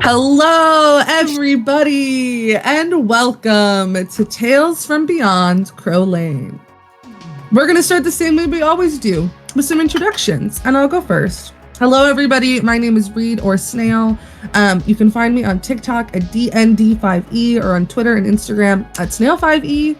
Hello, everybody, and welcome to Tales from Beyond Crow Lane. We're going to start the same way we always do, with some introductions, and I'll go first. Hello, everybody. My name is Reed or Snail. You can find me on TikTok at DND5E or on Twitter and Instagram at Snail5E.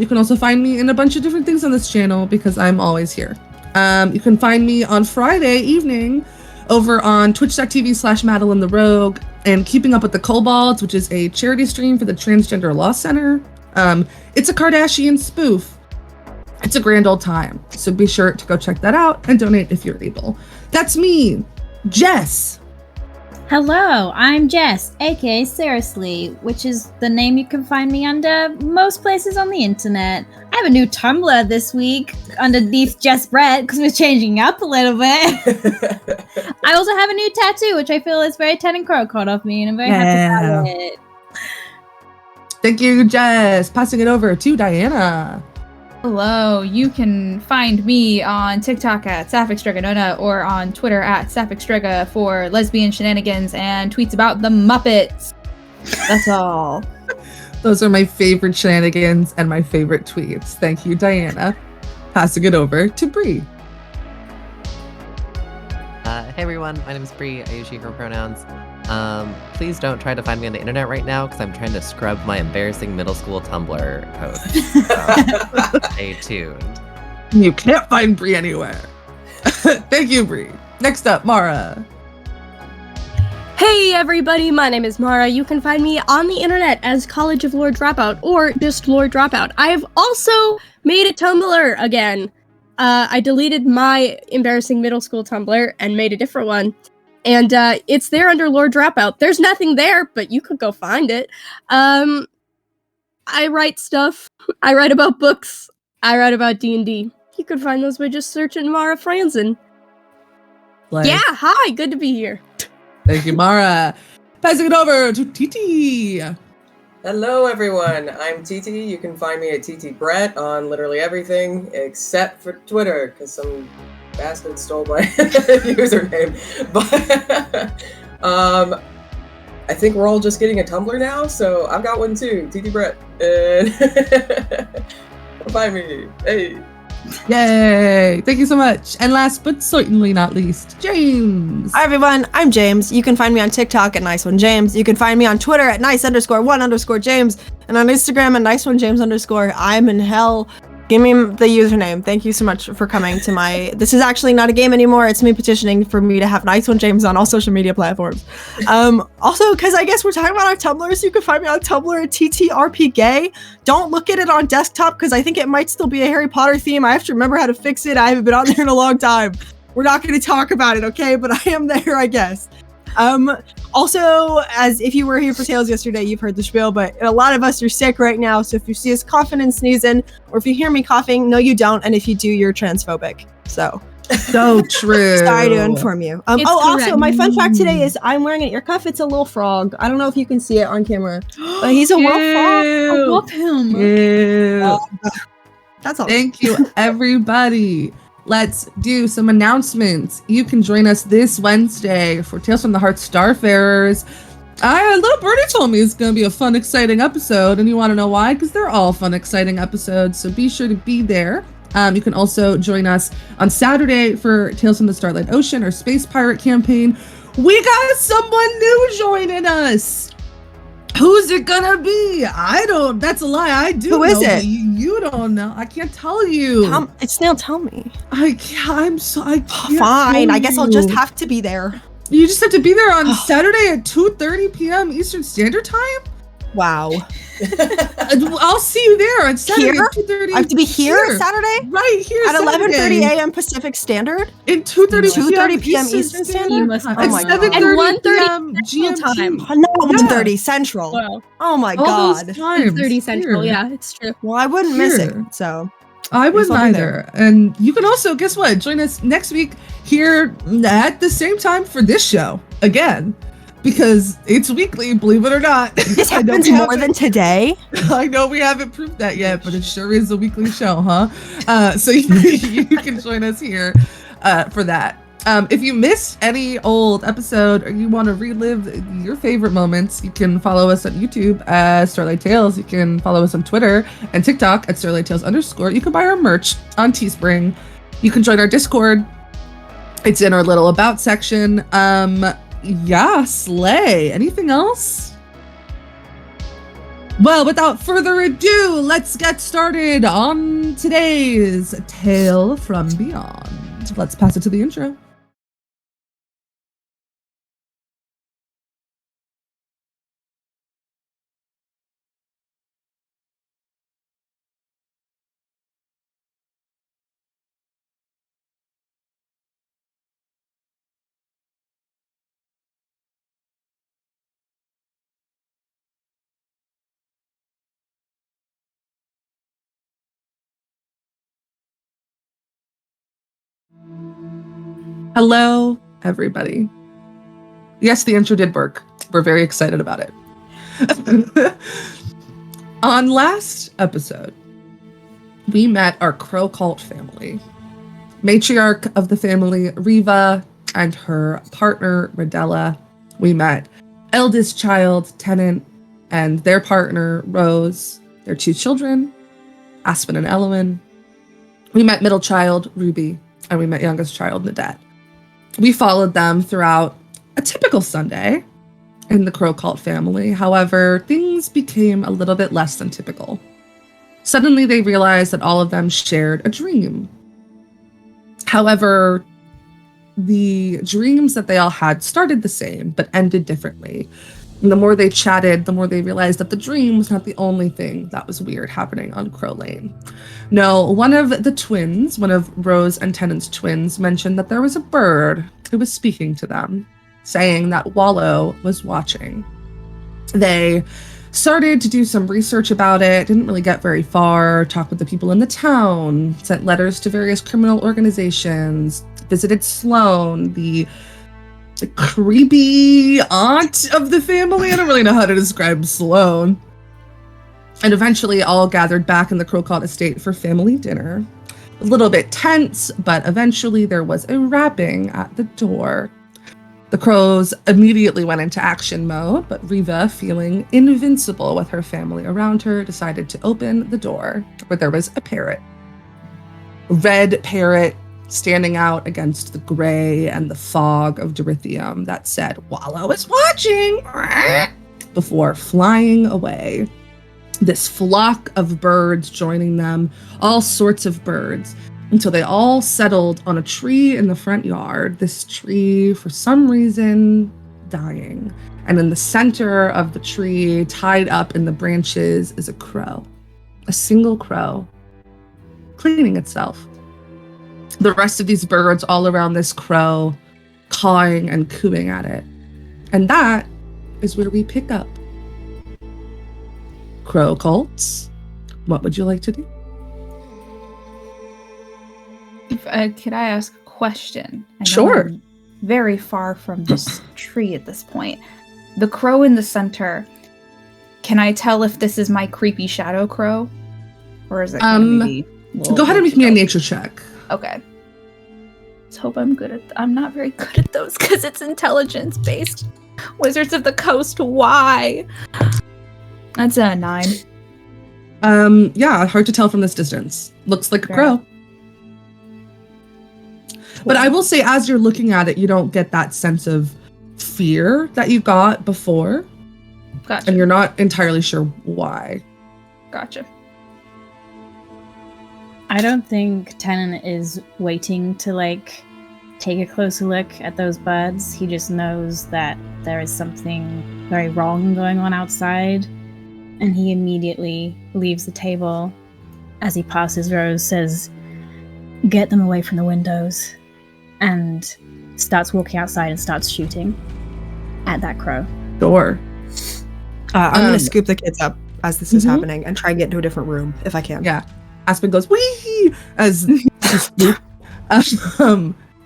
You can also find me in a bunch of different things on this channel because I'm always here. You can find me on Friday evening over on twitch.tv/Madeline the Rogue and Keeping Up with the Kobolds, which is a charity stream for the Transgender Law Center. It's a Kardashian spoof. It's a grand old time. So be sure to go check that out and donate if you're able. That's me, Jess. Hello, I'm Jess, aka Seriously, which is the name you can find me under most places on the internet. I have a new Tumblr this week underneath Jess Brett because we're changing up a little bit. I also have a new tattoo, which I feel is very Ted and Crowcolt of me, and I'm very happy about it. Thank you, Jess. Passing it over to Diana. Hello, you can find me on TikTok at SapphicsDragonona or on Twitter at SapphicStrega for lesbian shenanigans and tweets about the Muppets. That's all. Those are my favorite shenanigans and my favorite tweets. Thank you, Diana. Passing it over to Bree. Hey everyone, my name is Bree. I use she, her pronouns. Please don't try to find me on the internet right now because I'm trying to scrub my embarrassing middle school Tumblr posts. So stay tuned. You can't find Bree anywhere. Thank you, Bree. Next up, Mara. Hey everybody, my name is Mara. You can find me on the internet as College of Lord Dropout or just Lord Dropout. I have also made a Tumblr again. I deleted my embarrassing middle school Tumblr and made a different one. And it's there under Lord Dropout. There's nothing there, but you could go find it. I write stuff. I write about books. I write about D&D. You could find those by just searching Mara Franzen. Yeah, hi, good to be here. Thank you, Mara. Passing it over to Titi. Hello, everyone. I'm Titi. You can find me at TT Brett on literally everything except for Twitter, because some bastard stole my username. But I think we're all just getting a Tumblr now, so I've got one too, TT Brett. And find me. Hey. Yay! Thank you so much. And last but certainly not least, James. Hi everyone, I'm James. You can find me on TikTok at Nice1James. You can find me on Twitter at nice_1_James and on Instagram at nice1James_. I'm in hell. Give me the username. Thank you so much for coming to my... This is actually not a game anymore. It's me petitioning for me to have Nice1James on all social media platforms. Also, because I guess we're talking about our Tumblr, so you can find me on Tumblr at TTRPGay. Don't look at it on desktop because I think it might still be a Harry Potter theme. I have to remember how to fix it. I haven't been on there in a long time. We're not going to talk about it, okay? But I am there, I guess. Also, as if you were here for Tales yesterday, you've heard the spiel, but a lot of us are sick right now, so if you see us coughing and sneezing, or if you hear me coughing, no you don't, and if you do, you're transphobic. So True. Sorry to inform you. Also, my fun fact today is I'm wearing an ear cuff. It's a little frog. I don't know if you can see it on camera, but he's a wolf frog. I love him. That's all. Thank you, everybody. Let's do some announcements. You can join us this Wednesday for Tales from the Heart Starfarers. Little Birdie told me it's going to be a fun, exciting episode, and you want to know why? Because they're all fun, exciting episodes, so be sure to be there. You can also join us on Saturday for Tales from the Starlight Ocean, our Space Pirate campaign. We got someone new joining us. Who's it gonna be? I don't. That's a lie. I do. Who is know, it? You don't know. I can't tell you. Snail, tell me. I can't Fine. I guess I'll just have to be there. You just have to be there on Saturday at 2:30 p.m. Eastern Standard Time? Wow. I'll see you there on Saturday Here? at 2:30. I have to be here at Saturday? Right here At 11:30 a.m. Pacific Standard? In 2:30 p.m. Eastern Standard? must Oh be my at god. 7:30 p.m. GMT. time. Not 1:30 Central. Wow. Oh my All god. those times. 30 Central, Here. yeah, it's true. Well, I wouldn't miss it. Here. So I wouldn't I'll be either. And you can also, guess what? Join us next week here at the same time for this show again. Because it's weekly, believe it or not. this happens more than today. I know we haven't proved that yet, but it sure is a weekly show, huh? So you can join us here for that. If you missed any old episode or you want to relive your favorite moments, you can follow us on YouTube as Starlight Tales. You can follow us on Twitter and TikTok at Starlight Tales _. You can buy our merch on Teespring. You can join our Discord. It's in our little about section. Yeah, slay. Anything else? Well, without further ado, let's get started on today's Tale from Beyond. Let's pass it to the intro. Hello, everybody. Yes, the intro did work. We're very excited about it. On last episode, we met our Crowcolt family. Matriarch of the family, Riva, and her partner, Radella. We met eldest child, Tennant, and their partner, Rose, their 2 children, Aspen and Elowen. We met middle child, Ruby, and we met youngest child, Nadette. We followed them throughout a typical Sunday in the Crowcolt family. However, things became a little bit less than typical. Suddenly, they realized that all of them shared a dream. However, the dreams that they all had started the same, but ended differently. And the more they chatted, the more they realized that the dream was not the only thing that was weird happening on Crow Lane. No, one of the twins, one of Rose and Tennant's twins, mentioned that there was a bird who was speaking to them, saying that Wallow was watching. They started to do some research about it, didn't really get very far, talked with the people in the town, sent letters to various criminal organizations, visited Sloan, the creepy aunt of the family. I don't really know how to describe Sloan. And eventually all gathered back in the Crowcolt estate for family dinner. A little bit tense, but eventually there was a rapping at the door. The crows immediately went into action mode, but Riva, feeling invincible with her family around her, decided to open the door, where there was a parrot. A red parrot standing out against the gray and the fog of Dorithium that said, "Wallow is watching," before flying away. This flock of birds joining them, all sorts of birds, until they all settled on a tree in the front yard. This tree, for some reason, dying. And in the center of the tree, tied up in the branches, is a crow. A single crow, cleaning itself. The rest of these birds all around this crow, cawing and cooing at it. And that is where we pick up. Crowcolts, what would you like to do? Could I ask a question? I know Sure. I'm very far from this tree at this point. The crow in the center, can I tell if this is my creepy shadow crow? Or is it going to be... Go ahead and make me a nature check. Okay. Let's hope I'm good at... I'm not very good at those because it's intelligence-based. Wizards of the Coast, why? That's a 9. Yeah, hard to tell from this distance. Looks like a Fair. crow. But I will say, as you're looking at it, you don't get that sense of fear that you got before. Gotcha. And you're not entirely sure why. Gotcha. I don't think Tennant is waiting to take a closer look at those birds. He just knows that there is something very wrong going on outside, and he immediately leaves the table. As he passes Rose, says, "Get them away from the windows," and starts walking outside and starts shooting at that crow. Sure. I'm going to scoop the kids up as this is happening and try and get into a different room if I can. Yeah. Aspen goes, "Wee!" as yes.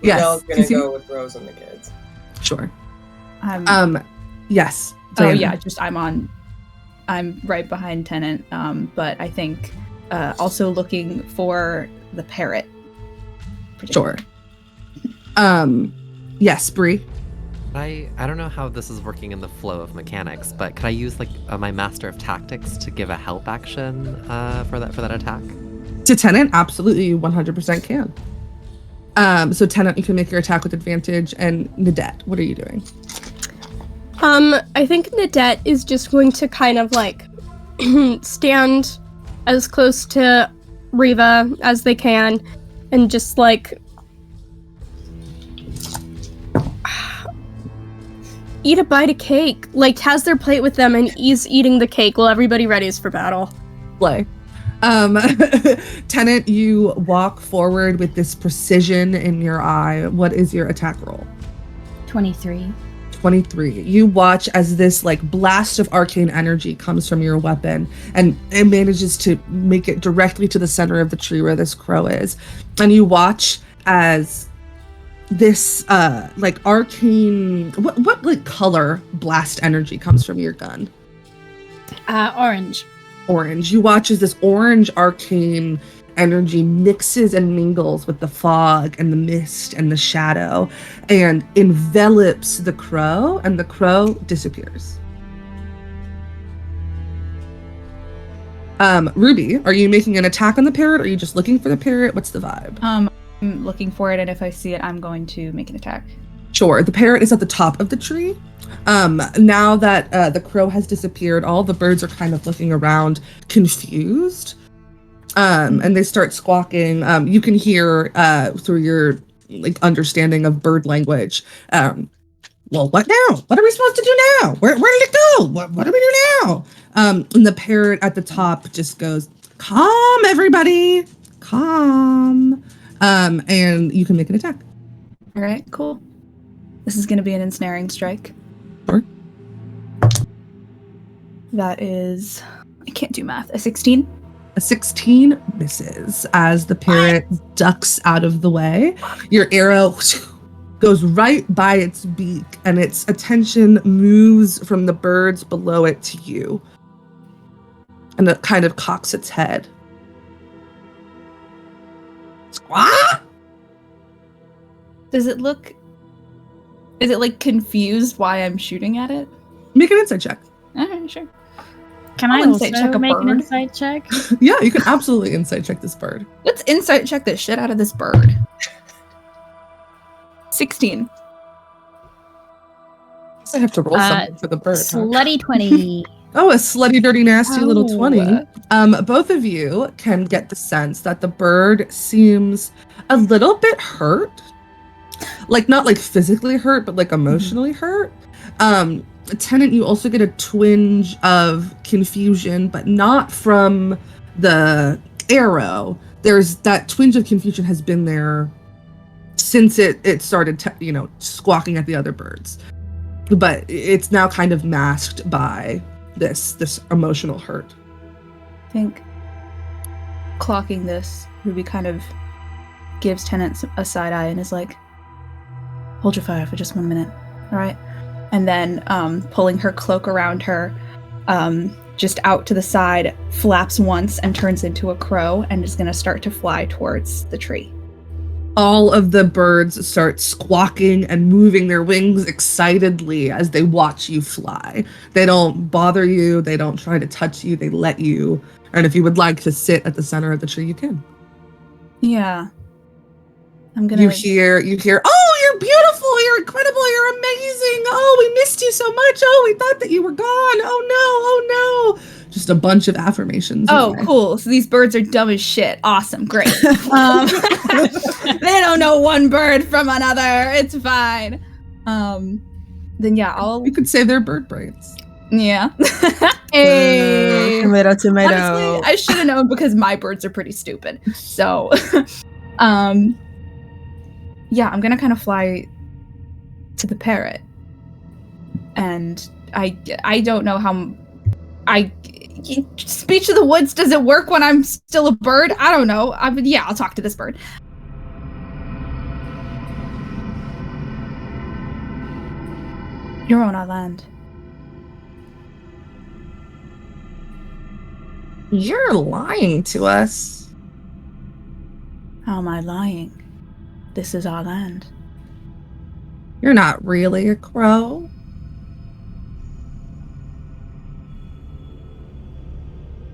Miguel's gonna Casey? go with Rose and the kids. Sure. Yes. Oh Diana. yeah, just I'm right behind Tennant, but I think also looking for the parrot. Sure. Yes, Bree. I don't know how this is working in the flow of mechanics, but could I use like my Master of Tactics to give a help action for that attack? To Tenant, absolutely, you 100% can. So Tenant, you can make your attack with advantage, and Nadette, what are you doing? I think Nadette is just going to kind of like stand as close to Riva as they can and just like eat a bite of cake. Like has their plate with them and is eating the cake while everybody readies for battle. Play. Tenant, you walk forward with this precision in your eye. What is your attack roll? 23. 23. You watch as this like blast of arcane energy comes from your weapon and it manages to make it directly to the center of the tree where this crow is. And you watch as this like arcane what like color blast energy comes from your gun? Orange. Orange. You watch as this orange arcane energy mixes and mingles with the fog and the mist and the shadow and envelops the crow, and the crow disappears. Ruby, are you making an attack on the parrot? Or are you just looking for the parrot? What's the vibe? I'm looking for it, and if I see it, I'm going to make an attack. Sure. The parrot is at the top of the tree. Now that the crow has disappeared, all the birds are kind of looking around, confused. And they start squawking. You can hear through your like understanding of bird language. Well, what now? What are we supposed to do now? Where did it go? What do we do now? And the parrot at the top just goes, "Calm, everybody, calm." And you can make an attack. All right, cool. This is going to be an ensnaring strike. Sure. That is, I can't do math. A 16. A 16 misses as the parrot ducks out of the way. Your arrow goes right by its beak, and its attention moves from the birds below it to you. And it kind of cocks its head. Squawk! Does it look... Is it like confused why I'm shooting at it? Make an insight check. Alright, sure. Can I'll I also insight check a make an bird. insight check? Yeah, you can absolutely insight check this bird. Let's insight check the shit out of this bird. 16. I have to roll something for the bird. Huh? Slutty 20. Oh, a slutty, dirty, nasty little Oh. 20. Both of you can get the sense that the bird seems a little bit hurt. Like, not like physically hurt, but like emotionally hurt. Tenant, you also get a twinge of confusion, but not from the arrow. There's that twinge of confusion has been there since it started, squawking at the other birds. But it's now kind of masked by this emotional hurt. I think clocking this, Ruby kind of gives Tennant a side eye and is like, hold your fire for just 1 minute, all right? And then pulling her cloak around her, just out to the side, flaps once and turns into a crow and is going to start to fly towards the tree. All of the birds start squawking and moving their wings excitedly as they watch you fly. They don't bother you. They don't try to touch you. They let you. And if you would like to sit at the center of the tree, you can. Yeah. I'm gonna... You hear, "Oh, you're beautiful. You're incredible. You're amazing. Oh, we missed you so much. Oh, we thought that you were gone. Oh, no. Just a bunch of affirmations. Oh, cool. So these birds are dumb as shit. Awesome. Great. They don't know one bird from another. It's fine. Then yeah, You could say they're bird brains. Yeah. Hey. Tomato. Honestly, I should have known because my birds are pretty stupid. So, yeah, I'm gonna kind of fly to the parrot, and I don't know how speech of the woods, does it work when I'm still a bird? I don't know. I'll talk to this bird. You're on our land. You're lying to us. How am I lying? This is our land. You're not really a crow.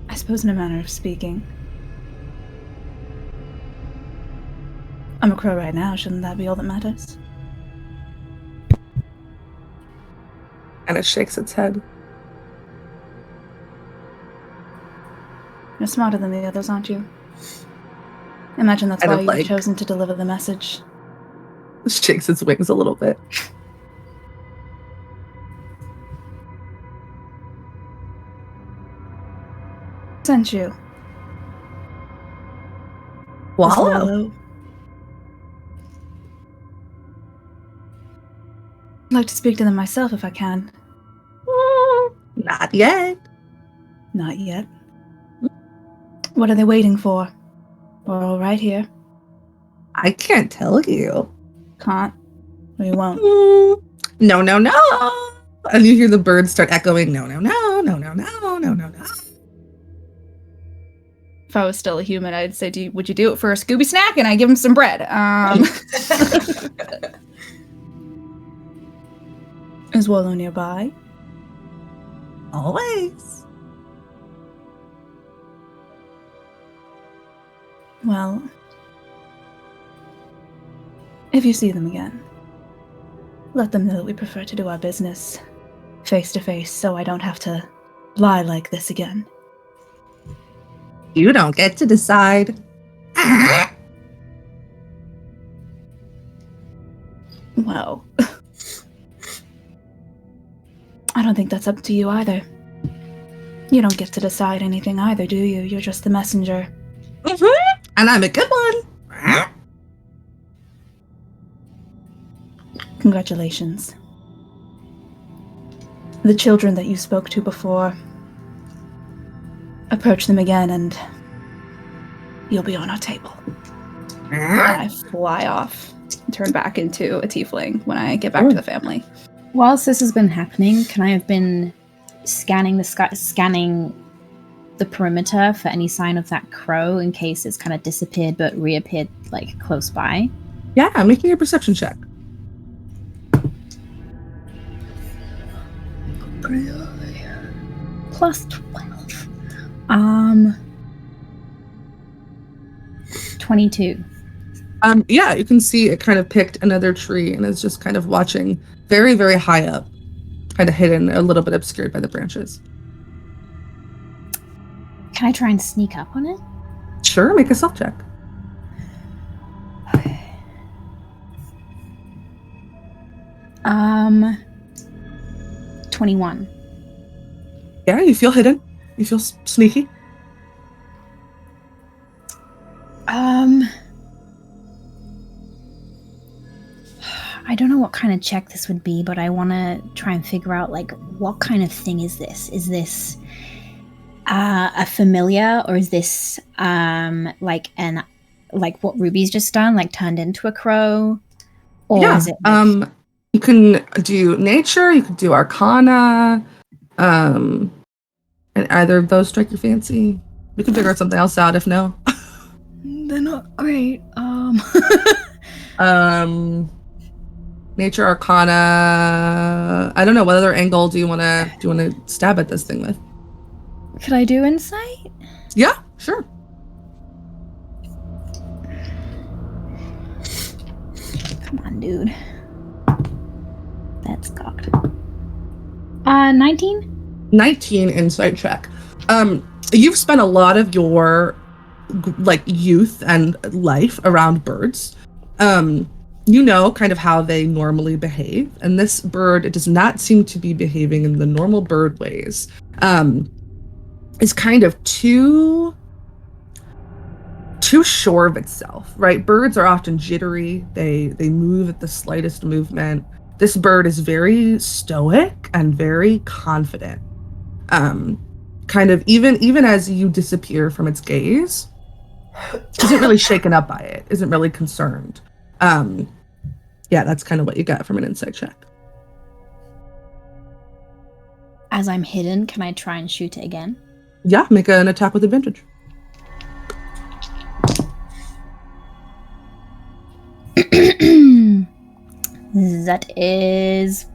I suppose in a manner of speaking. I'm a crow right now, shouldn't that be all that matters? And it shakes its head. You're smarter than the others, aren't you? Imagine that's Kind why of you've like- chosen to deliver the message. It shakes its wings a little bit. Sent you. Miss Wallow. I'd like to speak to them myself if I can. Not yet. Not yet. What are they waiting for? We're all right here. I can't tell you. Can't. We won't. No, no, no. And you hear the birds start echoing, no, no, no, no, no, no, no, no, no. If I was still a human, I'd say, would you do it for a Scooby snack? And I give him some bread. Is Wallow nearby? Always. Well, if you see them again, let them know that we prefer to do our business face to face so I don't have to lie like this again. You don't get to decide. Well, I don't think that's up to you either. You don't get to decide anything either, do you? You're just the messenger. And I'm a good one. Congratulations. The children that you spoke to before, approach them again and you'll be on our table. And I fly off and turn back into a tiefling when I get back to the family. Whilst this has been happening, can I have been scanning the sky, scanning the perimeter for any sign of that crow in case it's kind of disappeared but reappeared like close by? Yeah, I'm making a perception check. Plus 12. 22. Yeah, you can see it kind of picked another tree and is just kind of watching very, very high up, kind of hidden, a little bit obscured by the branches. Can I try and sneak up on it? Sure, make a stealth check. Okay. 21. Yeah, you feel hidden. You feel sneaky. I don't know what kind of check this would be, but I want to try and figure out, like, what kind of thing is this? Is this a familiar, or is this like what Ruby's just done, like turned into a crow? Or Yeah, is it like, you can do nature, you could do arcana, and either of those strike your fancy. We can figure something else out if no. they're not great. Nature, arcana. I don't know, what other angle do you wanna stab at this thing with? Could I do insight? Yeah, sure. Come on, dude. That's cocked. 19? 19 insight check. You've spent a lot of your like youth and life around birds. You know kind of how they normally behave, and this bird, it does not seem to be behaving in the normal bird ways. Is kind of too sure of itself, right? Birds are often jittery. They move at the slightest movement. This bird is very stoic and very confident. Kind of even as you disappear from its gaze, isn't really shaken up by it, isn't really concerned. Yeah, that's kind of what you got from an insight check. As I'm hidden, can I try and shoot it again? Yeah, make an attack with advantage. That is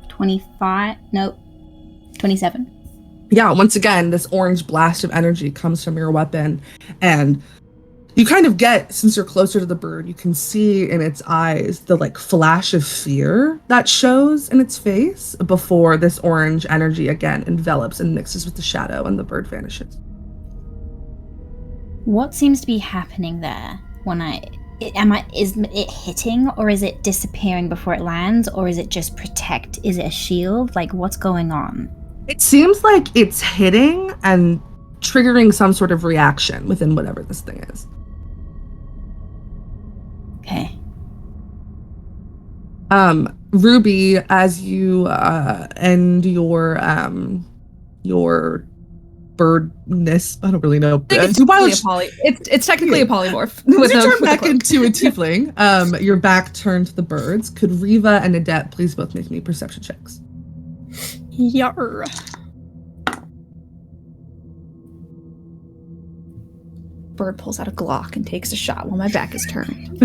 25. Nope. 27. Yeah, once again, this orange blast of energy comes from your weapon, and you kind of get, since you're closer to the bird, you can see in its eyes the like flash of fear that shows in its face before this orange energy again envelops and mixes with the shadow and the bird vanishes. What seems to be happening there when is it hitting, or is it disappearing before it lands, or is it just protect? Is it a shield? Like, what's going on? It seems like it's hitting and triggering some sort of reaction within whatever this thing is. Okay. Ruby, as you end your birdness, I don't really know. It's technically a polymorph. With you turn back into a tiefling, your back turned to the birds. Could Riva and Adet please both make me perception checks? Yar. Bird pulls out a Glock and takes a shot while my back is turned.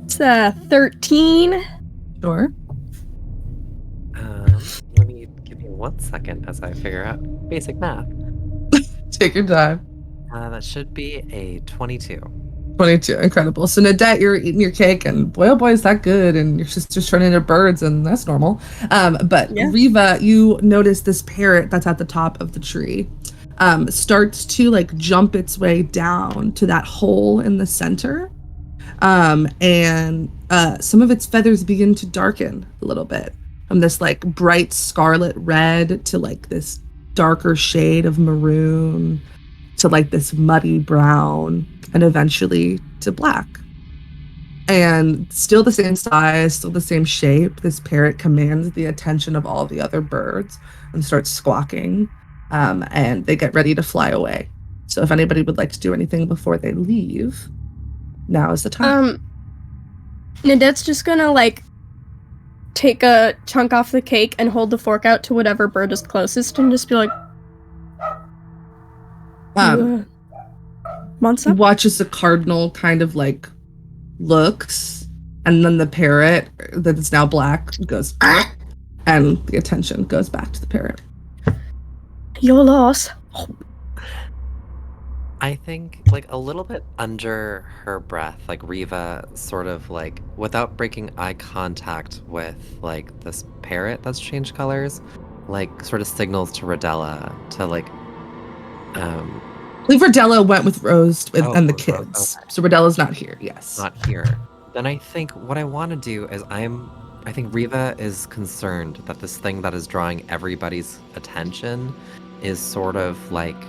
It's 13. Sure. Let me give you 1 second as I figure out basic math. Take your time. That should be a 22. 22, incredible. So Nadette, you're eating your cake, and boy, oh boy, is that good, and your sister's turning into birds, and that's normal. But yeah. Riva, you notice this parrot that's at the top of the tree starts to like jump its way down to that hole in the center, and some of its feathers begin to darken a little bit, from this like bright scarlet red to like this darker shade of maroon to like this muddy brown, and eventually to black. And still the same size, still the same shape, this parrot commands the attention of all the other birds and starts squawking, and they get ready to fly away. So if anybody would like to do anything before they leave, now is the time. Nadette's just gonna like take a chunk off the cake and hold the fork out to whatever bird is closest and just be like, Monsa? Watches the cardinal kind of like looks, and then the parrot that is now black goes, and the attention goes back to the parrot. Your loss. I think like a little bit under her breath, like Riva sort of like, without breaking eye contact with like this parrot that's changed colors, like sort of signals to Rodella to like I believe Rodella went with Rose and the kids. Okay. So Rodella's not here, yes. Not here. Then I think what I want to do is I think Riva is concerned that this thing that is drawing everybody's attention is sort of like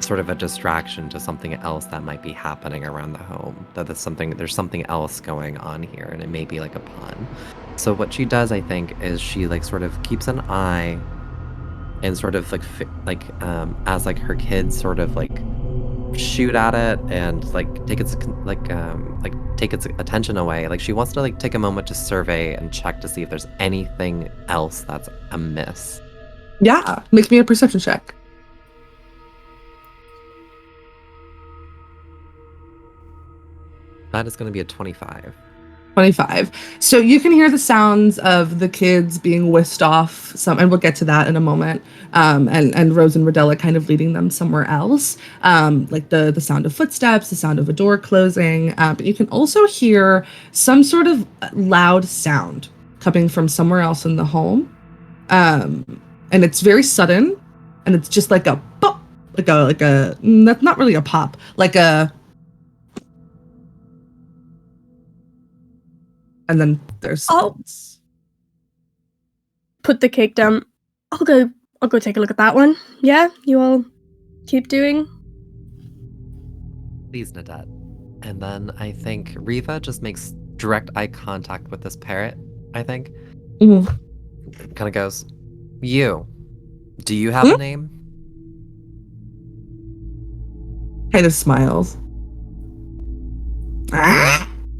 sort of a distraction to something else that might be happening around the home. That there's something else going on here, and it may be like a pun. So what she does, I think, is she like sort of keeps an eye and sort of like as like her kids sort of like shoot at it and like take its attention away. Like she wants to like take a moment to survey and check to see if there's anything else that's amiss. Yeah, make me a perception check. That is going to be a 25. 25. So you can hear the sounds of the kids being whisked off and we'll get to that in a moment. And Rose and Rodella kind of leading them somewhere else. Like the sound of footsteps, the sound of a door closing. But you can also hear some sort of loud sound coming from somewhere else in the home. And it's very sudden, and it's just like a pop, like a that's not really a pop, like a. And then there's. I'll put the cake down. I'll go take a look at that one. Yeah, you all keep doing. Please, Nadette. And then I think Riva just makes direct eye contact with this parrot. I think. Mm-hmm. Kind of goes, "You, do you have a name?" Kind of smiles.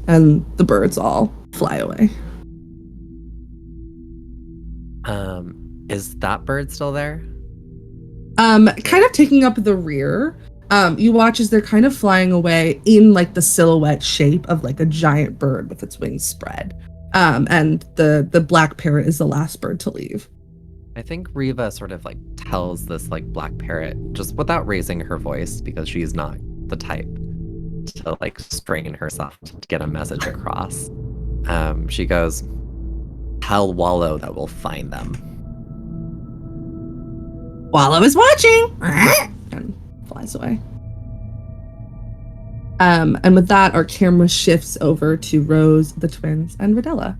And the birds all fly away. Is that bird still there? Kind of taking up the rear. You watch as they're kind of flying away in like the silhouette shape of like a giant bird with its wings spread. And the black parrot is the last bird to leave. I think Riva sort of like tells this like black parrot just without raising her voice because she's not the type to like strain herself to get a message across. She goes, "Tell Wallow that we'll find them." Wallow is watching and flies away. And with that, our camera shifts over to Rose, the twins, and Rodella.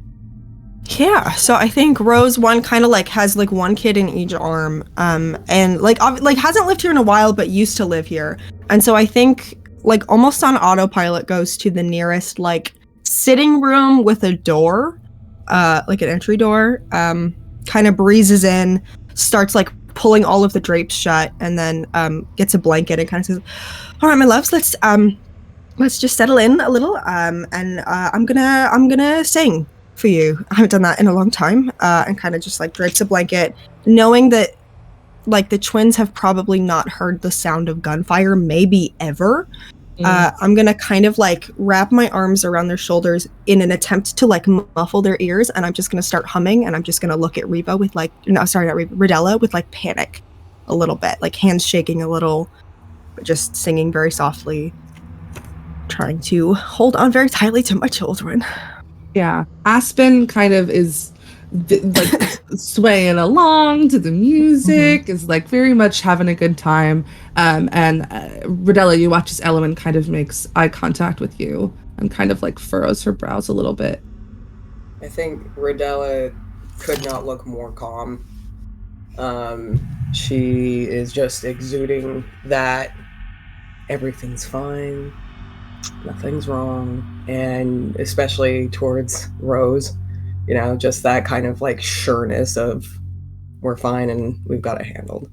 Yeah, so I think Rose one kind of like has like one kid in each arm, and like hasn't lived here in a while, but used to live here, and so I think like almost on autopilot goes to the nearest like sitting room with a door, like an entry door, kind of breezes in, starts like pulling all of the drapes shut, and then gets a blanket and kind of says, "All right, my loves, let's just settle in a little, and I'm gonna sing for you. I haven't done that in a long time," and kind of just like drapes a blanket, knowing that like the twins have probably not heard the sound of gunfire maybe ever. I'm gonna kind of like wrap my arms around their shoulders in an attempt to like muffle their ears, and I'm just gonna start humming, and I'm just gonna look at Riva with like, no, sorry, not Riva, Rodella with like panic a little bit, like hands shaking a little, but just singing very softly, trying to hold on very tightly to my children. Yeah, Aspen kind of is like swaying along to the music, is like very much having a good time. And Rodella, you watch as Element kind of makes eye contact with you and kind of like furrows her brows a little bit. I think Rodella could not look more calm. She is just exuding that everything's fine, nothing's wrong, and especially towards Rose, you know, just that kind of like sureness of we're fine and we've got it handled.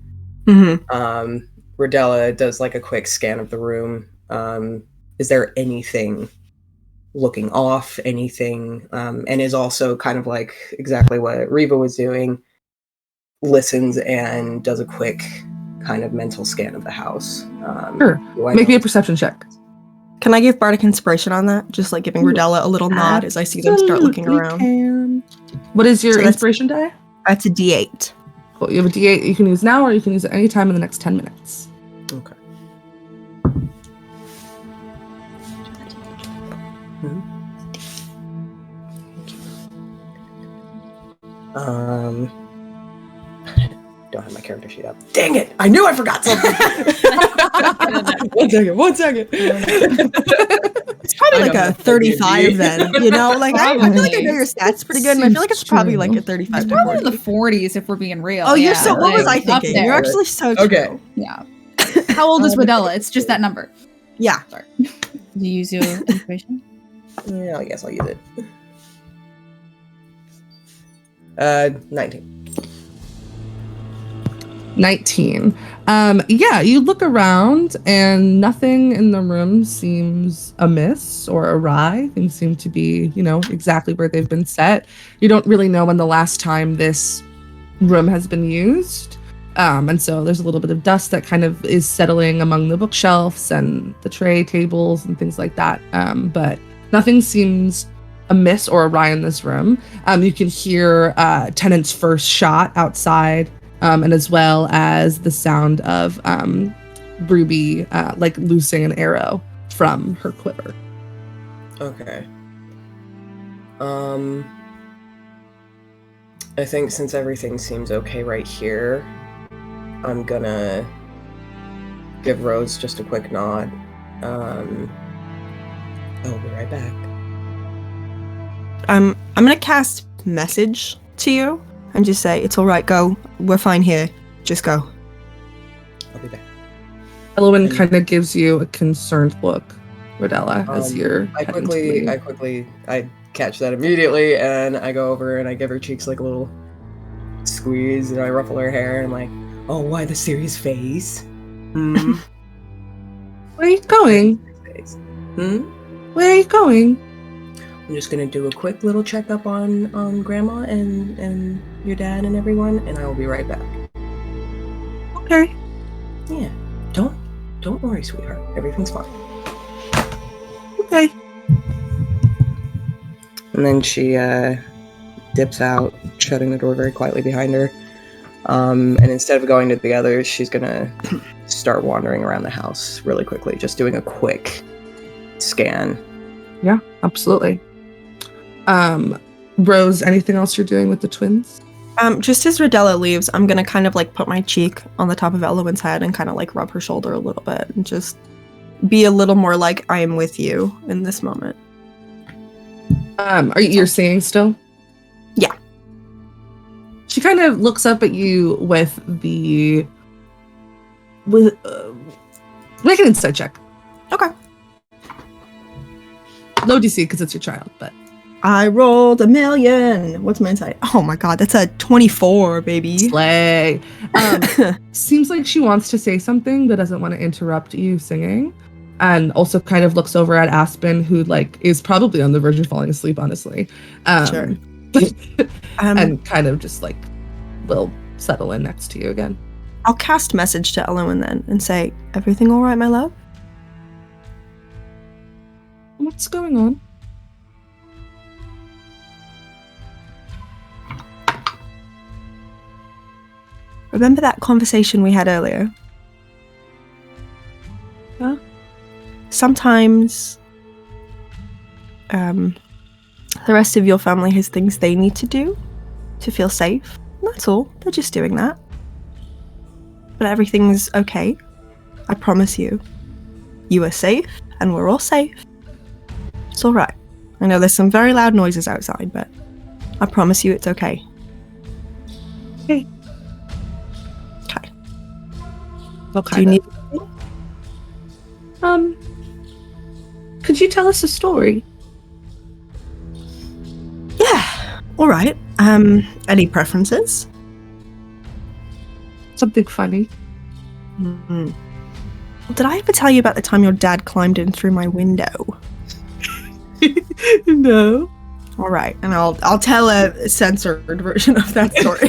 Rodella does like a quick scan of the room. Is there anything looking off, anything, and is also kind of like exactly what Riva was doing, listens and does a quick kind of mental scan of the house. Sure. Make me a perception check. Can I give Bardic Inspiration on that? Just like giving Rodella a little nod as I see them start looking around. Can. What is your inspiration die? That's a D8. Cool. You have a D8 you can use now, or you can use it any time in the next 10 minutes. Okay. Don't have my character sheet up. Dang it! I knew I forgot something. One second. It's probably like a 35 then, you know? Like I feel like I know your stats pretty good, and I feel like it's probably like a 35 to 40. Probably in the 40s if we're being real. Oh, you're yeah, so. What was I like, thinking? You're actually so true. Okay. Yeah. How old is Rodella? It's just that number. Yeah. Sorry. Do you use your inspiration? Yeah, I guess I'll use it. 19. 19. Yeah, you look around and nothing in the room seems amiss or awry. Things seem to be, you know, exactly where they've been set. You don't really know when the last time this room has been used. And so there's a little bit of dust that kind of is settling among the bookshelves and the tray tables and things like that. But nothing seems amiss or awry in this room. You can hear Tennant's first shot outside. And as well as the sound of Ruby like loosing an arrow from her quiver. Okay. I think since everything seems okay right here, I'm gonna give Rose just a quick nod. I'll be right back. I'm gonna cast message to you and just say, "It's all right, go. We're fine here. Just go." I'll be back. Elowen kind of gives you a concerned look, Rodella, as you're I heading to leave. I catch that immediately, and I go over and I give her cheeks like a little squeeze, and I ruffle her hair, and like, oh, why the serious face? Where are you going? Where are you going? I'm just gonna do a quick little checkup on Grandma and your dad and everyone, and I will be right back. Okay. Yeah. Don't Don't worry, sweetheart. Everything's fine. Okay. And then she dips out, shutting the door very quietly behind her. And instead of going to the others, she's gonna start wandering around the house really quickly, just doing a quick scan. Yeah, absolutely. Rose, anything else you're doing with the twins? Just as Rodella leaves, I'm gonna kind of like put my cheek on the top of Elowen's head and kind of like rub her shoulder a little bit and just be a little more like I am with you in this moment. You're seeing still? Yeah. She kind of looks up at you with make an insight check. Okay. Low DC because it's your child, but I rolled 1,000,000. What's my insight? Oh my god, that's a 24, baby. slay. Seems like she wants to say something but doesn't want to interrupt you singing, and also kind of looks over at Aspen, who like is probably on the verge of falling asleep, honestly. Sure. And kind of just like will settle in next to you again. I'll cast message to Elowen then and say, everything all right, my love? What's going on? Remember that conversation we had earlier? Huh? Sometimes the rest of your family has things they need to do to feel safe. That's all. They're just doing that. But everything's okay. I promise you. You are safe, and we're all safe. It's alright. I know there's some very loud noises outside, but I promise you it's okay. Okay. Okay. What Do you kind need of? Could you tell us a story? Yeah. Alright. Any preferences? Something funny. Mm-hmm. Did I ever tell you about the time your dad climbed in through my window? No. All right, and I'll tell a censored version of that story.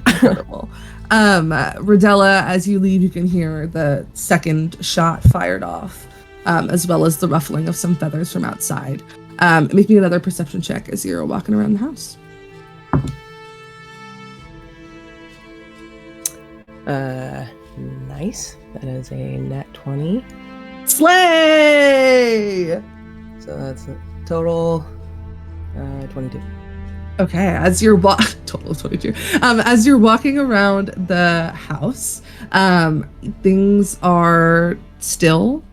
Incredible. Rodella, as you leave, you can hear the second shot fired off, as well as the ruffling of some feathers from outside. Make me another perception check as you're walking around the house. Nice. That is a nat 20. Slay! So that's a total 22. Okay, as you're total of 22. As you're walking around the house, things are still.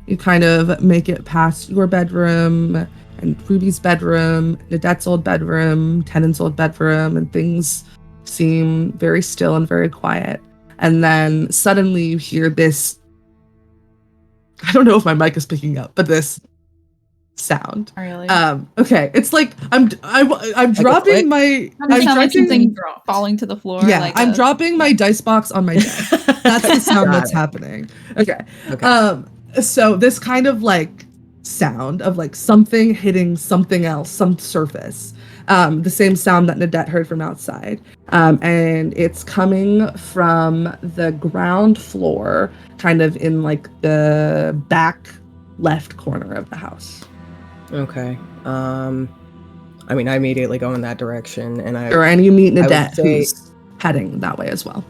You kind of make it past your bedroom and Ruby's bedroom, Nadette's old bedroom, Tennant's old bedroom, and things seem very still and very quiet. And then suddenly you hear this, I don't know if my mic is picking up, but this sound. Really? Okay, it's like I'm dropping my I'm like something falling to the floor. Yeah, like I'm dropping my dice box on my desk. That's the sound that's happening. Okay. So this kind of like sound of like something hitting something else, some surface. The same sound that Nadette heard from outside. And it's coming from the ground floor, kind of in like the back left corner of the house. Okay. I mean, I immediately go in that direction, and you meet Nadette, who's heading that way as well.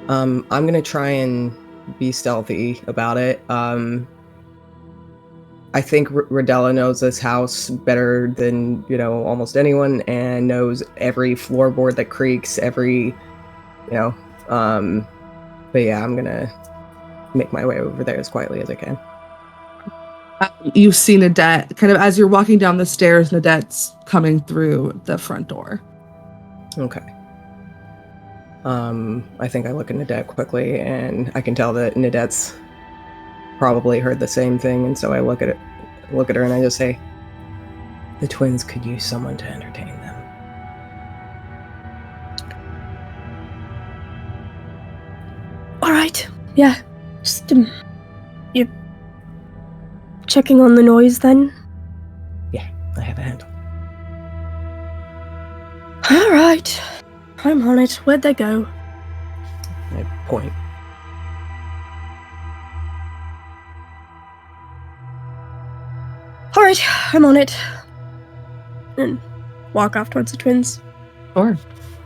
I'm gonna try and be stealthy about it. I think Rodella knows this house better than, almost anyone, and knows every floorboard that creaks, every, but yeah, I'm gonna make my way over there as quietly as I can. You see Nadette, kind of as you're walking down the stairs, Nadette's coming through the front door. Okay. I think I look at Nadette quickly, and I can tell that Nadette's probably heard the same thing, and so I look at her and I just say, the twins could use someone to entertain them. All right. Yeah. Just you're checking on the noise then? Yeah, I have a handle. All right. I'm on it. Where'd they go? I point. All right, I'm on it. And walk off towards the twins. Sure.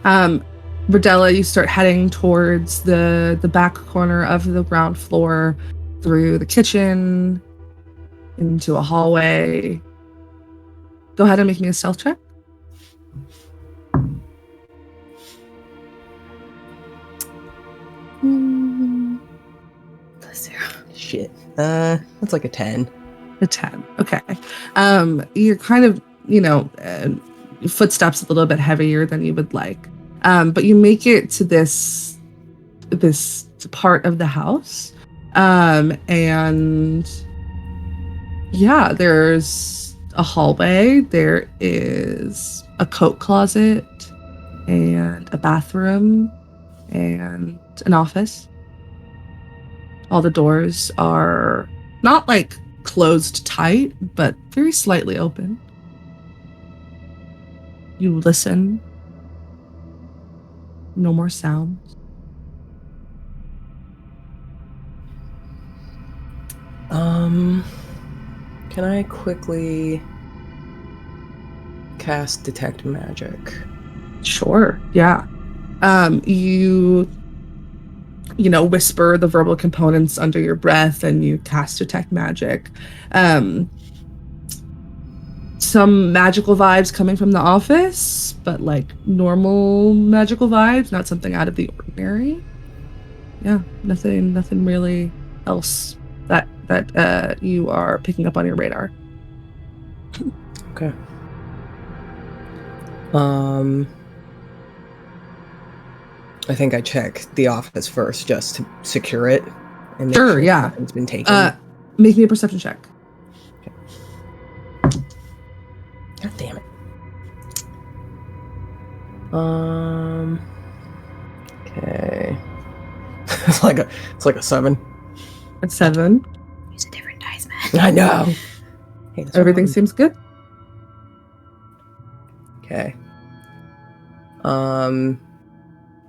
Rodella, you start heading towards the back corner of the ground floor, through the kitchen, into a hallway. Go ahead and make me a stealth check. Shit. That's like a 10. A 10. Okay. You're kind of, your footsteps a little bit heavier than you would like. But you make it to this part of the house. And yeah, there's a hallway. There is a coat closet and a bathroom and an office. All the doors are not like closed tight, but very slightly open. You listen. No more sounds. Can I quickly cast Detect Magic? Sure, yeah. You whisper the verbal components under your breath and you cast Detect Magic. Some magical vibes coming from the office, but like normal magical vibes, not something out of the ordinary. Yeah, nothing really else that you are picking up on your radar. Okay. I think I check the office first just to secure it. And make Sure, yeah. Nothing's been taken. Make me a perception check. God damn it. Okay. it's like a 7. At 7. Use a different dice, man. I know. Hey, that's Everything what seems good. Okay.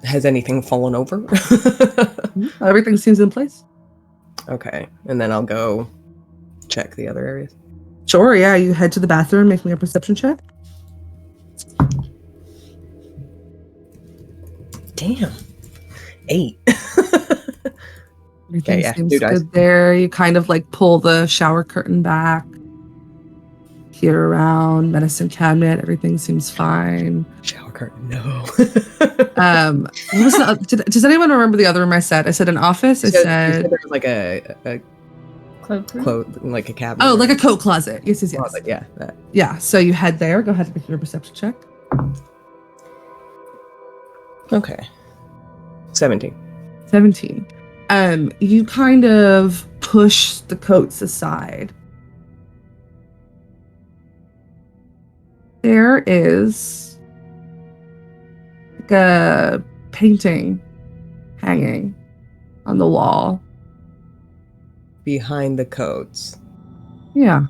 Has anything fallen over? Everything seems in place. Okay, and then I'll go check the other areas. Sure, yeah. You head to the bathroom, make me a perception check. Damn. 8. Everything yeah, seems do dice. good there. You kind of like pull the shower curtain back. Peer around, medicine cabinet, everything seems fine. Shower curtain, no. What was does anyone remember the other room I said? I said an office. I You said said there was like a Cloak. like a cabinet. oh, like a coat closet. Yes. closet. Yeah, that. Yeah. So you head there. Go ahead and make your perception check. Okay. 17. 17. You kind of push the coats aside. There is like a painting hanging on the wall. Behind the coats. Yeah.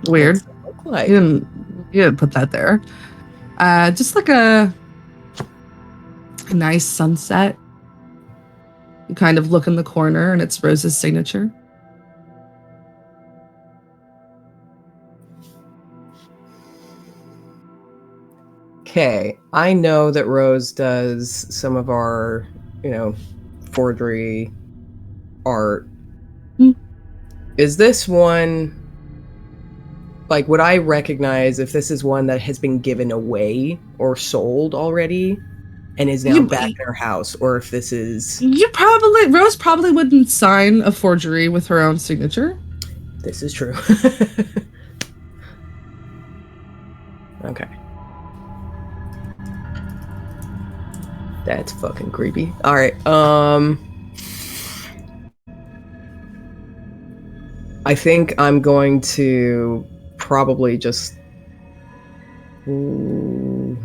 Weird. What's it look like? You didn't put that there. Just like a nice sunset. You kind of look in the corner and it's Rose's signature. Okay, I know that Rose does some of our, forgery art. Is this one, like, would I recognize if this is one that has been given away or sold already and is now back in her house, or if this is... Rose probably wouldn't sign a forgery with her own signature. This is true. Okay. That's fucking creepy. All right. I think I'm going to probably just. No,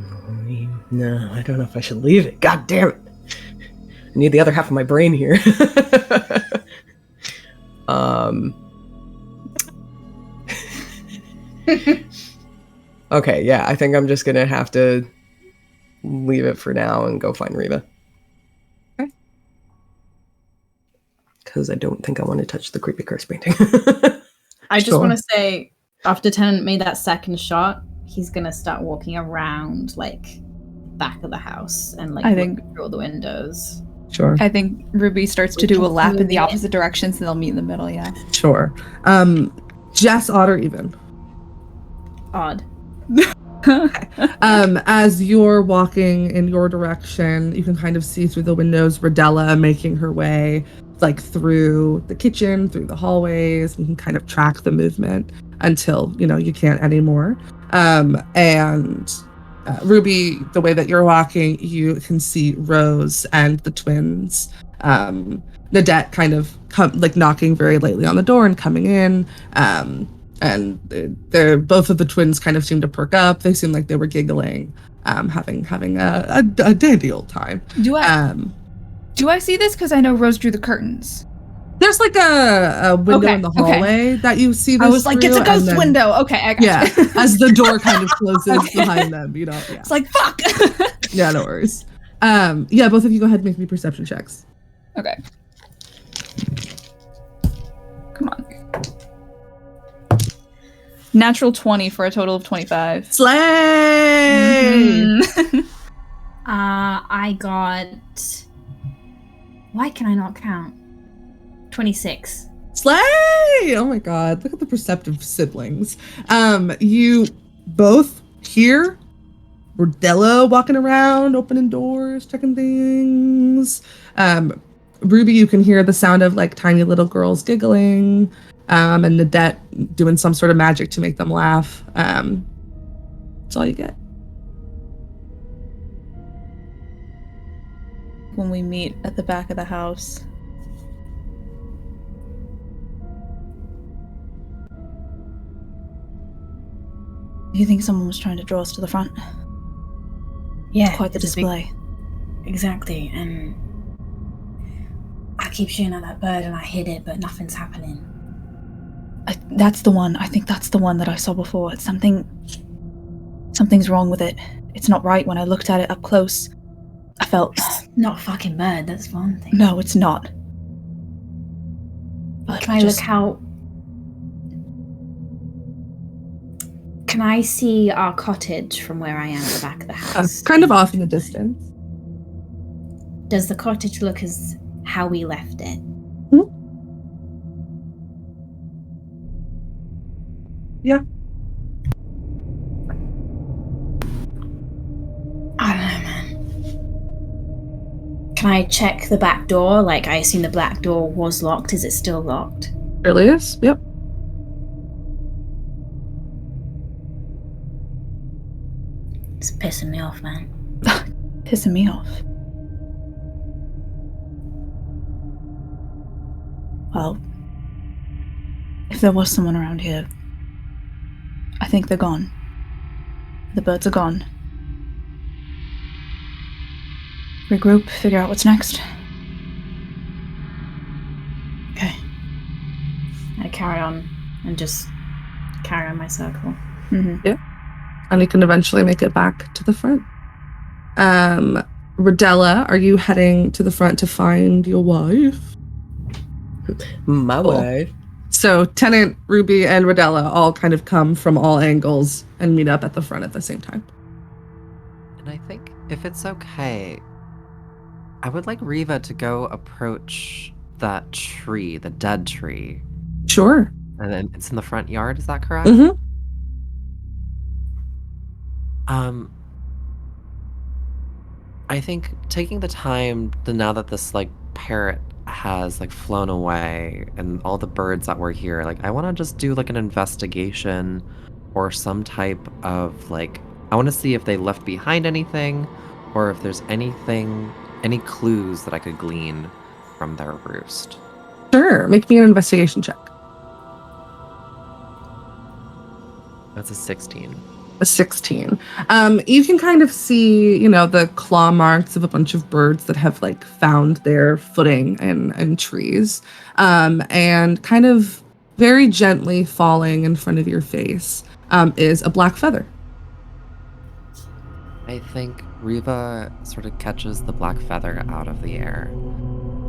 I don't know if I should leave it. God damn it! I need the other half of my brain here. Okay, yeah, I think I'm just gonna have to leave it for now and go find Reva. Okay. Because I don't think I want to touch the creepy curse painting. I just Sure. want to say, after Tenant made that second shot, he's gonna start walking around like back of the house and like I think- looking through all the windows. Sure. I think Ruby starts to do a lap in the opposite directions, and they'll meet in the middle. Yeah. Sure. Jess, odd or even? Odd. As you're walking in your direction, you can kind of see through the windows Rodella making her way like through the kitchen, through the hallways. You can kind of track the movement until, you can't anymore. Ruby, the way that you're walking, you can see Rose and the twins. Nadette kind of knocking very lightly on the door and coming in. And they're both of the twins kind of seem to perk up. They seem like they were giggling, having a dandy old time. Do I see this? Because I know Rose drew the curtains. There's like a window Okay, in the okay. hallway that you see this I was like, it's a through, and ghost then- window. Okay, I got Yeah, you. as the door kind of closes Okay. behind them, Yeah. It's like, fuck. Yeah, no worries. Yeah, both of you go ahead and make me perception checks. Okay. Come on. Natural 20 for a total of 25. Slay! Mhm. I got. Why can I not count? 26. Slay! Oh my god, look at the perceptive siblings. You both hear Rodella walking around, opening doors, checking things. Ruby, you can hear the sound of like tiny little girls giggling, and Nadette doing some sort of magic to make them laugh. That's all you get. When we meet at the back of the house. Do you think someone was trying to draw us to the front? Yeah. Quite the it's a big- display. Exactly, and I keep shooting at that bird and I hit it, but nothing's happening. That's the one. I think that's the one that I saw before. It's something's wrong with it. It's not right. When I looked at it up close, I felt... Not a fucking bird, that's one thing. No, it's not. But Can I look out? Can I see our cottage from where I am at the back of the house? Kind of off in the distance. Does the cottage look as how we left it? Yeah. I don't know, man. Can I check the back door? Like, I assume the back door was locked. Is it still locked? Really is? Yep. It's pissing me off, man. pissing me off. Well, if there was someone around here, I think they're gone. The birds are gone. Regroup, figure out what's next. Okay. I carry on and just carry on my circle. Mm-hmm. And you can eventually make it back to the front. Rodella, are you heading to the front to find your wife? My Cool. wife. So Tenant, Ruby, and Rodella all kind of come from all angles and meet up at the front at the same time. And I think if it's okay, I would like Reva to go approach that tree, the dead tree. Sure. And then it's in the front yard, is that correct? Mm-hmm. I think taking the time to, now that this like parrot has like flown away and all the birds that were here, like I want to just do like an investigation or some type of like, I want to see if they left behind anything or if there's anything, any clues that I could glean from their roost. Sure. Make me an investigation check. That's a 16. A 16. You can kind of see, the claw marks of a bunch of birds that have like found their footing in trees, and kind of very gently falling in front of your face is a black feather. I think Riva sort of catches the black feather out of the air.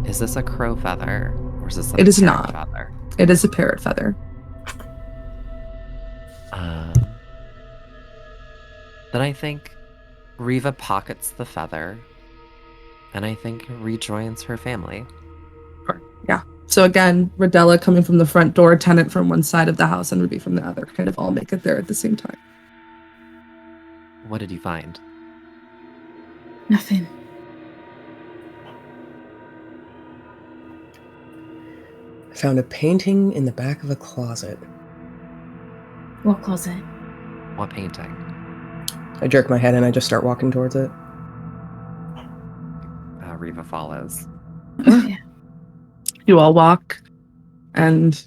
Is this a crow feather? Or is this like It a is parrot not. feather? It is a parrot feather. Then I think Riva pockets the feather, and I think rejoins her family. Yeah. So again, Rodella coming from the front door, Tenant from one side of the house, and Ruby from the other, kind of all make it there at the same time. What did you find? Nothing. I found a painting in the back of a closet. What closet? What painting? I jerk my head and I just start walking towards it. Riva follows. Yeah. You all walk, and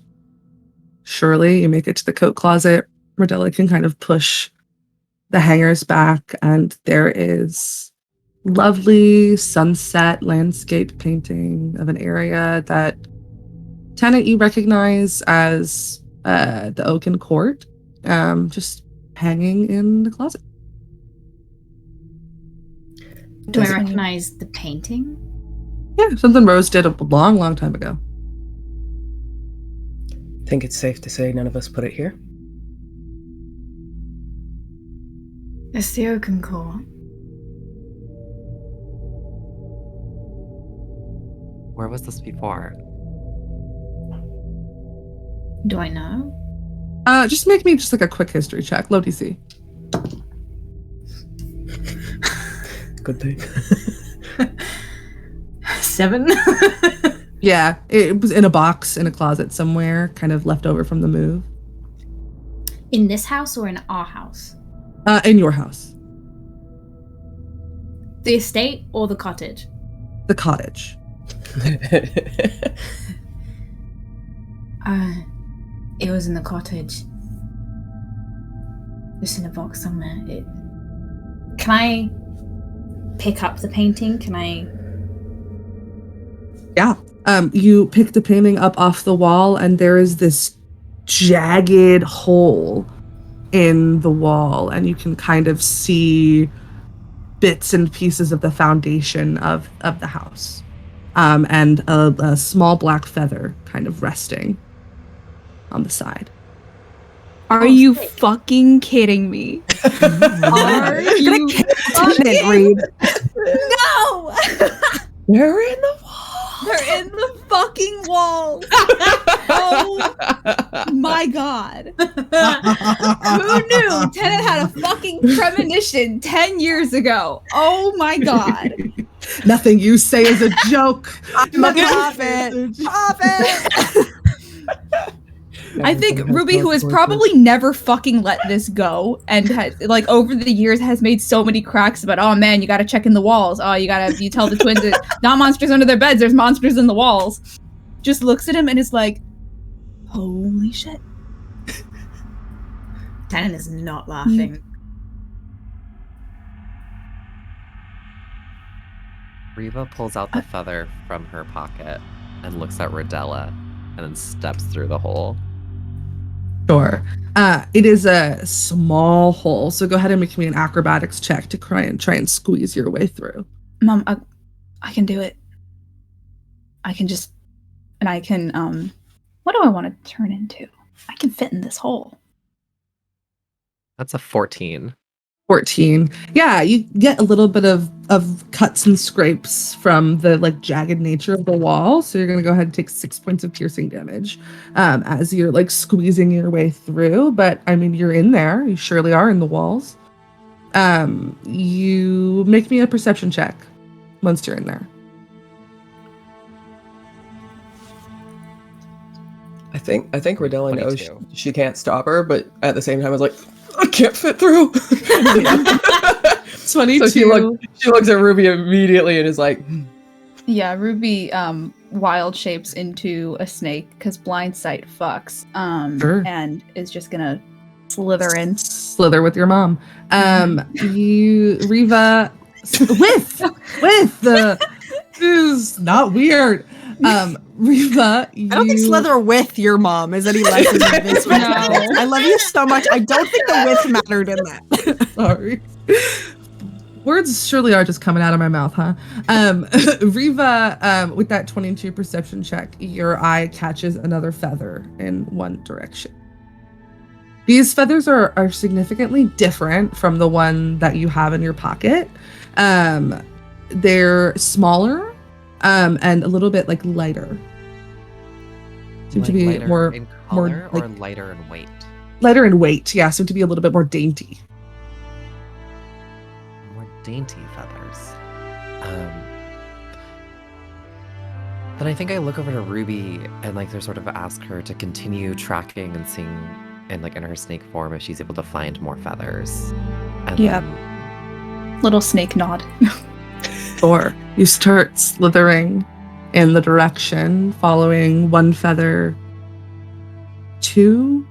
surely you make it to the coat closet. Rodella can kind of push the hangers back, and there is lovely sunset landscape painting of an area that Tenant you recognize as the Oaken Court, just hanging in the closet. Do I recognize the painting? Yeah, something Rose did a long, long time ago. Think it's safe to say none of us put it here? It's the Oaken Court. Where was this before? Do I know? Just make me just like a quick history check. Low DC. Good thing. 7. Yeah, it was in a box in a closet somewhere, kind of left over from the move. In this house or in our house? In your house. The estate or the cottage? The cottage. It was in the cottage. Just in a box somewhere. Can I pick up the painting? Can I? Yeah. You pick the painting up off the wall, and there is this jagged hole in the wall, and you can kind of see bits and pieces of the foundation of the house, and a small black feather kind of resting on the side. Are you fucking kidding me? Are you fucking Read. No! They're in the wall. They're in the fucking wall. Oh my god. Who knew Tenet had a fucking premonition 10 years ago? Oh my god. Nothing you say is a joke. I'm a prophet. Prophet. I think Ruby, who has probably never fucking let this go, and has, like, over the years has made so many cracks about, oh man, you gotta check in the walls. Oh, you tell the twins it's not monsters under their beds, there's monsters in the walls. Just looks at him and is like, holy shit. Tannen is not laughing. Riva pulls out the feather from her pocket and looks at Rodella and then steps through the hole. Sure. It is a small hole, so go ahead and make me an acrobatics check to try and squeeze your way through. Mom, I can do it. I can just, and I can, what do I want to turn into? I can fit in this hole. That's a 14. 14. Yeah, you get a little bit of cuts and scrapes from the like jagged nature of the wall. So you're gonna go ahead and take 6 points of piercing damage as you're like squeezing your way through. But I mean, you're in there. You surely are in the walls. You make me a perception check once you're in there. I think Rodella knows 22. she can't stop her, but at the same time, I was like, I can't fit through. 22. So she looks at Ruby immediately and is like, Yeah, Ruby wild shapes into a snake because blind sight fucks. Sure. And is just gonna slither in. Slither with your mom. You Riva with the is not weird. Riva, I don't think slither with your mom is any less than this one. No. I love you so much. I don't think the width mattered in that. Sorry. Words surely are just coming out of my mouth, huh? Riva, with that 22 perception check, your eye catches another feather in one direction. These feathers are significantly different from the one that you have in your pocket. They're smaller and a little bit like lighter. Seem to be lighter more in color more, or like, lighter in weight? lighter in weight. Yeah, seem to be a little bit more dainty. More dainty feathers. Then I think I look over to Ruby and like sort of ask her to continue tracking and seeing in like in her snake form if she's able to find more feathers. And Yep. then Little snake nod. Or you start slithering in the direction, following one feather to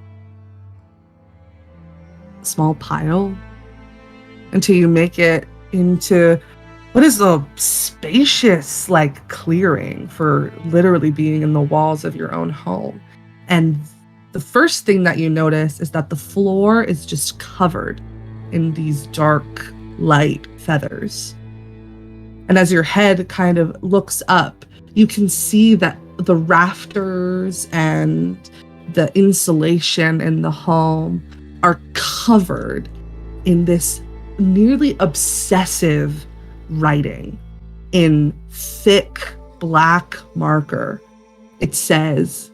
a small pile until you make it into what is a spacious like clearing for literally being in the walls of your own home. And the first thing that you notice is that the floor is just covered in these dark light feathers. And as your head kind of looks up, you can see that the rafters and the insulation in the home are covered in this nearly obsessive writing in thick black marker. It says,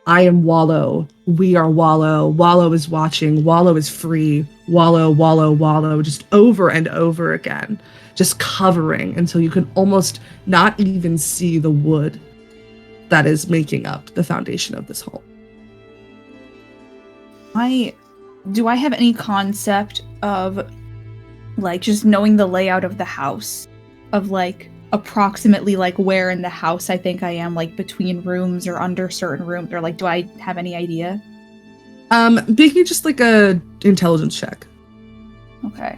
"I am Wallow. We are Wallow. Wallow is watching. Wallow is free. Wallow, Wallow, Wallow," just over and over again, just covering until you can almost not even see the wood that is making up the foundation of this home. Do I have any concept of like just knowing the layout of the house, of like approximately like where in the house I think I am, like between rooms or under certain rooms, or like do I have any idea? Making just like a intelligence check. Okay.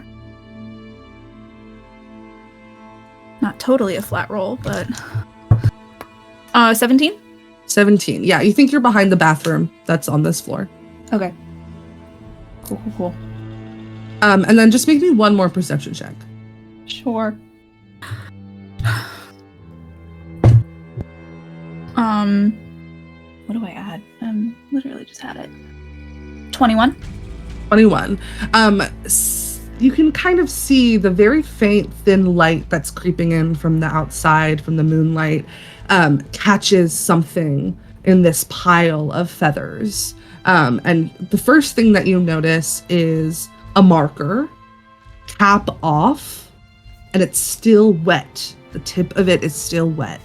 Not totally a flat roll, but 17? 17. Yeah, you think you're behind the bathroom that's on this floor. Okay. Cool. And then just make me one more perception check. Sure. What do I add? Literally just had it. 21. 21. You can kind of see the very faint, thin light that's creeping in from the outside, from the moonlight, catches something in this pile of feathers. And the first thing that you notice is a marker, cap off, and it's still wet. The tip of it is still wet.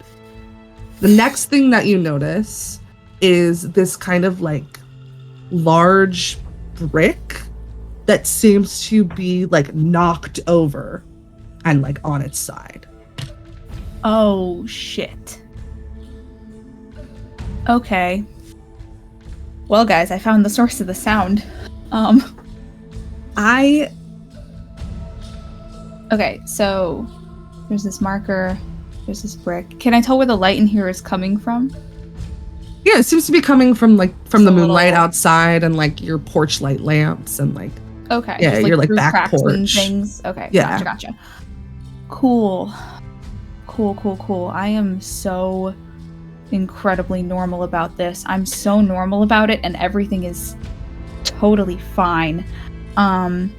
The next thing that you notice is this kind of like large brick that seems to be like knocked over and like on its side. Oh, shit. Okay. Well, guys, I found the source of the sound. Okay, so there's this marker, there's this brick. Can I tell where the light in here is coming from? Yeah, it seems to be coming from the moonlight little- outside and like your porch light lamps and like Okay. Yeah, just, your, like, through back cracks and porch. things. Okay. Yeah. Gotcha. Cool. I am so incredibly normal about this. I'm so normal about it, and everything is totally fine. And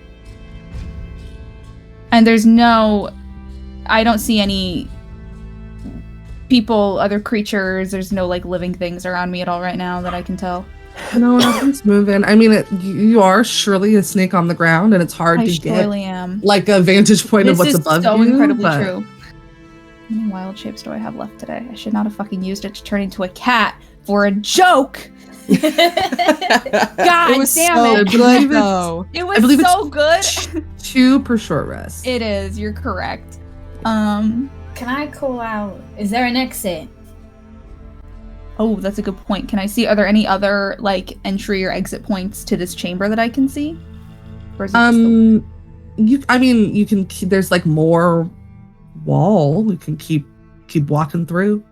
there's I don't see any people, other creatures. There's no like living things around me at all right now that I can tell. no, nothing's moving. I mean, you are surely a snake on the ground, and it's hard I to surely get am. like a vantage point of This what's is above so you. incredibly but- true. How many wild shapes do I have left today? I should not have fucking used it to turn into a cat for a joke. God It was damn so it! good though. It I was believe so good. 2 per short rest. It is. You're correct. Can I call out? Is there an exit? Oh, that's a good point. Can I see? Are there any other like entry or exit points to this chamber that I can see? Or is it just the- you can keep, there's like more wall you can keep walking through.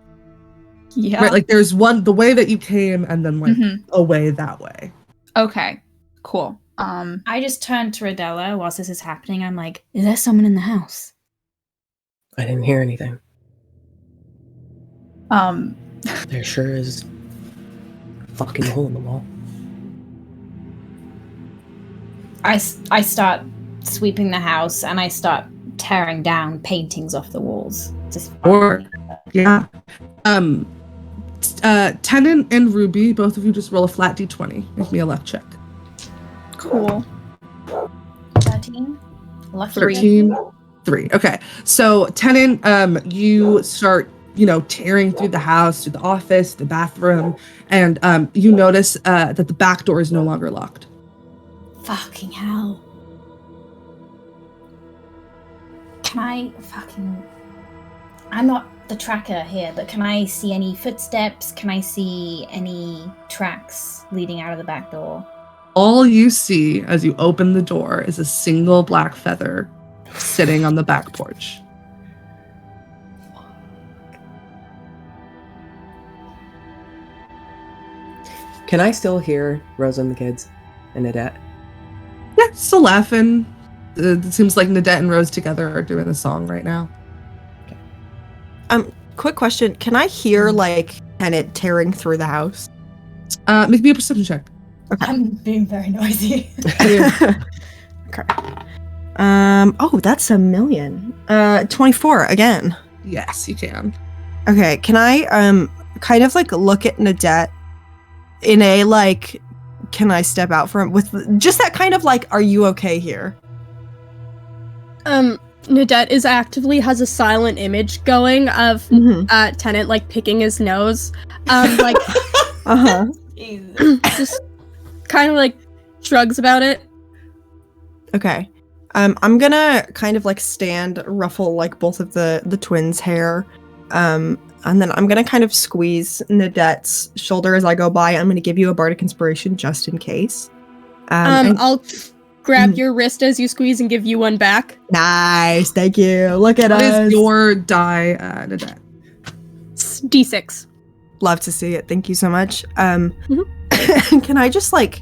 yeah. Right, like there's the way that you came and then like Mhm. away that way. Okay. Cool. I just turned to Adela whilst this is happening. I'm like, is there someone in the house? I didn't hear anything. Um, There sure is a fucking hole in the wall. I start sweeping the house and I start tearing down paintings off the walls. Just Or, yeah. Tennant and Ruby, both of you just roll a flat d20. Make me a luck check. cool. 13. Lucky 13. 3. Okay. So, Tennant, you start, tearing through the house, through the office, the bathroom, and you notice that the back door is no longer locked. Fucking hell. I'm not the tracker here, but can I see any footsteps? Can I see any tracks leading out of the back door? All you see as you open the door is a single black feather sitting on the back porch. Can I still hear Rosa and the kids and Nadette? Yeah, still laughing. It seems like Nadette and Rose together are doing the song right now. Quick question. Can I hear, like, Tennant tearing through the house? Make me a perception check. I'm being very noisy. Okay. Oh, that's a million. 24 again. Yes, you can. Okay, can I, kind of, like, look at Nadette in a, like, can I step out for him with just that kind of, like, are you okay here? Nadette has a silent image going of Tennant like picking his nose, like just kind of like shrugs about it. Okay. I'm gonna kind of like ruffle like both of the twins' hair, and then I'm gonna kind of squeeze Nadette's shoulder as I go by. I'm gonna give you a bardic inspiration just in case. I'll grab your wrist as you squeeze and give you one back. Nice, thank you. Look at What us. is your die, Nadette? It's D6. Love to see it. Thank you so much. Can I just like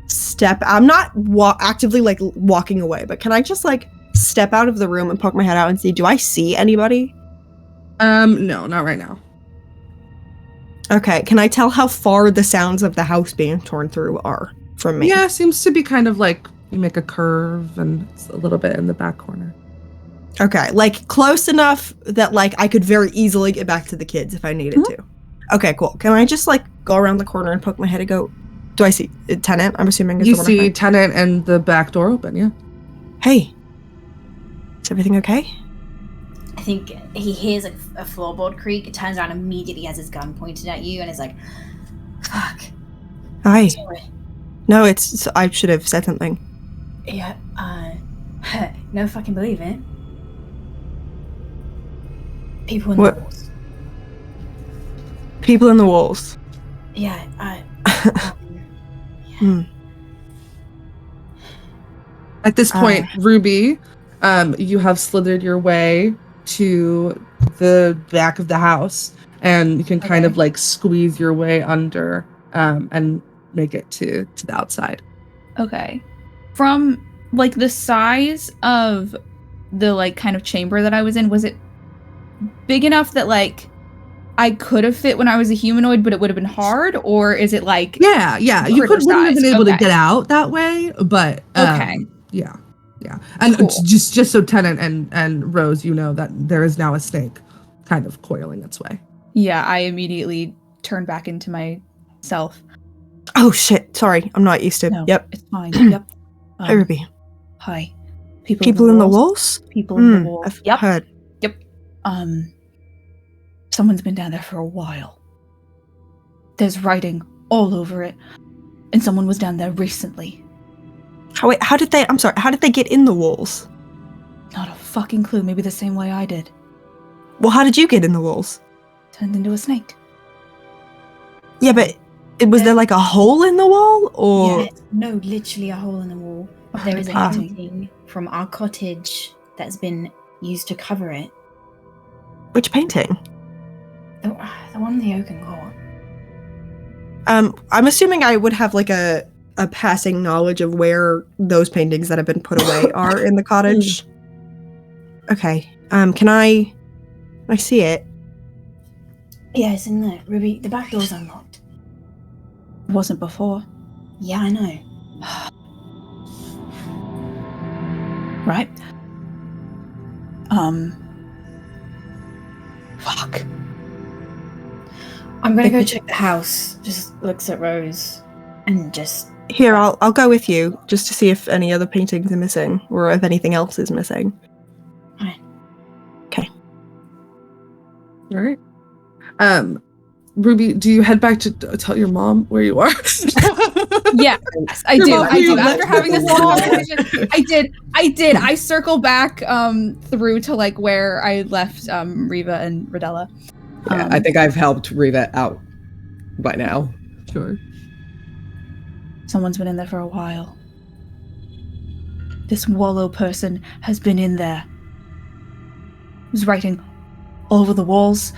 step? I'm not actively like walking away, but can I just like step out of the room and poke my head out and see? Do I see anybody? No, not right now. Okay. Can I tell how far the sounds of the house being torn through are from me? Yeah, seems to be kind of like you make a curve and it's a little bit in the back corner. Okay, like close enough that like I could very easily get back to the kids if I needed to. Okay, cool. Can I just like go around the corner and poke my head and go? Do I see Tennant? I'm assuming is You the one see Tennant and the back door open. Yeah. Hey, is everything okay? I think he hears a floorboard creak, turns around immediately, has his gun pointed at you, and is like, fuck. Hi. Sorry. No, I should have said something. Yeah, no fucking believe it. People in What? the walls. People in the walls. Yeah, At this point, Ruby, you have slithered your way to the back of the house, and you can kind of like squeeze your way under and make it to the outside. Okay. From like the size of the like kind of chamber that I was in, was it big enough that like I could have fit when I was a humanoid, but it would have been hard? Or is it like Yeah, you wouldn't have size? been able to Okay. get out that way, but Okay. yeah. And Cool. just so Tennant and Rose, you know that there is now a snake kind of coiling its way. Yeah, I immediately turned back into myself. Oh shit! Sorry, I'm not used to. No, Yep. it's fine. Yep. Hi, Ruby. Hi. People in the walls. People in the walls. I've Yep. heard. Someone's been down there for a while. There's writing all over it, and someone was down there recently. How did they? I'm sorry. How did they get in the walls? Not a fucking clue. Maybe the same way I did. Well, how did you get in the walls? Turned into a snake. Yeah, but was there like a hole in the wall, or? yeah, no, literally a hole in the wall. There is a painting from our cottage that's been used to cover it. Which painting? The one in the oaken court. I'm assuming I would have like a passing knowledge of where those paintings that have been put away are in the cottage. Okay. Can I I see it. Yeah, it's in there. Ruby, the back door's unlocked. It wasn't before. Yeah, I know. Right. Fuck. I'm gonna go check the house. Just looks at Rose and just... Here, I'll go with you, just to see if any other paintings are missing, or if anything else is missing. Alright. Okay. All right. Ruby, do you head back to tell your mom where you are? Yeah, I Your do. mom- I do. you After left having the this wall. conversation, I did. I circle back through to like where I left Riva and Rodella. Yeah, I think I've helped Riva out by now. Sure. Someone's been in there for a while. This Wallow person has been in there. Was writing all over the walls.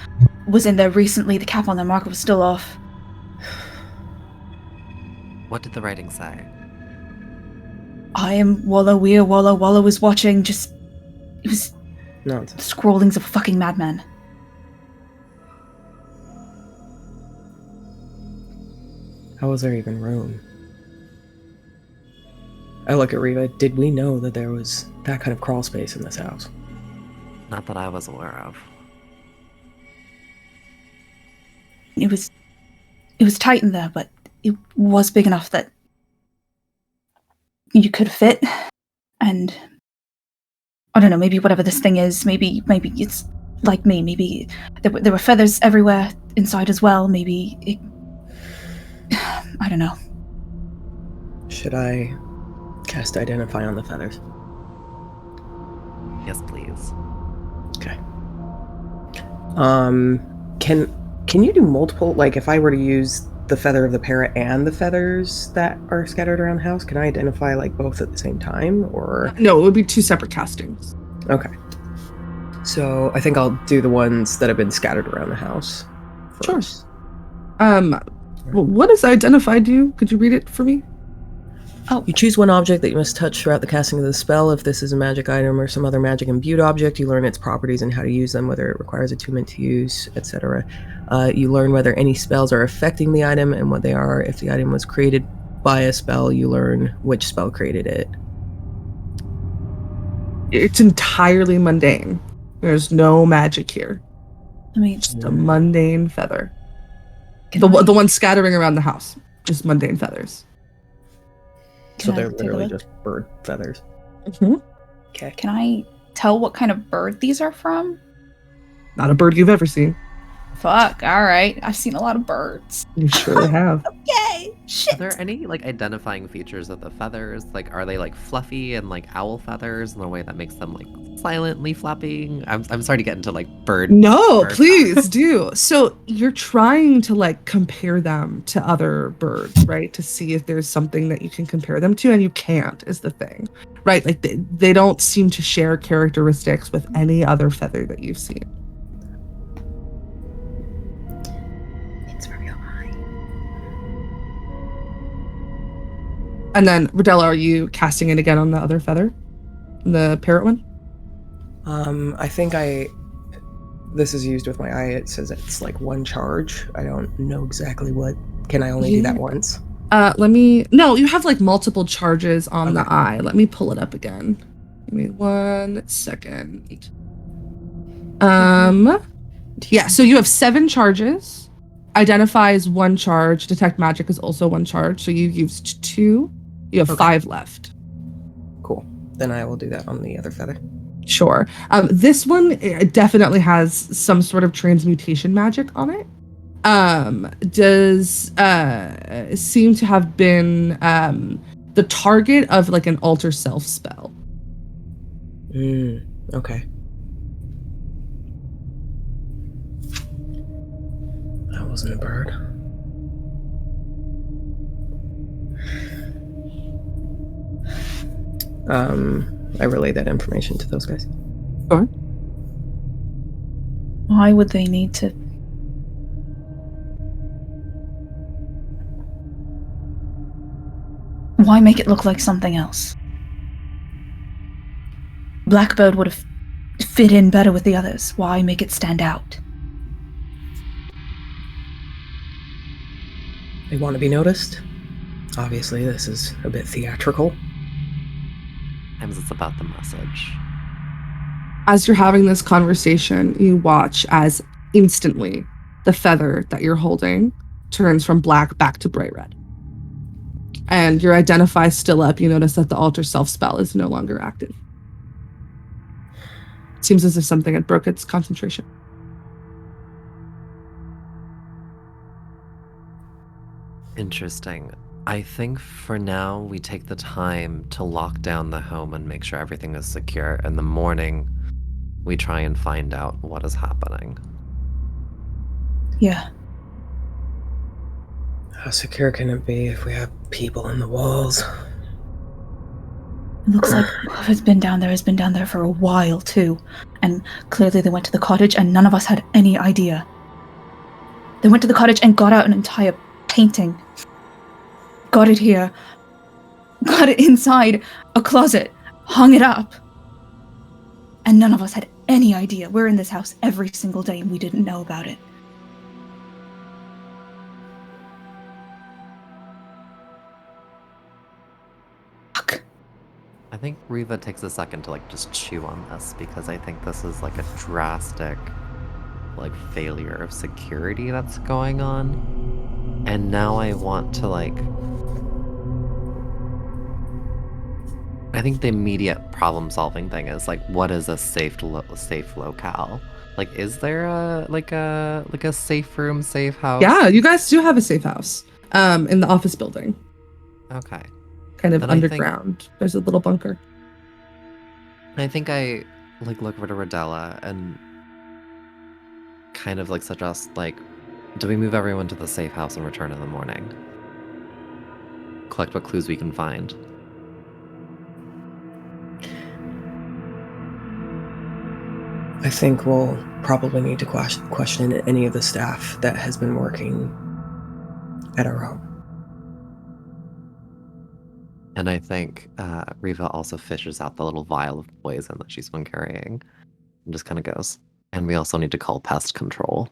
Was in there recently. The cap on their marker was still off. What did the writing say? I am Wallow. We are Wallow. Wallow is watching. Just it was Nonsense. scrollings of a fucking madman. How was there even room? I look at Riva. Did we know that there was that kind of crawl space in this house? Not that I was aware of. It was tight in there, but it was big enough that you could fit. And I don't know, maybe whatever this thing is, maybe it's like me. Maybe there were feathers everywhere inside as well. Maybe it, I don't know. Should I cast Identify on the feathers? Yes, please. Okay. Can you do multiple? Like, if I were to use the feather of the parrot and the feathers that are scattered around the house, can I identify like both at the same time, or? No, it would be 2 separate castings. Okay. So I think I'll do the ones that have been scattered around the house first. Well, what does Identify do? Could you read it for me? You choose one object that you must touch throughout the casting of the spell. If this is a magic item or some other magic imbued object, you learn its properties and how to use them, whether it requires attunement to use, etc. You learn whether any spells are affecting the item and what they are. If the item was created by a spell, you learn which spell created it. It's entirely mundane. There's no magic here. I mean, Just a mundane feather. can The one scattering around the house. Just mundane feathers. So I they're take a literally look? just bird feathers. Okay. Can I tell what kind of bird these are from? Not a bird you've ever seen. Fuck, alright. I've seen a lot of birds. You surely have. Yay! Shit! Are there any like identifying features of the feathers? Like, are they like fluffy and like owl feathers in a way that makes them like silently flapping? I'm sorry to get into like bird. No, bird please do. So you're trying to like compare them to other birds, right? To see if there's something that you can compare them to, and you can't, is the thing, right? Like they don't seem to share characteristics with any other feather that you've seen. It's very high. And then, Rodella, are you casting it again on the other feather? The parrot one? I think this is used with my eye. It says it's like 1 charge. I don't know exactly what. Can I only do that once? No, you have like multiple charges on the Okay. eye. Let me pull it up again. Give me 1 second. Yeah, so you have 7 charges. Identify is 1 charge. Detect magic is also 1 charge. So you used 2. You have Okay. 5 left. Cool. Then I will do that on the other feather. Sure. This one definitely has some sort of transmutation magic on it. Does seem to have been the target of like an alter self spell. Okay. That wasn't a bird. I relayed that information to those guys. Sure. Why would they need to? Why make it look like something else? Blackbird would have fit in better with the others? Why make it stand out? They want to be noticed. Obviously, this is a bit theatrical. Sometimes it's about the message. As you're having this conversation, you watch as instantly the feather that you're holding turns from black back to bright red. And your identify still up. You notice that the alter self spell is no longer active. It seems as if something had broke its concentration. Interesting. I think for now we take the time to lock down the home and make sure everything is secure. In the morning, we try and find out what is happening. Yeah. How secure can it be if we have people in the walls? It looks like whoever's been down there has been down there for a while, too. And clearly they went to the cottage and none of us had any idea. They went to the cottage and got out an entire painting. Got it here. Got it inside a closet. Hung it up. And none of us had any idea. We're in this house every single day and we didn't know about it. Fuck. I think Riva takes a second to just chew on this because I think this is a drastic failure of security that's going on. And now I want to I think the immediate problem-solving thing is what is a safe locale? Is there a safe room, safe house? Yeah, you guys do have a safe house in the office building. Okay. Kind of Then underground. There's a little bunker. I think I look over to Rodella and kind of suggest do we move everyone to the safe house and return in the morning? Collect what clues we can find. I think we'll probably need to question any of the staff that has been working at our home. And I think Riva also fishes out the little vial of poison that she's been carrying and just kind of goes. And we also need to call pest control.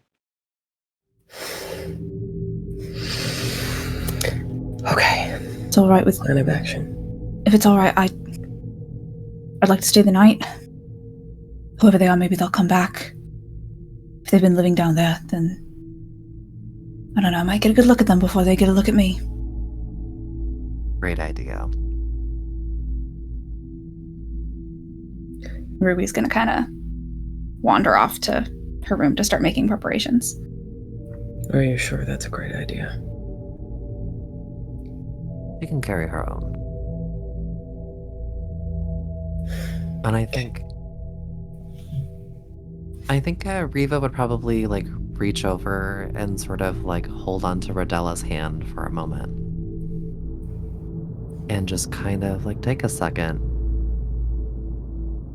Okay. It's all right with Plan of action. If it's all right, I'd like to stay the night. Whoever they are, maybe they'll come back. If they've been living down there, then I don't know, I might get a good look at them before they get a look at me. Great idea. Ruby's gonna kind of wander off to her room to start making preparations. Are you sure that's a great idea? She can carry her own. And I think Riva would probably reach over and sort of hold onto Rodella's hand for a moment. And just kind of take a second.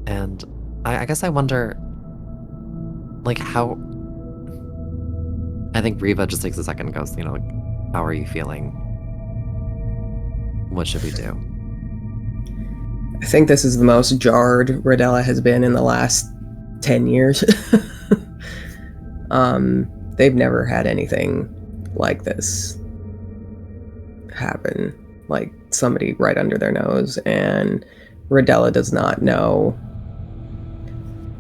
And I guess I wonder how. I think Riva just takes a second and goes, how are you feeling? What should we do? I think this is the most jarred Rodella has been in the last 10 years. They've never had anything like this happen. Somebody right under their nose, and Rodella does not know.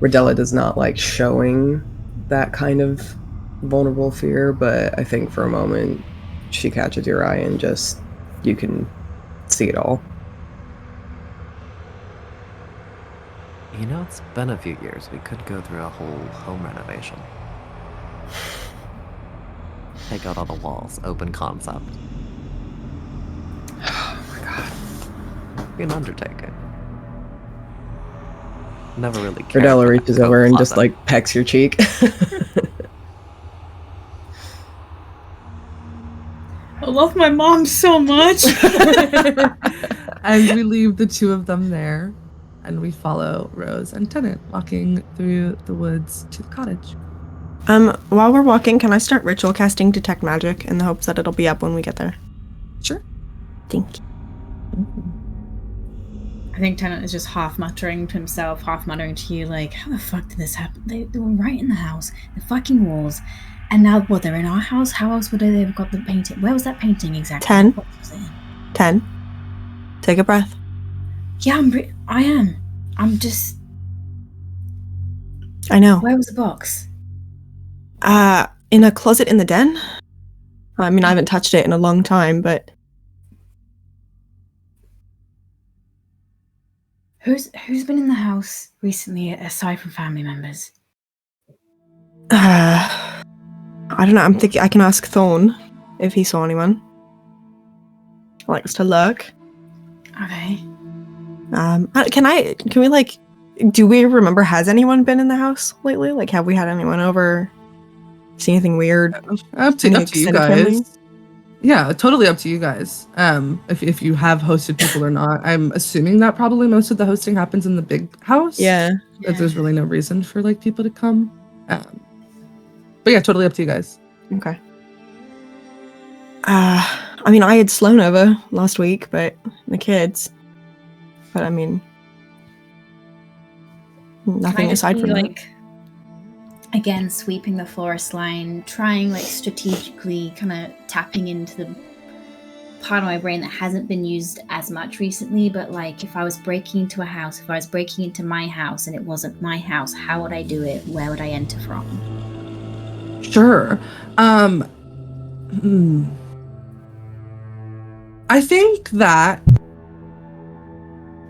Rodella does not like showing that kind of vulnerable fear, but I think for a moment she catches your eye and just, you can see it all. It's been a few years. We could go through a whole home renovation. Take out all the walls, open concept. Oh my god. Be an undertaking. Never really cared. Rodella reaches over and just pecks your cheek. I love my mom so much. And we leave the two of them there, and we follow Rose and Tennant walking through the woods to the cottage. While we're walking, can I start ritual casting Detect Magic in the hopes that it'll be up when we get there? Sure. Thank you. I think Tennant is just half muttering to himself, half muttering to you, like, how the fuck did this happen? They were right in the house, the fucking walls, and now, what, they're in our house? How else would they have got the painting? Where was that painting exactly? 10. What was it? 10. Take a breath. Yeah, I am. I'm just... I know. Where was the box? In a closet in the den? I mean, I haven't touched it in a long time, but... Who's been in the house recently, aside from family members? I don't know. I'm thinking I can ask Thorn if he saw anyone. Likes to lurk. Okay. Can we like, do we remember, has anyone been in the house lately? Like, have we had anyone over? See anything weird? Up to you guys. Yeah, totally up to you guys. If you have hosted people or not. I'm assuming that probably most of the hosting happens in the big house. Yeah. That there's really no reason for like people to come. But yeah, totally up to you guys. Okay. I mean, I had Sloan over last week, but the kids. But I mean, nothing aside from that. Like, again, sweeping the forest line, trying like strategically, kind of tapping into the part of my brain that hasn't been used as much recently. But like, if I was breaking into a house, if I was breaking into my house and it wasn't my house, how would I do it? Where would I enter from? Sure. I think that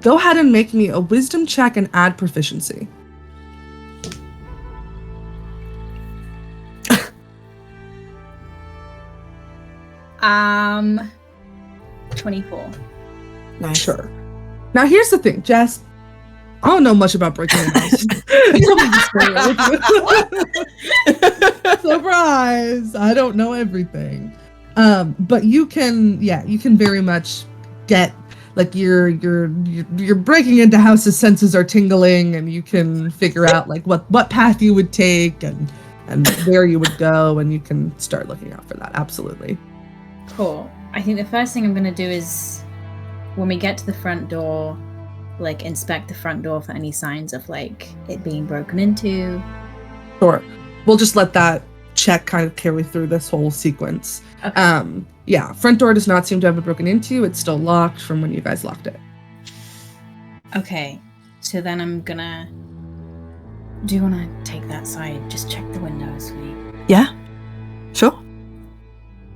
go ahead and make me a wisdom check and add proficiency. 24. Nice. Sure. Now here's the thing, Jess. I don't know much about breaking a house. Surprise! I don't know everything. But you can very much get like you're breaking into houses, senses are tingling, and you can figure out like what path you would take and where you would go, and you can start looking out for that. Absolutely. Cool. I think the first thing I'm gonna do is when we get to the front door, like inspect the front door for any signs of like it being broken into. Sure. We'll just let that check kind of carry through this whole sequence. Okay. Yeah, front door does not seem to have been broken into. It's still locked from when you guys locked it. Okay. So then I'm gonna... Do you want to take that side? Just check the windows for me. Yeah. Sure.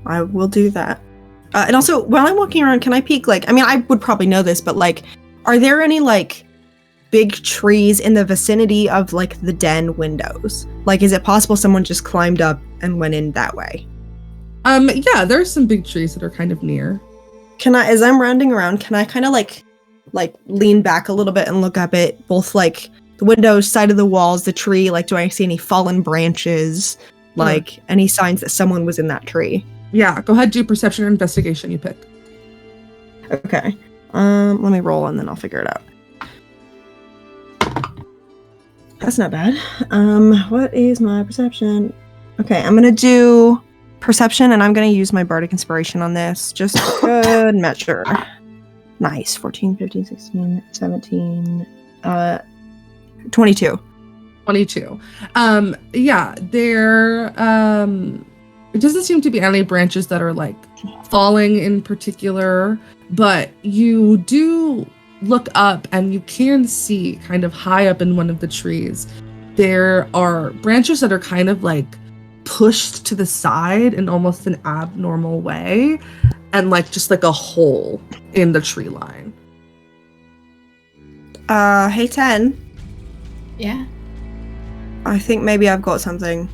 I will do that. And also, while I'm walking around, can I peek, like, I mean, I would probably know this, but, like, are there any, like, big trees in the vicinity of, like, the den windows? Like, is it possible someone just climbed up and went in that way? Yeah, there's some big trees that are kind of near. Can I, as I'm rounding around, can I kind of, like, lean back a little bit and look up at both, like, the windows, side of the walls, the tree? Like, do I see any fallen branches? Like, any signs that someone was in that tree? Yeah, go ahead, do perception or investigation, you pick. Okay. Let me roll and then I'll figure it out. That's not bad. What is my perception? Okay, I'm gonna do perception and I'm gonna use my bardic inspiration on this. Just good measure. Nice. 14, 15, 16, 17, 22. 22. Yeah, there it doesn't seem to be any branches that are like falling in particular, but you do look up and you can see kind of high up in one of the trees there are branches that are kind of like pushed to the side in almost an abnormal way, and like just like a hole in the tree line. Hey 10. Yeah. I think maybe I've got something.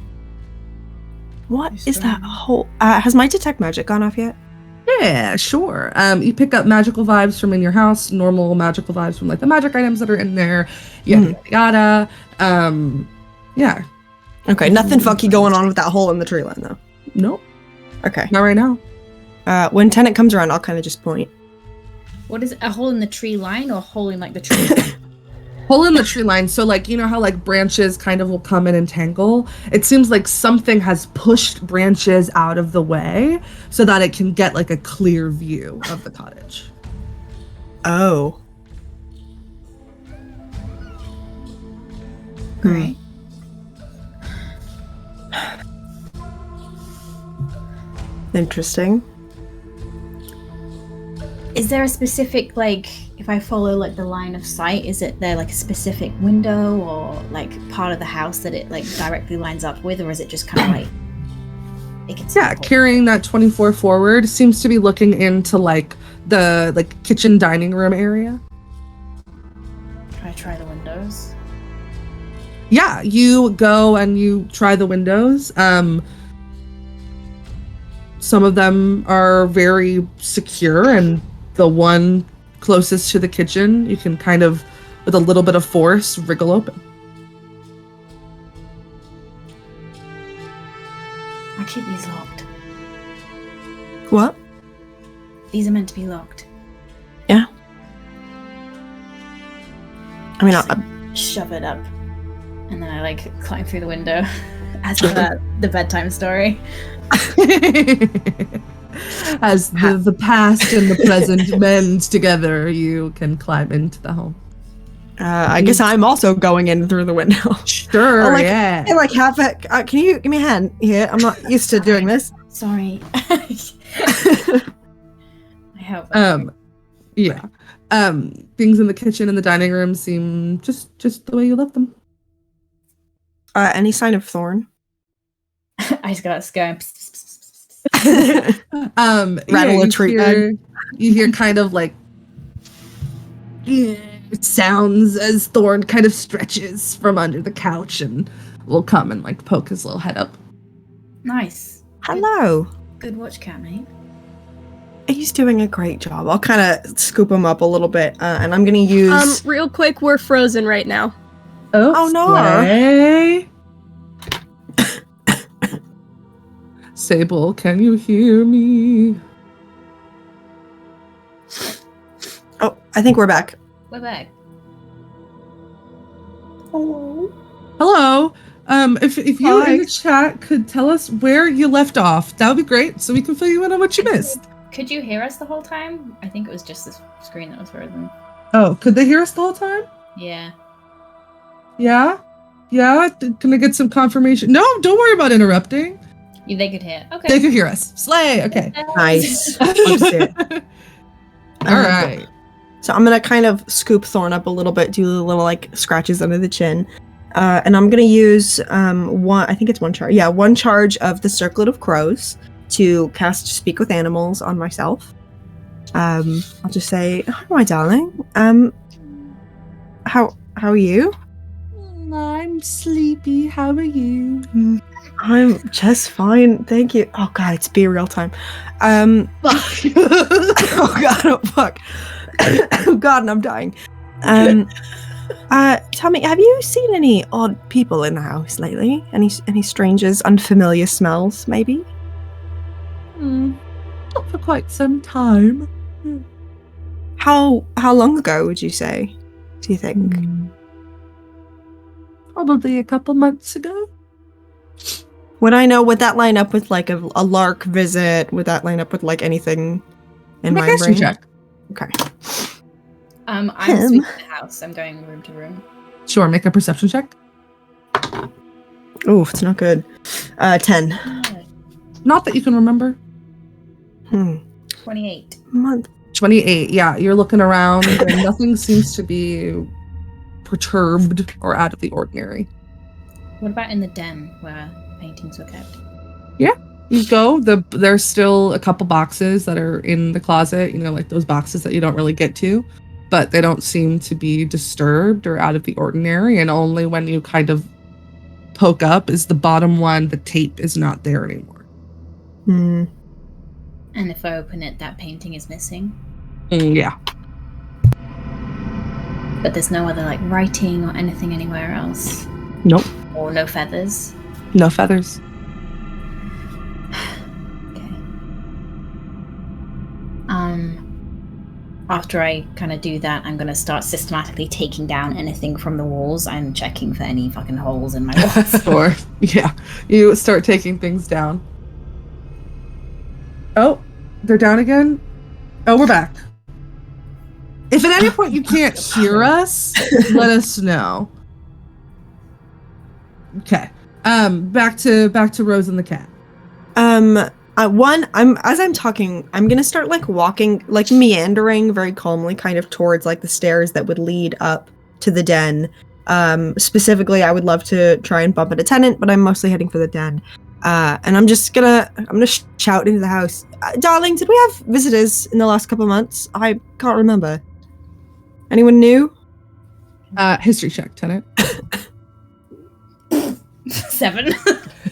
What is that hole? Has my detect magic gone off yet? Yeah, sure. You pick up magical vibes from in your house, normal magical vibes from like the magic items that are in there, yada yada. Yeah. Okay, nothing funky going on with that hole in the tree line though. Nope. Okay. Not right now. When Tenant comes around, I'll kind of just point. What is it, a hole in the tree line or a hole in like the tree? Hole in the tree line. So like, you know how like branches kind of will come in and tangle? It seems like something has pushed branches out of the way so that it can get like a clear view of the cottage. Oh. Great. Interesting. Is there a specific, like, if I follow, like, the line of sight, is it there, like, a specific window or, like, part of the house that it, like, directly lines up with, or is it just kind of, like, it can Yeah, carrying that 24 forward seems to be looking into, like, the, like, kitchen dining room area. Can I try the windows? Yeah, you go and you try the windows. Some of them are very secure, and the one closest to the kitchen, you can kind of, with a little bit of force, wriggle open. I keep these locked. What? These are meant to be locked. Yeah. I mean, Shove it up. And then I, like, climb through the window. As per the bedtime story. As the past and the present mend together, you can climb into the home. I guess I'm also going in through the window. Sure, like, yeah. I like have it. Can you give me a hand here? I'm not used to doing this. Sorry. I hope. Yeah. Things in the kitchen and the dining room seem just the way you left them. Any sign of Thorn? I just got us going. Rattle a treat bag. You hear kind of like sounds as Thorn kind of stretches from under the couch and will come and like poke his little head up. Nice. Hello. Good watch cat, mate. He's doing a great job. I'll kind of scoop him up a little bit, and I'm gonna use. Real quick, we're frozen right now. Oh no! Slay. Sable, can you hear me? Oh, I think we're back. We're back. Hello. If you in the chat could tell us where you left off, that would be great, so we can fill you in on what you missed. Could you hear us the whole time? I think it was just this screen that was frozen. Oh, could they hear us the whole time? Yeah. Yeah? Yeah? Can I get some confirmation? No, don't worry about interrupting. Yeah, they could hear. Okay. They could hear us. Slay. Okay. Nice. Love to see it. All right. So I'm gonna kind of scoop Thorn up a little bit, do the little like scratches under the chin, and I'm gonna use one. I think it's one charge. Yeah, one charge of the Circlet of Crows to cast Speak with Animals on myself. I'll just say, "Hi, my darling. How are you?" I'm sleepy. How are you? I'm just fine, thank you. Oh god, it's be real time. Fuck. Oh god, oh fuck. Oh god, and I'm dying. Tell me, have you seen any odd people in the house lately? Any strangers, unfamiliar smells, maybe? Not for quite some time. How long ago would you say? Do you think? Probably a couple months ago. Would I know? Would that line up with like a lark visit? Would that line up with like anything in my brain? Check. Okay. I'm sweeping the house. I'm going room to room. Sure, make a perception check. Ooh, it's not good. 10. Not that you can remember. 28. Month. 28. Yeah, you're looking around and nothing seems to be perturbed or out of the ordinary. What about in the den where paintings were kept? You go, there's still a couple boxes that are in the closet, like those boxes that you don't really get to, but they don't seem to be disturbed or out of the ordinary, and only when you kind of poke up is the bottom one, the tape is not there anymore. And if I open it, that painting is missing? Yeah. But there's no other, like, writing or anything anywhere else? Nope. Or no feathers? No feathers. Okay. After I kind of do that, I'm going to start systematically taking down anything from the walls. I'm checking for any fucking holes in my walls. Or, yeah. You start taking things down. Oh, they're down again? Oh, we're back. If at any point you can't hear us, let us know. Okay. Back to Rose and the cat. As I'm talking, I'm gonna start like walking, like meandering very calmly, kind of towards like the stairs that would lead up to the den. Specifically, I would love to try and bump into tenant, but I'm mostly heading for the den. And I'm gonna shout into the house. Darling, did we have visitors in the last couple of months? I can't remember. Anyone new? History check, tenant. 7.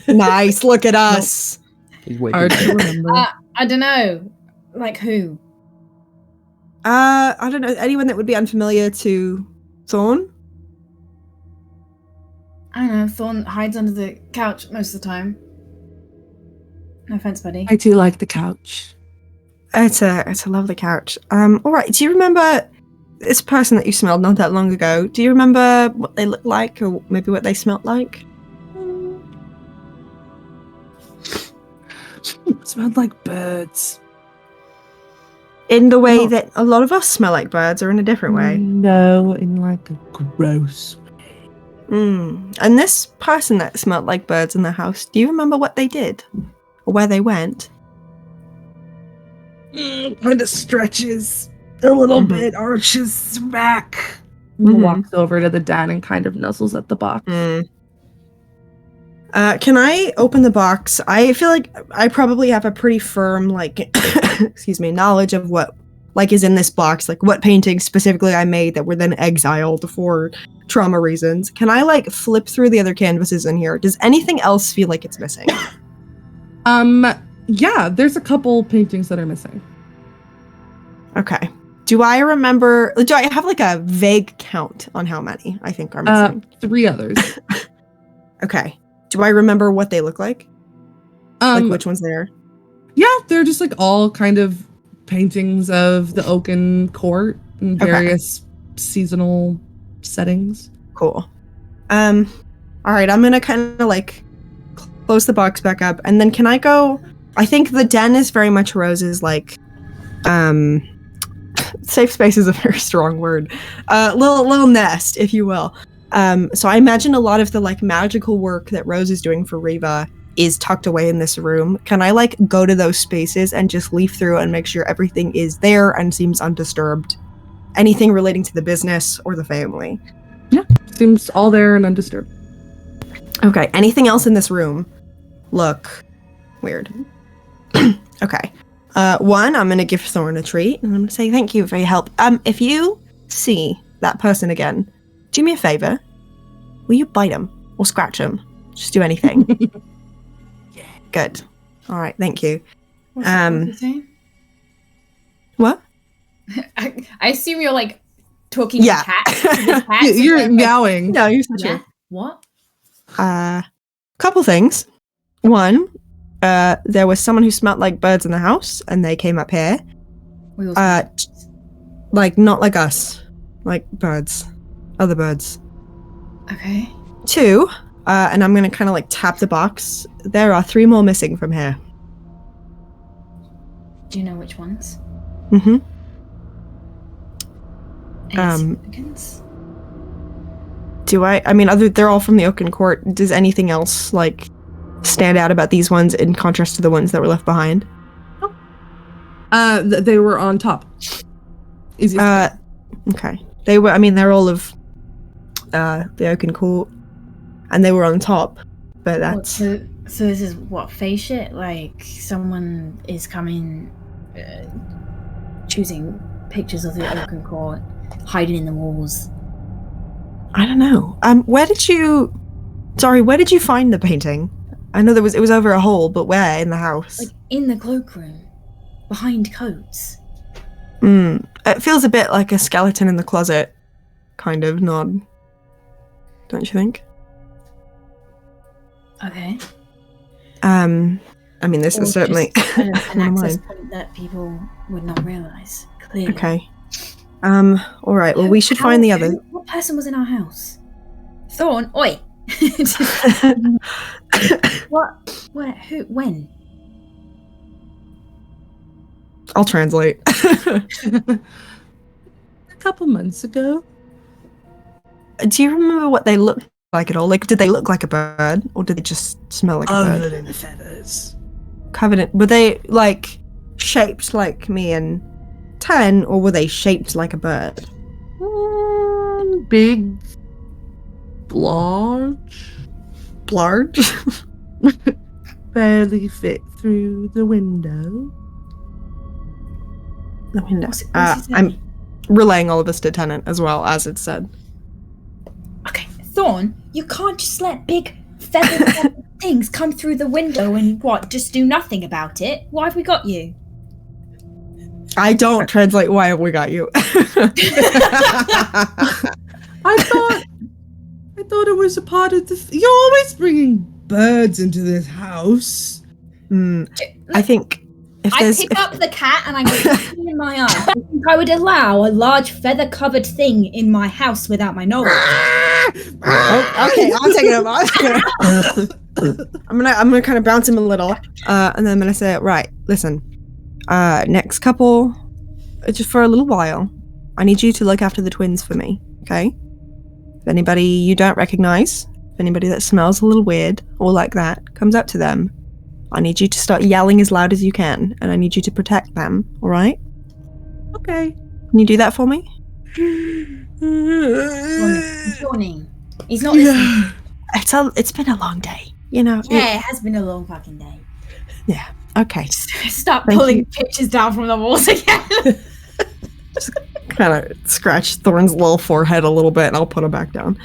Nice, look at us. He's way Hard too to remember. I don't know. Like who? I don't know, anyone that would be unfamiliar to Thorn? I don't know. Thorn hides under the couch most of the time. No offense, buddy. I do like the couch. It's a lovely couch. Alright, do you remember this person that you smelled not that long ago? Do you remember what they looked like, or maybe what they smelled like? It smelled like birds. In the way Oh. that a lot of us smell like birds, or in a different way? No, in like a gross way. And this person that smelled like birds in the house, do you remember what they did? Or where they went? Kind of stretches a little bit, arches back. Mhm. Walks over to the den and kind of nuzzles at the box. Can I open the box? I feel like I probably have a pretty firm, like, excuse me, knowledge of what, like, is in this box. Like, what paintings specifically I made that were then exiled for trauma reasons. Can I, like, flip through the other canvases in here? Does anything else feel like it's missing? Yeah, there's a couple paintings that are missing. Okay. Do I have, like, a vague count on how many I think are missing? 3 others. Okay. Do I remember what they look like? Like, which ones they are? Yeah, they're just like all kind of paintings of the Oaken Court in Okay. various seasonal settings. Cool. All right, I'm gonna kind of like close the box back up, and then can I go? I think the den is very much Rose's like, safe space is a very strong word. Little nest, if you will. So I imagine a lot of the like magical work that Rose is doing for Reva is tucked away in this room. Can I like go to those spaces and just leaf through and make sure everything is there and seems undisturbed? Anything relating to the business or the family? Yeah, seems all there and undisturbed. Okay, anything else in this room look weird? Okay. One, I'm gonna give Thorn a treat and I'm gonna say thank you for your help. If you see that person again, do me a favor. Will you bite him or scratch him? Just do anything. Good. All right, thank you. What's the saying? What? I assume you're like talking Yeah. to cats. You're meowing. No, you're such Yeah. What? Couple things. One, there was someone who smelled like birds in the house, and they came up here. We all Like not like us, like birds, other birds. okay. Two, and I'm gonna kind of like tap the box. There are 3 more missing from here. Do you know which ones? Mm-hmm. Any significance? Do I mean, they're all from the Oaken Court. Does anything else like stand out about these ones in contrast to the ones that were left behind? They were on top. Easy. Okay. They're all of the Oaken Court, and they were on top. But What, that's so this is what, face shit? Like someone is coming, choosing pictures of the Oaken Court, hiding in the walls. I don't know. Where did you find the painting? I know it was over a hole, but where in the house? Like in the cloakroom, behind coats. It feels a bit like a skeleton in the closet kind of nod. Don't you think? Okay. I mean, this Or is certainly just an one of access mine. point that people would not realize. Clearly. Okay. All right. Well, we should find the other. What person was in our house? Thorn. Oi. What? Where? Who? When? I'll translate. A couple months ago. Do you remember what they looked like at all? Like, did they look like a bird, or did they just smell like a bird? Other than the feathers. Covered in, were they like shaped like me and 10, or were they shaped like a bird? Big, large, barely fit through the window. The window. What's he saying? I'm relaying all of this to Tenant as well, as it said. Okay, Thorn, you can't just let big feathered things come through the window and just do nothing about it. Why have we got you? I don't translate why have we got you. I thought it was a part of the. You're always bringing birds into this house. I think if I there's pick up the cat and I go in my arm. I think I would allow a large feather-covered thing in my house without my knowledge. okay, I'll take it up. I'm gonna kind of bounce him a little, and then I'm gonna say, right, listen, next couple, just for a little while, I need you to look after the twins for me, okay? If anybody you don't recognize, if anybody that smells a little weird or like that comes up to them, I need you to start yelling as loud as you can, and I need you to protect them, all right? Okay. Can you do that for me? Johnny, he's not listening. It's been a long day, you know. Yeah, it has been a long fucking day. Yeah. Okay. Stop Thank pulling you. pictures down from the walls again. Kind of scratch Thorn's little forehead a little bit, and I'll put him back down.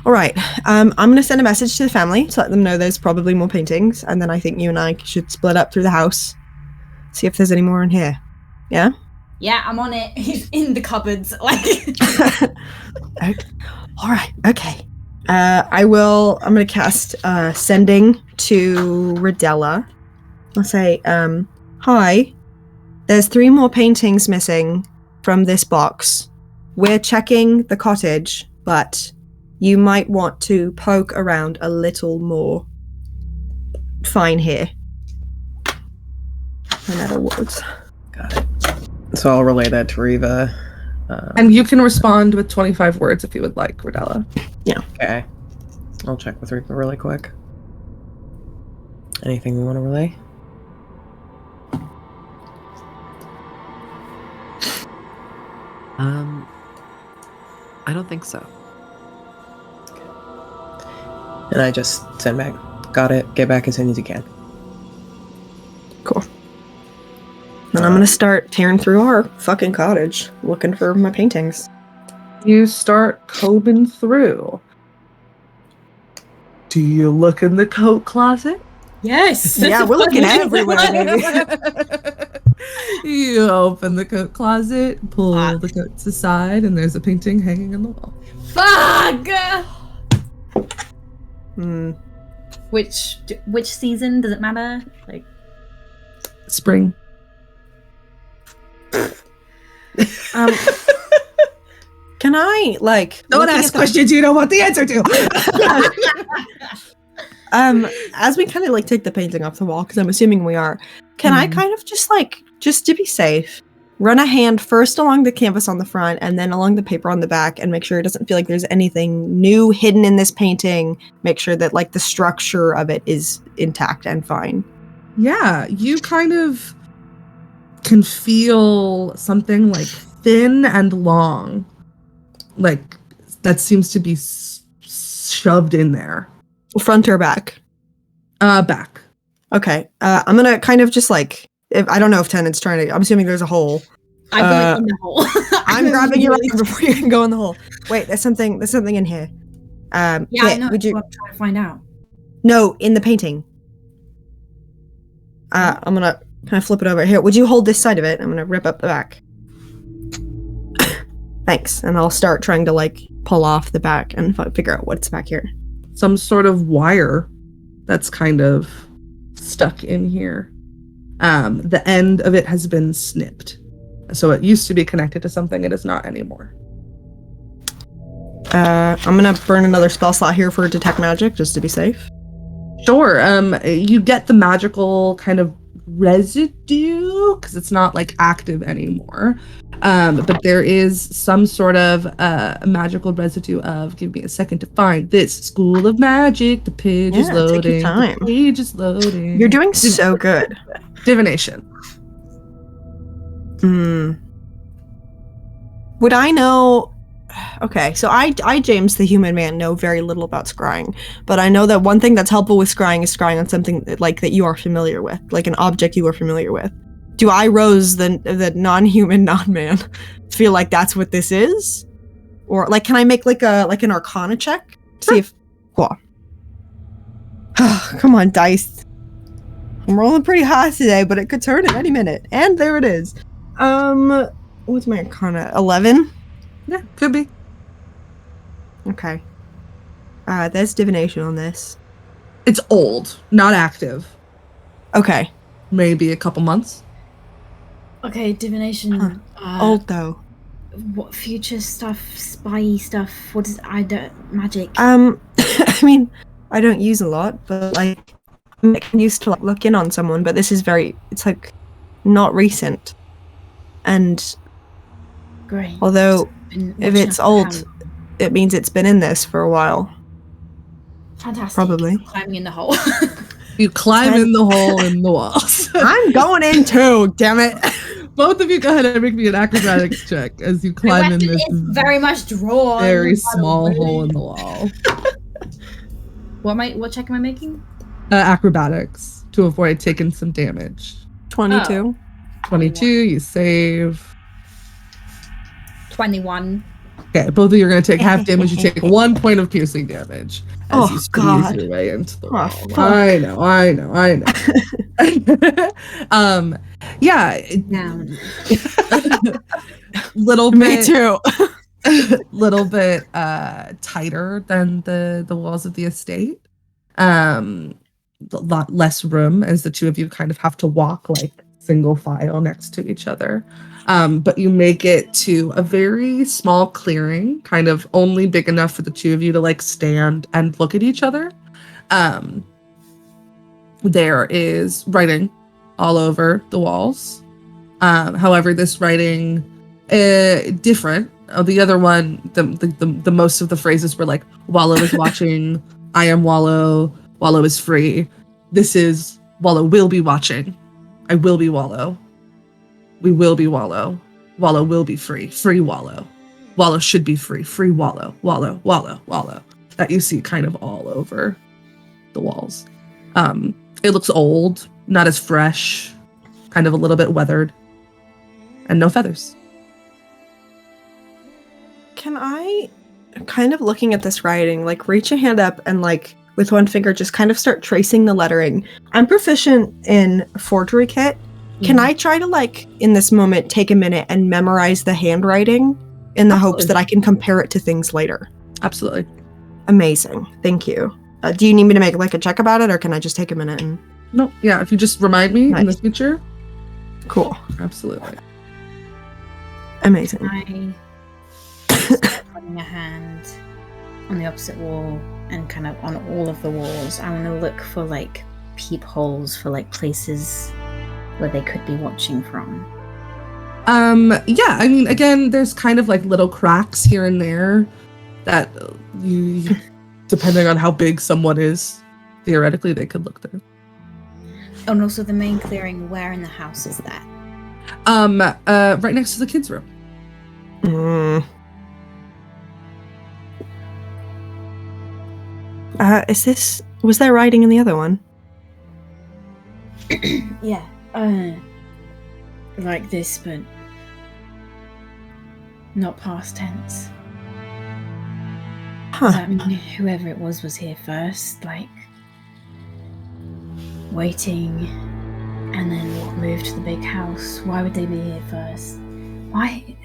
All right. I'm going to send a message to the family to let them know there's probably more paintings, and then I think you and I should split up through the house, see if there's any more in here. Yeah? Yeah, I'm on it. He's in the cupboards. Like. All right. Okay. I'm going to cast Sending to Radella. I'll say, hi, there's 3 more paintings missing from this box. We're checking the cottage, but you might want to poke around a little more. Fine here. No matter what. Got it. So I'll relay that to Riva. And you can respond with 25 words if you would like, Rodella. Okay. I'll check with Riva really quick. Anything we want to relay? I don't think so. And I just send back. Got it. Get back as soon as you can. Cool. Then I'm going to start tearing through our fucking cottage, looking for my paintings. You start combing through. Do you look in the coat closet? Yes. Yeah, we're looking everywhere, baby. You open the coat closet, pull the coats aside, and there's a painting hanging on the wall. Fuck! Which season? Does it matter? Like Spring. Can I, like... Don't ask questions you don't want the answer to! As we kind of, like, take the painting off the wall, because I'm assuming we are, can I kind of just, like, just to be safe, run a hand first along the canvas on the front and then along the paper on the back and make sure it doesn't feel like there's anything new hidden in this painting. Make sure that, like, the structure of it is intact and fine. Yeah, you kind of can feel something, like, thin and long. Like, that seems to be shoved in there. Front or back? Back. Okay. I'm gonna kind of just, like, I don't know if Tenant's trying to... I'm assuming there's a hole. I'm going in the hole. I'm grabbing your arm before you can go in the hole. Wait, there's something in here. Yeah, I know. Would you... I'm trying to find out. No, in the painting. I'm gonna kind of flip it over here. Would you hold this side of it? I'm gonna rip up the back. Thanks. And I'll start trying to, like, pull off the back and figure out what's back here. Some sort of wire that's kind of stuck in here. The end of it has been snipped. So it used to be connected to something. It is not anymore. I'm gonna burn another spell slot here for detect magic, just to be safe. Sure. You get the magical kind of residue because it's not like active anymore. But there is some sort of magical residue of, give me a second to find this, School of Magic. The page is loading. Take your time. The page is loading. You're doing so good. Divination. Would I know? Okay, so I, James the human man, know very little about scrying, but I know that one thing that's helpful with scrying is scrying on something like that you are familiar with, like an object you are familiar with. Do I, Rose, the non-human non-man, feel like that's what this is? Or like, can I make like an Arcana check? See if, cool. Come on, dice. I'm rolling pretty high today, but it could turn at any minute. And there it is. What's my Arcana? 11? Yeah, could be. Okay. There's divination on this. It's old, not active. Okay. Maybe a couple months. Okay, divination. Old though. What future stuff, spy stuff? What is magic? I mean, I don't use a lot, but like I can used to like look in on someone, but this is it's like not recent. And Great. although if it's old, it means it's been in this for a while. Fantastic. Probably. Climbing in the hole. You climb in the hole in the walls. I'm going in too, damn it. Both of you go ahead and make me an acrobatics check as you climb in this very much drawn. very small hole in the wall. What check am I making? Acrobatics to avoid taking some damage. 22. 22, you save. 21. Okay, both of you are going to take half damage. You take 1 point of piercing damage as you squeeze your way into the wall. I know. Yeah. Little bit. Me too. Little bit tighter than the walls of the estate. A lot less room as the two of you kind of have to walk like single file next to each other. But you make it to a very small clearing, kind of only big enough for the two of you to like stand and look at each other. There is writing all over the walls. However, this writing different. The other one, the most of the phrases were like, Wallow is watching, I am Wallow, Wallow is free. This is, Wallow will be watching, I will be Wallow. We will be Wallow. Wallow will be free. Free Wallow. Wallow should be free. Free Wallow. Wallow. Wallow. Wallow. That you see kind of all over the walls. It looks old, not as fresh, kind of a little bit weathered, and no feathers. Can I, kind of looking at this writing, like reach a hand up and like with one finger just kind of start tracing the lettering? I'm proficient in forgery kit. Can I try to, like, in this moment, take a minute and memorize the handwriting in the hopes that I can compare it to things later? Absolutely. Amazing. Thank you. Do you need me to make, like, a check about it, or can I just take a minute and... No, yeah, if you just remind me in the future. Cool. Absolutely. Amazing. I putting a hand on the opposite wall and kind of on all of the walls. I want to look for, like, peepholes for, like, places where they could be watching from. Yeah, I mean, again, there's kind of like little cracks here and there that you, depending on how big someone is, theoretically they could look through. Oh, and also the main clearing, where in the house is that? Right next to the kids' room. Was there writing in the other one? Yeah. Like this, but not past tense. Does that mean whoever it was here first, like waiting, and then moved to the big house? Why would they be here first? Why?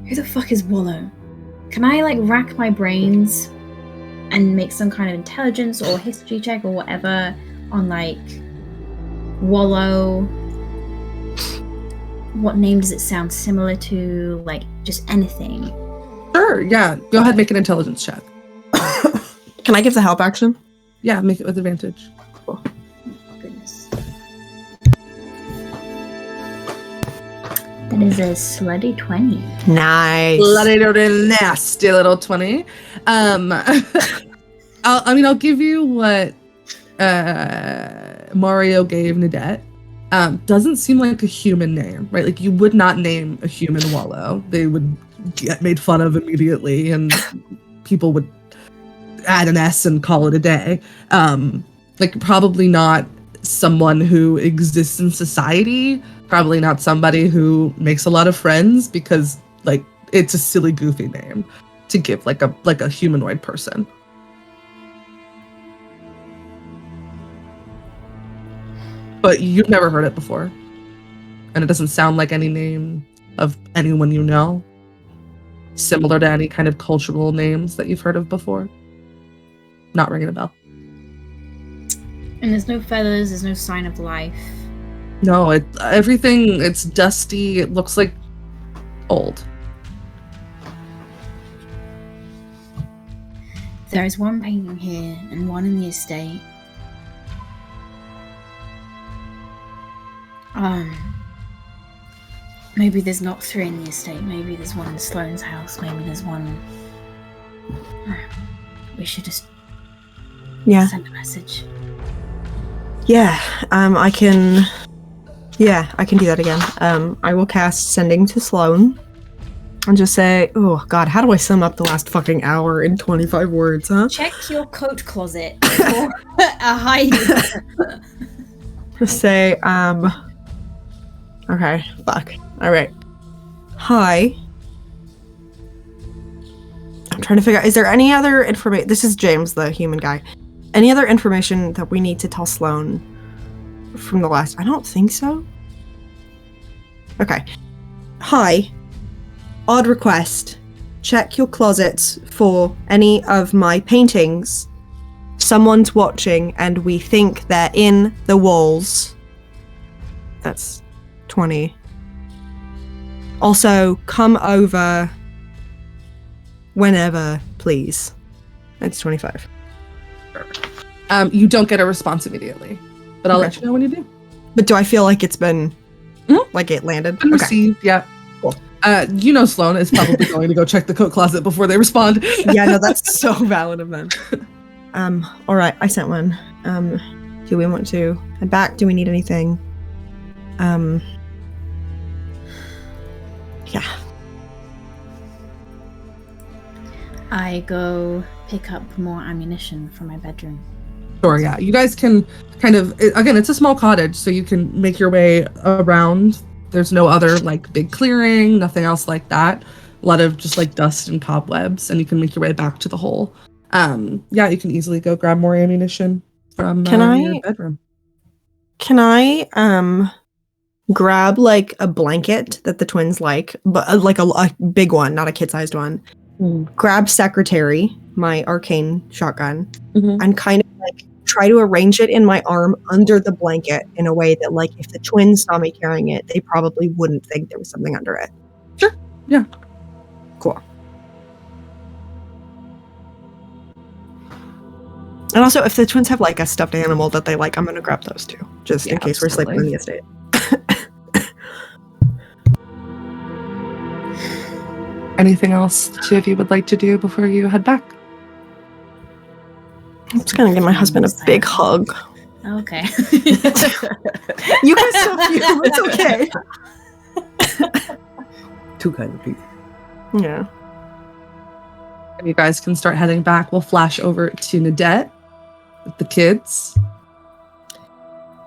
Who the fuck is Wallow? Can I like rack my brains and make some kind of intelligence or history check or whatever on like Wallow? What name does it sound similar to? Like, just anything. Sure, yeah. Go ahead, make an intelligence check. Can I give the help action? Yeah, make it with advantage. Oh, goodness. That is a slutty 20. Nice. Bloody little nasty little 20. I'll give you what Mario gave Nadette. Doesn't seem like a human name, right? Like you would not name a human Wallow. They would get made fun of immediately, and people would add an S and call it a day. Like probably not someone who exists in society. Probably not somebody who makes a lot of friends, because like it's a silly, goofy name to give like a humanoid person. But you've never heard it before, and it doesn't sound like any name of anyone you know, similar to any kind of cultural names that you've heard of before. Not ringing a bell. And there's no feathers, there's no sign of life. No, it's dusty. It looks like old. There is one painting here and one in the estate. Maybe there's not 3 in the estate. Maybe there's one in Sloane's house. Maybe there's one. We should just send a message. Yeah, I can do that again. I will cast Sending to Sloane and just say, oh god, how do I sum up the last fucking hour in 25 words, huh? Check your coat closet for a hiding. Just say, okay, fuck. Alright. Hi. I'm trying to figure out, is there any other information? This is James, the human guy. Any other information that we need to tell Sloane from the last? I don't think so. Okay. Hi. Odd request. Check your closets for any of my paintings. Someone's watching and we think they're in the walls. That's 20. Also, come over whenever, please. That's 25. You don't get a response immediately, but I'll let you know when you do. But do I feel like it's been, like it landed? Received, yeah. Cool. Sloane is probably going to go check the coat closet before they respond. Yeah, no, that's so valid of them. All right, I sent one. Do we want to head back? Do we need anything? Yeah. I go pick up more ammunition from my bedroom. Sure, yeah. You guys can kind of, again, it's a small cottage, so you can make your way around. There's no other, like, big clearing, nothing else like that. A lot of just, like, dust and cobwebs, and you can make your way back to the hole. Yeah, you can easily go grab more ammunition from your bedroom. Can I, grab, like, a blanket that the twins like, but, like, a big one, not a kid-sized one. Grab Secretary, my arcane shotgun, and kind of like try to arrange it in my arm under the blanket in a way that, like, if the twins saw me carrying it, they probably wouldn't think there was something under it. Sure. Yeah. Cool. And also, if the twins have like a stuffed animal that they like, I'm gonna grab those too, just in case we're sleeping in the estate. Anything else the two of you would like to do before you head back? I'm just gonna give my husband a big hug. Okay. You guys so cute. It's okay. Two kind of people. Yeah. And you guys can start heading back. We'll flash over to Nadette with the kids.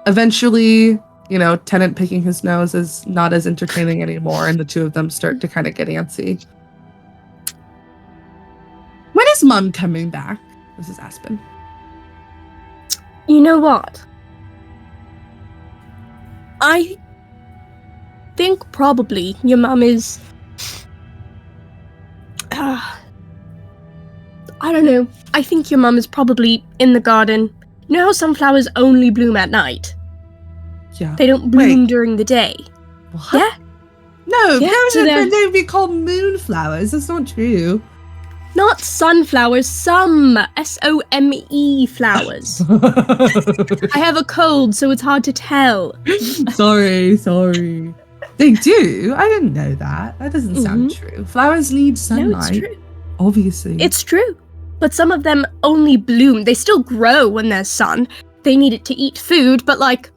Eventually, Tenant picking his nose is not as entertaining anymore, and the two of them start to kind of get antsy. When is Mom coming back? This is Aspen. You know what? I think probably your mum is... I don't know. I think your mum is probably in the garden. You know how sunflowers only bloom at night? Yeah. They don't bloom during the day. What? Yeah? No, Yeah, so they would be called moonflowers. That's not true. Not sunflowers, some. S-O-M-E flowers. I have a cold, so it's hard to tell. Sorry. They do? I didn't know that. That doesn't sound true. Flowers need sunlight. No, it's true. Obviously. It's true. But some of them only bloom. They still grow when there's sun. They need it to eat food, but like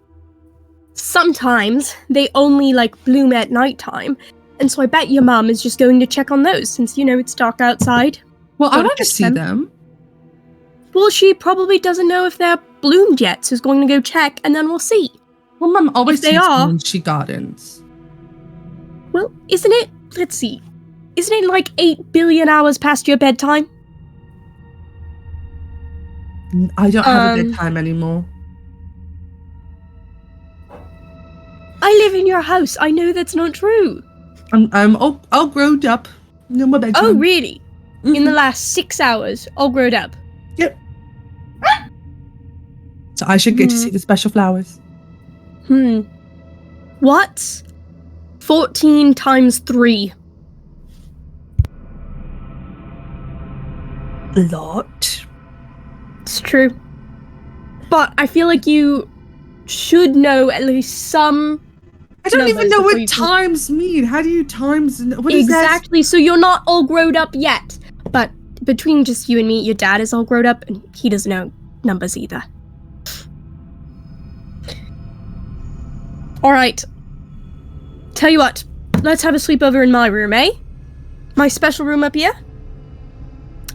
sometimes they only like bloom at nighttime. And so I bet your mom is just going to check on those since it's dark outside. Well, I Go want to check see them. Well, she probably doesn't know if they're bloomed yet, so she's going to go check and then we'll see. Well, Mom always If they sees them are- when she gardens. Well, isn't it? Let's see. Isn't it like 8 billion hours past your bedtime? I don't have a bedtime anymore. I live in your house. I know that's not true. I'm all grown up. No more bedtime. Oh, really? In the last 6 hours, all grown up. Yep. So I should get to see the special flowers. What? 14 times 3. A lot. It's true. But I feel like you should know at least some. I don't even numbers know before what you can- times mean. How do you times? What is that? Exactly, so you're not all grown up yet. But between just you and me, your dad is all grown up and he doesn't know numbers either. Alright. Tell you what, let's have a sleepover in my room, eh? My special room up here.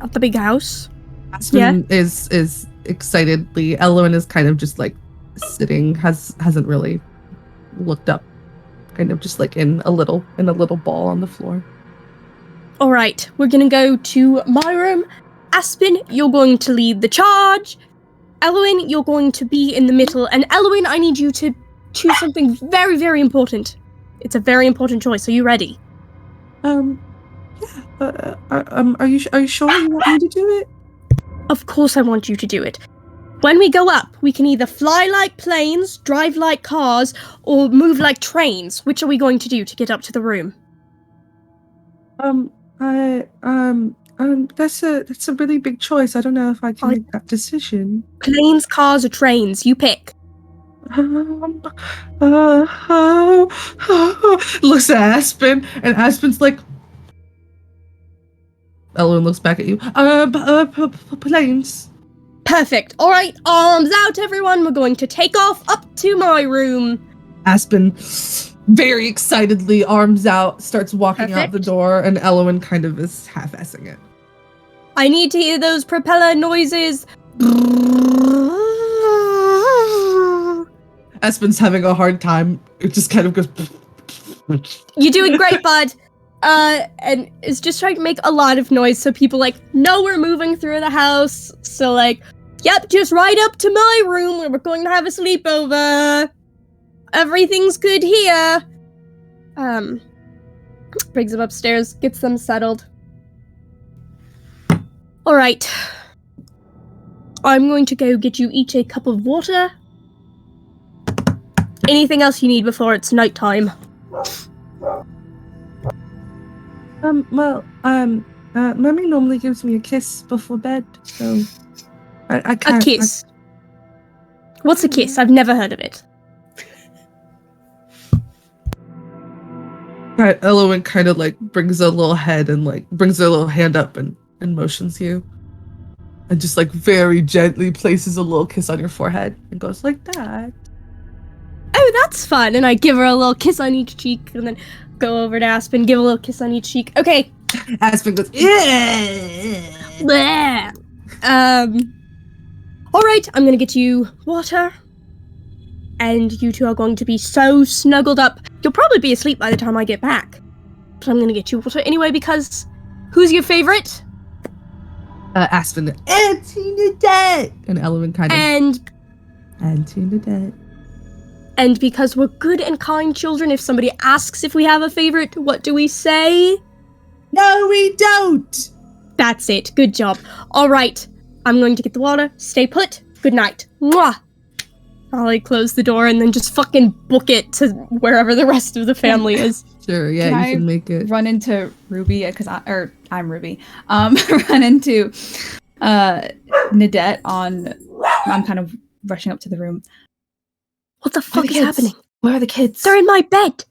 At the big house. Aspen is excitedly. Elowen is kind of just like sitting, hasn't really looked up, kind of just like in a little ball on the floor. All right, we're gonna go to my room. Aspen, you're going to lead the charge. Elowen, you're going to be in the middle. And Elowen, I need you to choose something very, very important. It's a very important choice. Are you ready? Yeah. Are you sure you want me to do it? Of course I want you to do it. When we go up, we can either fly like planes, drive like cars, or move like trains. Which are we going to do to get up to the room? That's a really big choice. I don't know if I can make that decision. Planes, cars, or trains? You pick. Looks at Aspen, and Aspen's like. Elowen looks back at you. Planes. Perfect. All right, arms out, everyone. We're going to take off up to my room. Aspen, very excitedly, arms out, starts walking out the Perfect. door, and Elowen kind of is half-assing it. I need to hear those propeller noises. Aspen's having a hard time. It just kind of goes. You're doing great, bud. And it's just trying to make a lot of noise so people know we're moving through the house. So yep, just right up to my room where we're going to have a sleepover. Everything's good here. Brings them upstairs, gets them settled. All right. I'm going to go get you each a cup of water. Anything else you need before it's nighttime? Mommy normally gives me a kiss before bed, so I can't. A kiss. What's a kiss? I've never heard of it. Elowen kind of brings a little head and brings a little hand up and motions you, and just very gently places a little kiss on your forehead and goes like that. Oh, that's fun. And I give her a little kiss on each cheek and then go over to Aspen, give a little kiss on each cheek. Okay. Aspen goes, yeah. Bleh. All right, I'm going to get you water. And you two are going to be so snuggled up. You'll probably be asleep by the time I get back. But I'm going to get you water anyway because who's your favorite? Aspen, Auntie Nadette. And Elowen kind of, And Auntie Nadette. And because we're good and kind children, if somebody asks if we have a favorite, what do we say? No, we don't. That's it. Good job. All right. I'm going to get the water. Stay put. Good night. Mwah. I'll close the door and then just fucking book it to wherever the rest of the family is. Sure, yeah, Can you can make it. Run into Ruby because I'm Ruby. Run into Nadette I'm kind of rushing up to the room. What the fuck is happening? Where are the kids? They're in my bed.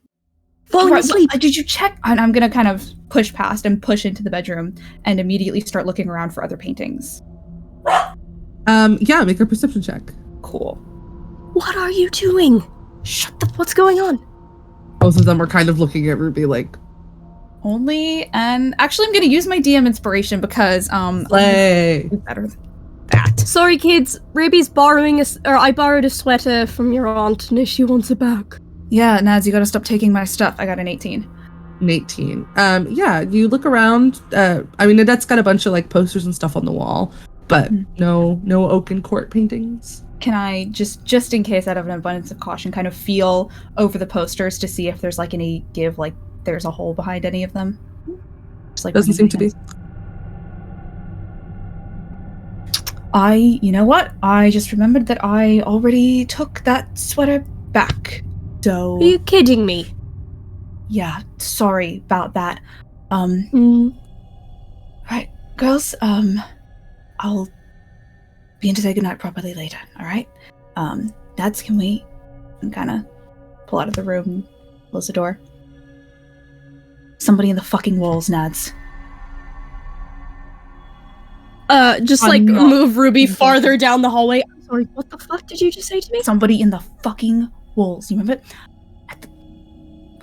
falling Right, asleep. did you check? And I'm gonna kind of push past and push into the bedroom and immediately start looking around for other paintings. Yeah, make a perception check. Cool. What are you doing? Shut the. What's going on? Both of them are kind of looking at Ruby like, And actually I'm gonna use my DM inspiration because play. better than that. Sorry, kids. Ruby's I borrowed a sweater from your aunt, and she wants it back. Yeah, Nads, you gotta stop taking my stuff. I got an 18. An 18. Yeah, you look around. I mean, Nadette's got a bunch of like posters and stuff on the wall, but no oaken court paintings. Can I just in case, out of an abundance of caution, kind of feel over the posters to see if there's like any like there's a hole behind any of them? Just like Doesn't seem to be. You know what? I just remembered that I already took that sweater back. So Are you kidding me? yeah, sorry about that. Right, girls, I'll be in to say goodnight properly later, alright? Dads, can we kind of pull out of the room and close the door? Somebody in the fucking walls, Nads. Just I'm like not- move Ruby farther down the hallway. I'm sorry, what the fuck did you just say to me? Somebody in the fucking walls, you remember?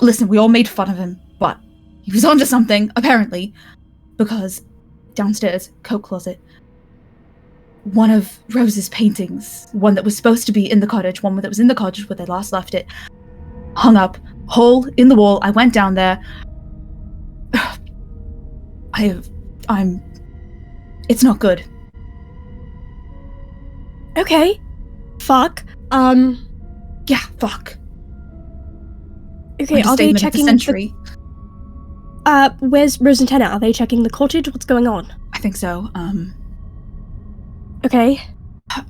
Listen, we all made fun of him, but he was onto something, apparently, because downstairs, coat closet, one of Rose's paintings, one that was supposed to be in the cottage, one that was in the cottage where they last left it, hung up, hole in the wall. I went down there. It's not good. Okay. Fuck. Yeah, fuck. Okay, are they Understatement of the checking century. Where's Rose and Tenna? Are they checking the cottage? What's going on? I think so. Okay.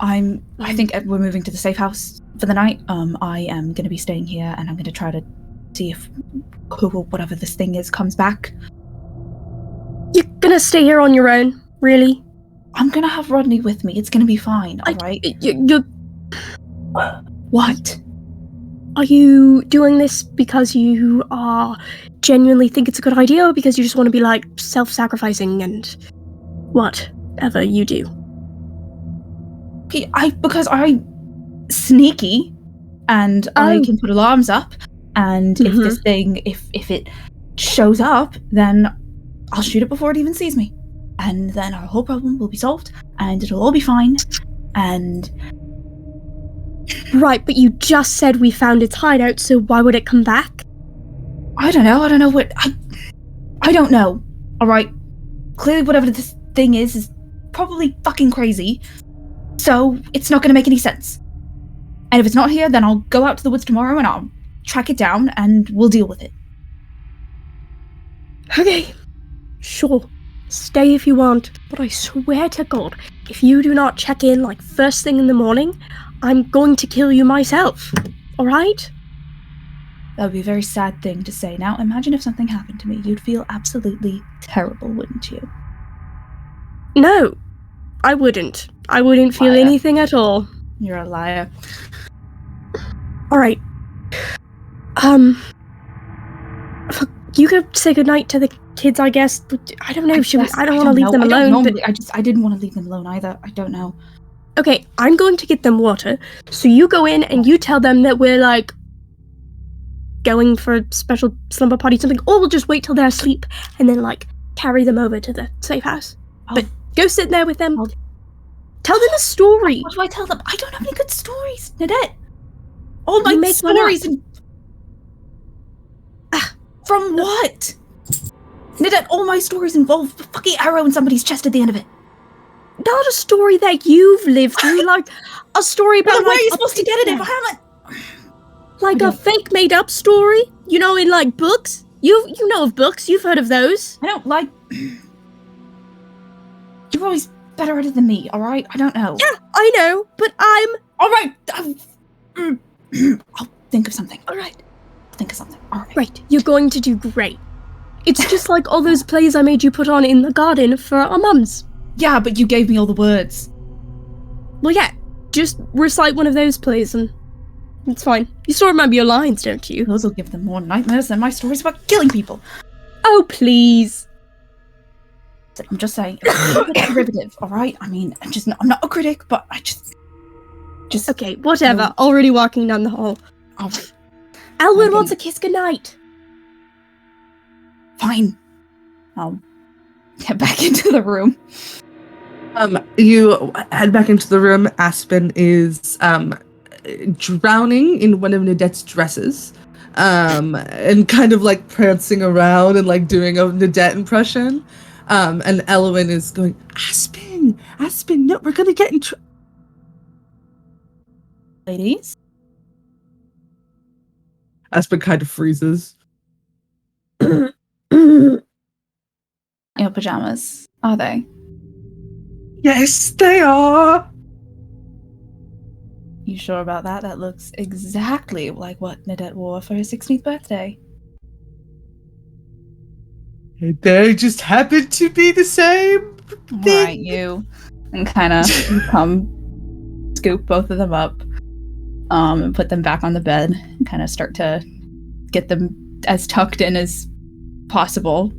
I think we're moving to the safe house for the night. I am going to be staying here, and I'm going to try to see if whatever this thing is comes back. You're gonna stay here on your own? Really? I'm going to have Rodney with me. It's going to be fine, alright? You're... What? Are you doing this because you genuinely think it's a good idea, or because you just want to be like self-sacrificing and whatever you do? Because I'm sneaky, and I can put alarms up, and if this thing, if it shows up, then I'll shoot it before it even sees me. And then our whole problem will be solved, and it'll all be fine, and... Right, but you just said we found its hideout, so why would it come back? I don't know what... I don't know, alright? Clearly whatever this thing is probably fucking crazy, so it's not gonna make any sense. And if it's not here, then I'll go out to the woods tomorrow and I'll track it down and we'll deal with it. Okay, sure. Stay if you want, but I swear to God, if you do not check in like first thing in the morning, I'm going to kill you myself. Alright? That would be a very sad thing to say. Now, imagine if something happened to me. You'd feel absolutely terrible, wouldn't you? No, I wouldn't. I wouldn't feel Liar. anything at all. You're a liar. Alright. You could say goodnight to the kids, I guess. I don't know. I don't want to leave them alone. But... I didn't want to leave them alone either. I don't know. Okay, I'm going to get them water. So you go in and you tell them that we're like going for a special slumber party, something, or we'll just wait till they're asleep and then like carry them over to the safe house. But go sit there with them. Tell them a story. What do I tell them? I don't have any good stories, Nadette. All my You make one stories up. and... From what? Nadette, all my stories involve a fucking arrow in somebody's chest at the end of it. Not a story that you've lived through, like a story about But where like, are you supposed to get it if I haven't? like a fake made up story, you know, in like books. You know of books, you've heard of those. I don't like... You're always better at it than me, alright? I don't know. Yeah, I know, but I'm Alright! I'll think of something. Alright. Think of something. Alright. right. You're going to do great. It's just like all those plays I made you put on in the garden for our mums. Yeah, but you gave me all the words. Well, yeah, just recite one of those plays and It's fine. You still remember your lines, don't you? Those will give them more nightmares than my stories about killing people. Oh, please. I'm just saying, it's a bit derivative, alright? I mean, I'm not a critic, but I just... Okay, whatever. Already walking down the hall. Alright. Elwyn wants a kiss goodnight. Fine. I'll get back into the room. You head back into the room. Aspen is drowning in one of Nadette's dresses, and kind of like prancing around and like doing a Nadette impression. And Elwyn is going, Aspen, no, we're gonna get in trouble. Ladies? Aspen kind of freezes. Your pajamas, are they? Yes, they are. You sure about that? That looks exactly like what Nadette wore for her 16th birthday. They just happen to be the same thing. Right, you. And kind of scoop both of them up, and put them back on the bed, and kind of start to get them as tucked in as possible.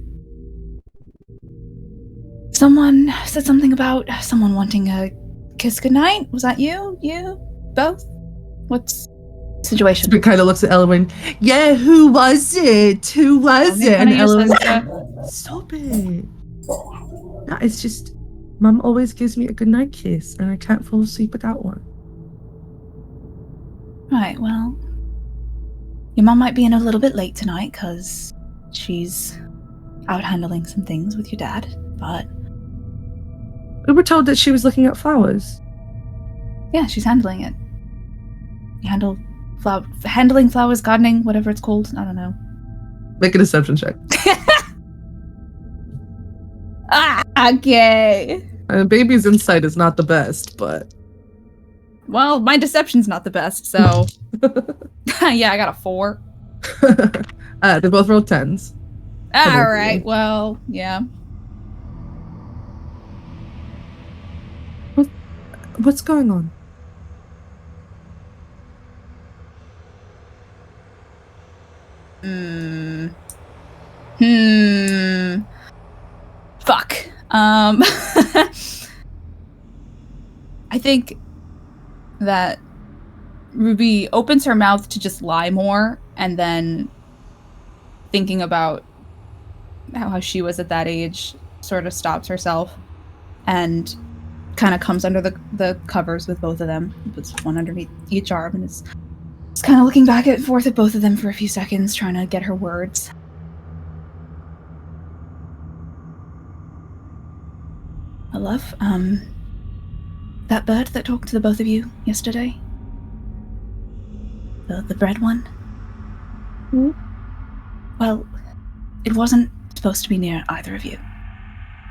Someone said something about someone wanting a kiss goodnight. Was that you? You? Both? What's the situation? Aspen kind of looks at Elwyn. Yeah, who was it? Who was it? And Elwyn, stop it. No, it's just, Mum always gives me a goodnight kiss, and I can't fall asleep without one. Right, well, your mum might be in a little bit late tonight because she's out handling some things with your dad, but... We were told that she was looking at flowers. Yeah, she's handling it. You handling flowers, gardening, whatever it's called, I don't know. Make a deception check. Okay. Baby's insight is not the best, but... Well, my deception's not the best, so... Yeah, I got a 4. They both rolled 10s. Alright, well, yeah. What's going on? Fuck. I think that Ruby opens her mouth to just lie more, and then thinking about how she was at that age sort of stops herself and kind of comes under the covers with both of them. Puts one underneath each arm and is just kind of looking back and forth at both of them for a few seconds, trying to get her words. I love, that bird that talked to the both of you yesterday? The bread one? Hmm? Well, it wasn't supposed to be near either of you.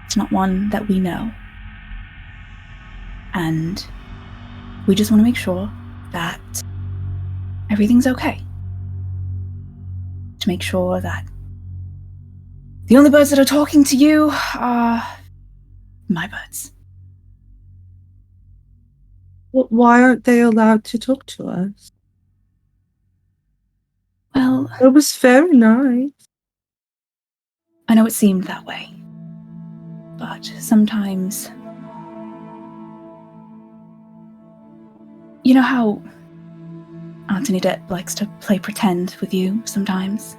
It's not one that we know. And we just want to make sure that everything's okay. To make sure that the only birds that are talking to you are my birds. Why aren't they allowed to talk to us? Well, It was very nice. I know it seemed that way. But sometimes... You know how Anthony Depp likes to play pretend with you sometimes?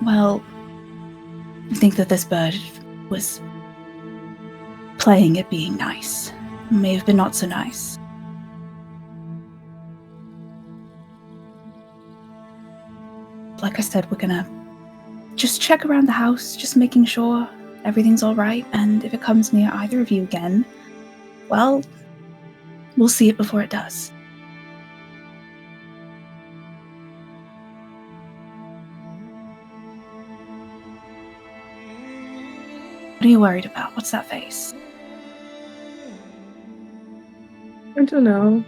Well, I think that this bird was playing at being nice. May have been not so nice. Like I said, we're gonna just check around the house, just making sure everything's alright, and if it comes near either of you again, well, we'll see it before it does. What are you worried about? What's that face? I don't know.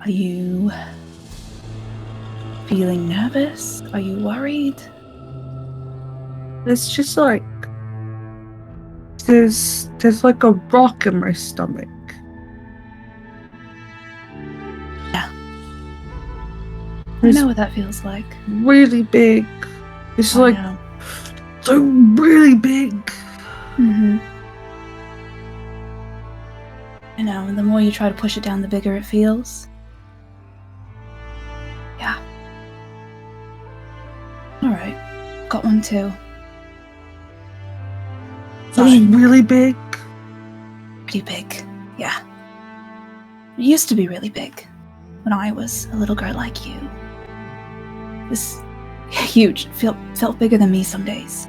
Are you feeling nervous? Are you worried? It's just like There's like a rock in my stomach. I know what that feels like. Really big. It's I like know. so really big. Mm-hmm. I know, and the more you try to push it down, the bigger it feels. Yeah. Alright. Got one too. It was really big. Pretty big. Yeah. It used to be really big. When I was a little girl like you. It was huge. It felt bigger than me some days.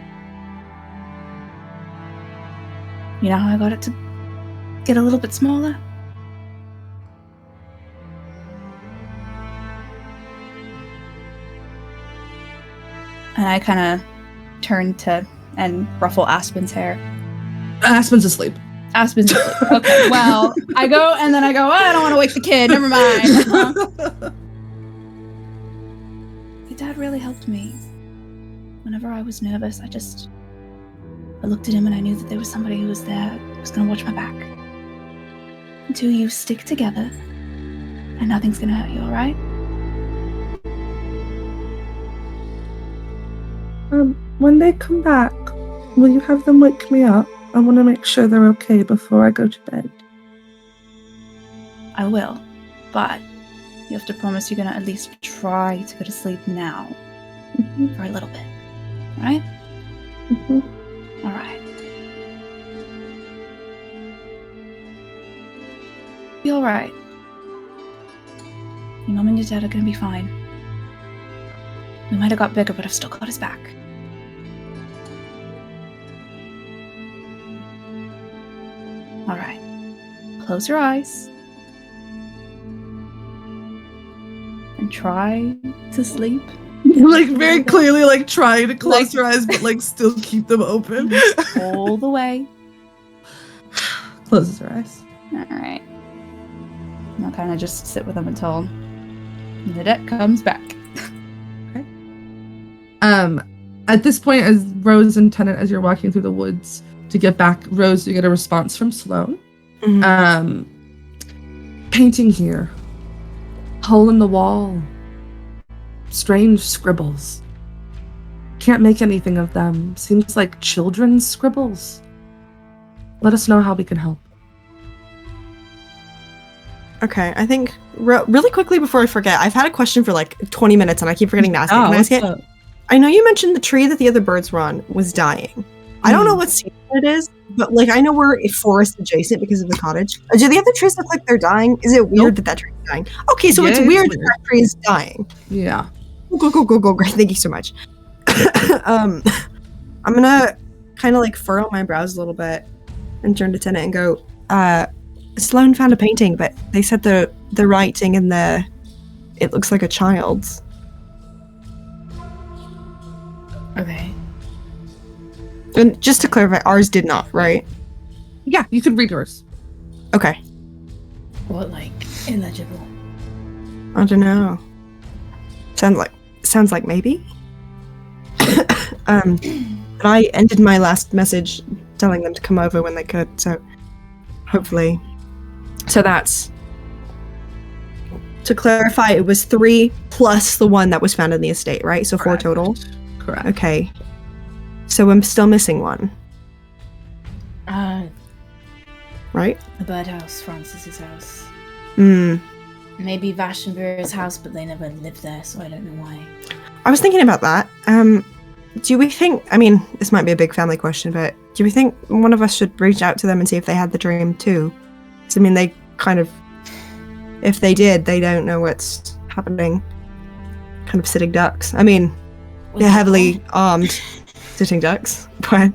You know how I got it to get a little bit smaller? And I kind of turn to and ruffle Aspen's hair. Aspen's asleep. Aspen's asleep. Okay, well, I go, and then I go, oh, I don't want to wake the kid. Never mind. Your dad really helped me. Whenever I was nervous, I looked at him and I knew that there was somebody who was there, who was going to watch my back. Until you stick together, and nothing's going to hurt you, alright? When they come back, will you have them wake me up? I want to make sure they're okay before I go to bed. I will, but you have to promise you're going to at least try to go to sleep now. Mm-hmm. For a little bit. Alright? Mm-hmm. Alright. Be alright. Your mom and your dad are gonna be fine. We might have got bigger, but I've still got his back. Alright. Close your eyes. And try to sleep. Like very clearly like trying to close your eyes but like still keep them open. All the way. Closes her eyes. Alright. And I'll kind of just sit with them until the deck comes back. Okay. At this point, as Rose and Tennant, as you're walking through the woods to get back, Rose, you get a response from Sloane. Mhm. Painting here. Hole in the wall. Strange scribbles. Can't make anything of them. Seems like children's scribbles. Let us know how we can help. Okay, I think really quickly before I forget, I've had a question for like 20 minutes and I keep forgetting to ask it. Can I ask it? I know you mentioned the tree that the other birds were on was dying. I don't know what season it is, but like I know we're forest adjacent because of the cottage. Do the other trees look like they're dying? Is it weird that tree is dying? Okay, so Yeah, it's it's weird weird. that tree is dying. Yeah. Go. Great, thank you so much. I'm gonna kind of like furrow my brows a little bit and turn to Tennant and go, Sloane found a painting, but they said the writing in there, it looks like a child's. Okay. And just to clarify, ours did not, right? Yeah, you could read yours. Okay. What, like, illegible? I don't know. Sounds like maybe. But I ended my last message telling them to come over when they could, so hopefully. So that's, to clarify, it was 3 plus the one that was found in the estate, right? So 4 Correct. total? Correct. Okay. So I'm still missing one, right? The birdhouse, Francis's house. Hmm. Maybe Vashenvir's house, but they never lived there, so I don't know why. I was thinking about that. Do we think, I mean, this might be a big family question, but do we think one of us should reach out to them and see if they had the dream too? Because, I mean, they kind of, if they did, they don't know what's happening. Kind of sitting ducks. I mean, they're heavily armed sitting ducks, but,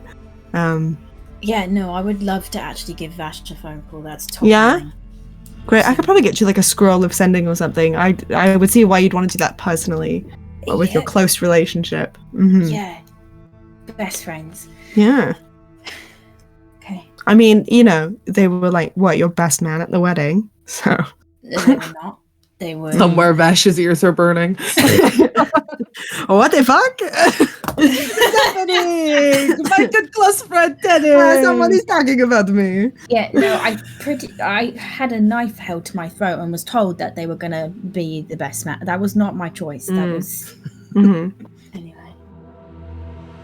Yeah, no, I would love to actually give Vash a phone call. That's top Yeah? line. great. I could probably get you like a scroll of sending or something. I would see why you'd want to do that personally, but with your Yeah. close relationship. Mm-hmm. Yeah. Best friends. Yeah. Okay. I mean, you know, they were like, what, your best man at the wedding? So, No, they were not. They were. Somewhere Vash's ears are burning. What the fuck? Happening? My good close friend Dennis. Somebody's talking about me. Yeah, no, I had a knife held to my throat and was told that they were gonna be the best man. That was not my choice. That was anyway.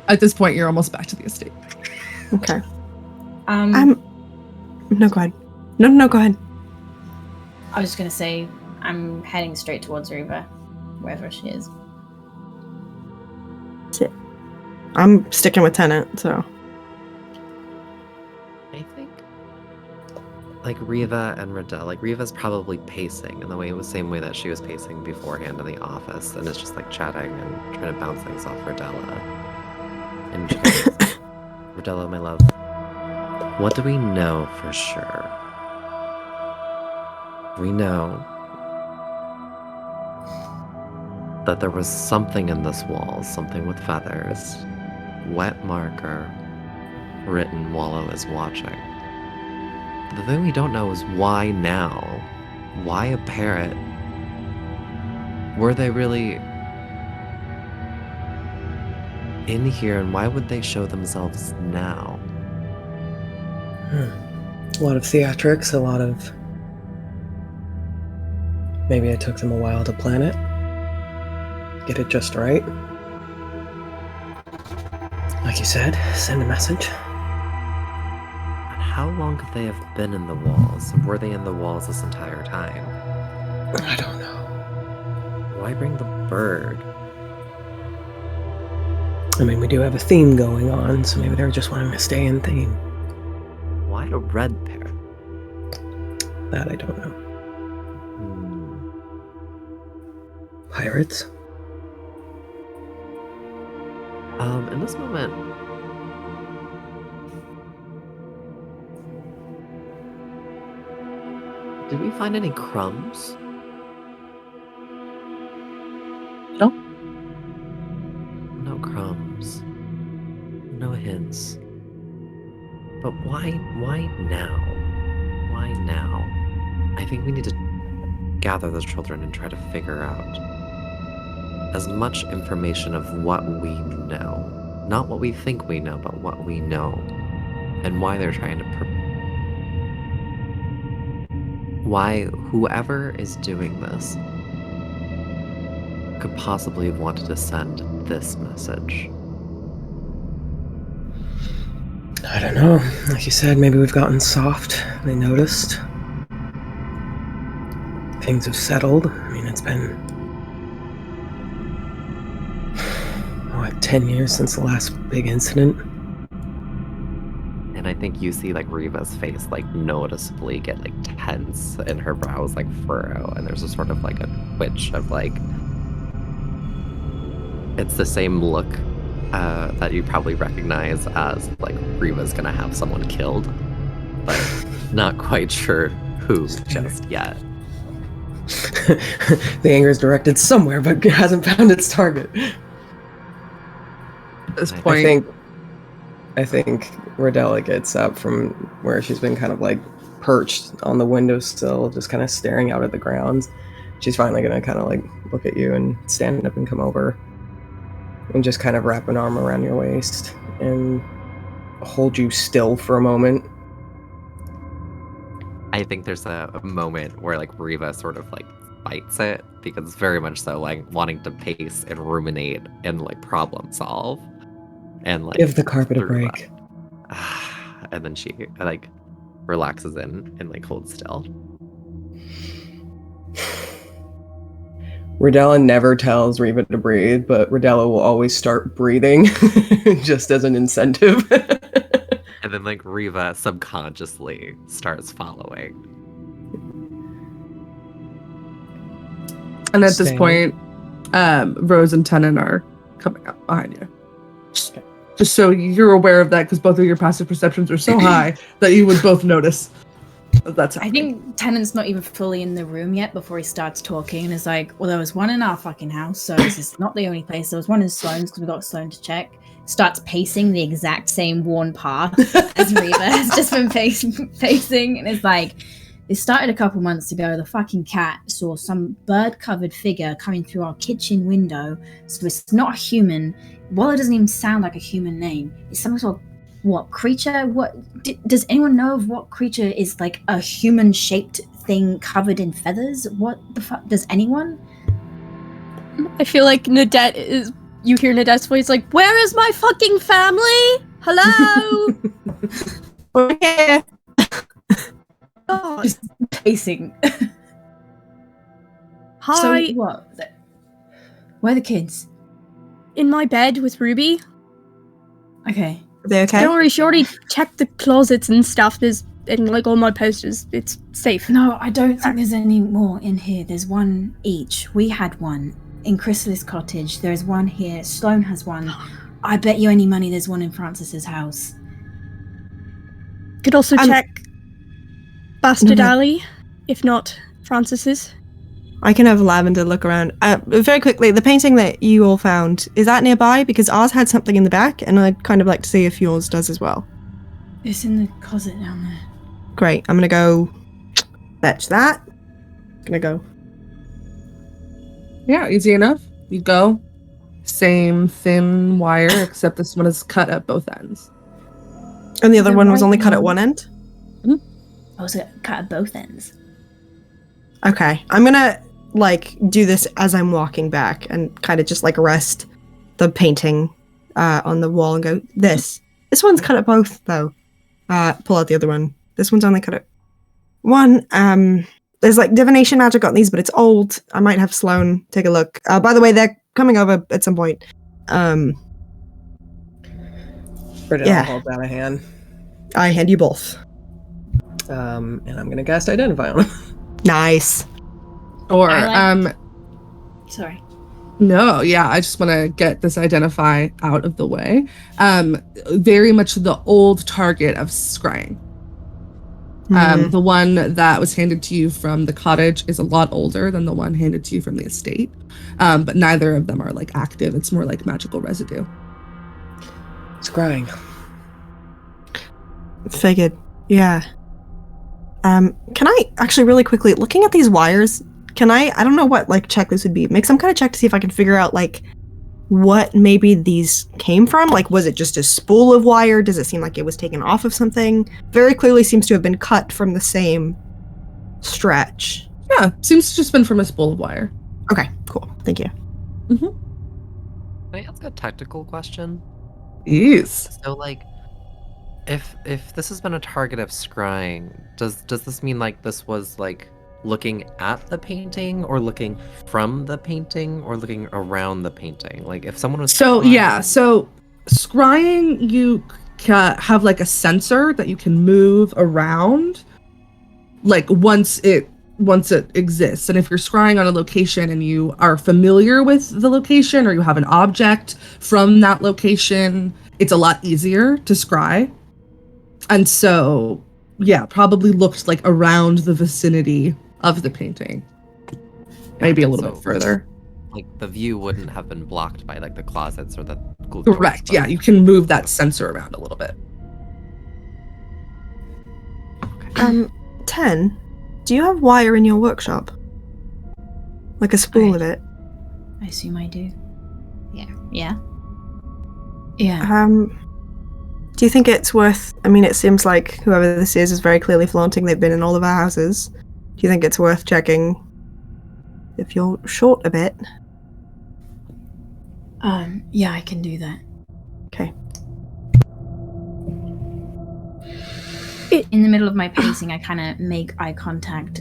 At this point, you're almost back to the estate. Okay. No, go ahead. No, go ahead. I was just gonna say I'm heading straight towards Reva, wherever she is. I'm sticking with Tennant, so. I think, like, Reva and Riddell, like, Reva's probably pacing in the same way that she was pacing beforehand in the office, and is just, like, chatting and trying to bounce things off Riddella. And she goes, Riddella, my love, what do we know for sure? We know that there was something in this wall, something with feathers, wet marker, written Wallow is watching. The thing we don't know is why now? Why a parrot? Were they really in here, and why would they show themselves now? A lot of theatrics, a lot of... Maybe it took them a while to plan it. Get it just right. Like you said, send a message. And how long could they have been in the walls? Were they in the walls this entire time? I don't know. Why bring the bird? I mean, we do have a theme going on, so maybe they were just wanting to stay in theme. Why a red parrot? That I don't know. Hmm. Pirates? In this moment, did we find any crumbs? No. No crumbs. No hints. But why now? Why now? I think we need to gather the children and try to figure out as much information of what we know. Not what we think we know, but what we know. And why they're trying to why whoever is doing this could possibly have wanted to send this message. I don't know. Like you said, maybe we've gotten soft. They noticed. Things have settled. I mean, it's been... 10 years since the last big incident. And I think you see, like, Reva's face, like, noticeably get, like, tense, and her brows, like, furrow, and there's a sort of, like, a twitch of, like... It's the same look that you probably recognize as, like, Reva's gonna have someone killed, but not quite sure who just yet. The anger is directed somewhere, but hasn't found its target. At this point, I think Rodella gets up from where she's been kind of like perched on the windowsill, just kind of staring out at the grounds. She's finally gonna kind of like look at you and stand up and come over and just kind of wrap an arm around your waist and hold you still for a moment. I think there's a moment where, like, Reva sort of, like, fights it, because it's very much so, like, wanting to pace and ruminate and, like, problem solve. And, like, give the carpet a break. And then she, like, relaxes in and, like, holds still. Rodella never tells Reva to breathe, but Rodella will always start breathing just as an incentive. And then, like, Reva subconsciously starts following. And at this point, Rose and Tennant are coming up behind you. Just so you're aware of that, because both of your passive perceptions are so high that you would both notice that's happening. I think Tennant's not even fully in the room yet before he starts talking and is like, well, there was one in our fucking house, so this is not the only place. There was one in Sloane's because we got Sloane to check. Starts pacing the exact same worn path as Reva has just been pacing, and is like, It started a couple months ago. The fucking cat saw some bird-covered figure coming through our kitchen window. So it's not a human. Wallow doesn't even sound like a human name. It's some sort of, what, creature? What? Does anyone know of what creature is like a human-shaped thing covered in feathers? What the fuck? Does anyone? I feel like Nadette is. You hear Nadette's voice like, "Where is my fucking family? Hello." We're here. God. Just pacing. Hi. So what? Where are the kids? In my bed with Ruby. Okay. Are they okay? Don't worry, she already checked the closets and stuff. There's and like all my posters. It's safe. No, I don't think there's any more in here. There's one each. We had one in Chrysalis Cottage. There's one here. Sloane has one. I bet you any money there's one in Francis's house. Could also check Bastard Mhm. Alley, if not Francis's. I can have Lavender look around. Very quickly, the painting that you all found, is that nearby? Because ours had something in the back, and I'd kind of like to see if yours does as well. It's in the closet down there. Great. I'm gonna go fetch that. Gonna go. Yeah, easy enough. You go. Same thin wire, except this one is cut at both ends. And the other The one was only right cut at one. one end? Oh, so cut at both ends. Okay. I'm gonna, like, do this as I'm walking back and kind of just, like, rest the painting on the wall and go, this one's cut at both, though. Pull out the other one. This one's only cut at one. There's, like, divination magic on these, but it's old. I might have Sloane take a look. By the way, they're coming over at some point. Britton Yeah. will hold out a hand. I hand you both. And I'm gonna cast Identify on him. Nice. Or, I like- Sorry. no, yeah, I just want to get this Identify out of the way. Very much the old target of scrying. The one that was handed to you from the cottage is a lot older than the one handed to you from the estate. But neither of them are like active. It's more like magical residue. Scrying. Figured. Yeah. Can I actually really quickly, looking at these wires, I don't know what like check this would be. Make some kind of check to see if I can figure out like what maybe these came from. Like, was it just a spool of wire? Does it seem like it was taken off of something? Very clearly seems to have been cut from the same stretch. Yeah, seems to just been from a spool of wire. Okay, cool. Thank you. Can I ask a technical question? Yes. So, like, if this has been a target of scrying, does this mean like this was like looking at the painting, or looking from the painting, or looking around the painting? Like, if someone was So scrying, you have like a sensor that you can move around, like once it exists. And if you're scrying on a location and you are familiar with the location, or you have an object from that location, it's a lot easier to scry. And so, yeah, probably looked like around the vicinity of the painting. Maybe a little bit further. like the view wouldn't have been blocked by like the closets or the Correct. Yeah, you can move that sensor around a little bit. 10. Do you have wire in your workshop? Like a spool of it? I assume I do. Yeah. Yeah. Do you think it's worth... I mean, it seems like whoever this is very clearly flaunting they've been in all of our houses. Do you think it's worth checking if you're short a bit? Yeah, I can do that. Okay. In the middle of my pacing, I kind of make eye contact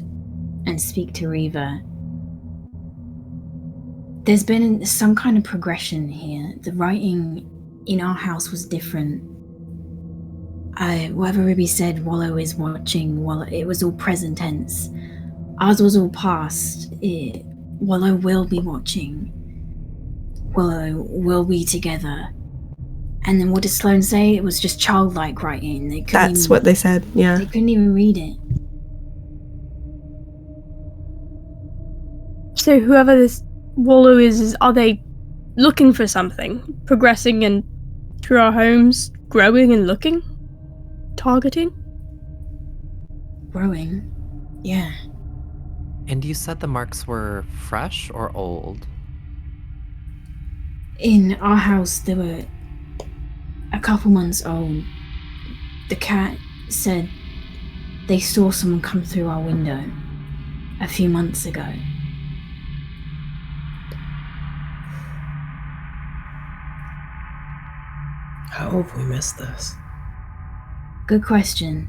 and speak to Reva. There's been some kind of progression here. The writing in our house was different. Whatever Ruby said, Wallow is watching. Wallow, it was all present tense. Ours was all past. Wallow will be watching. Wallow will be together. And then what did Sloane say? It was just childlike writing. That's what they said, yeah. They couldn't even read it. So whoever this Wallow is, are they looking for something? Progressing and through our homes, growing and looking? Targeting? Growing. Yeah. And you said the marks were fresh or old? In our house, they were a couple months old. The cat said they saw someone come through our window a few months ago. How have we missed this? Good question.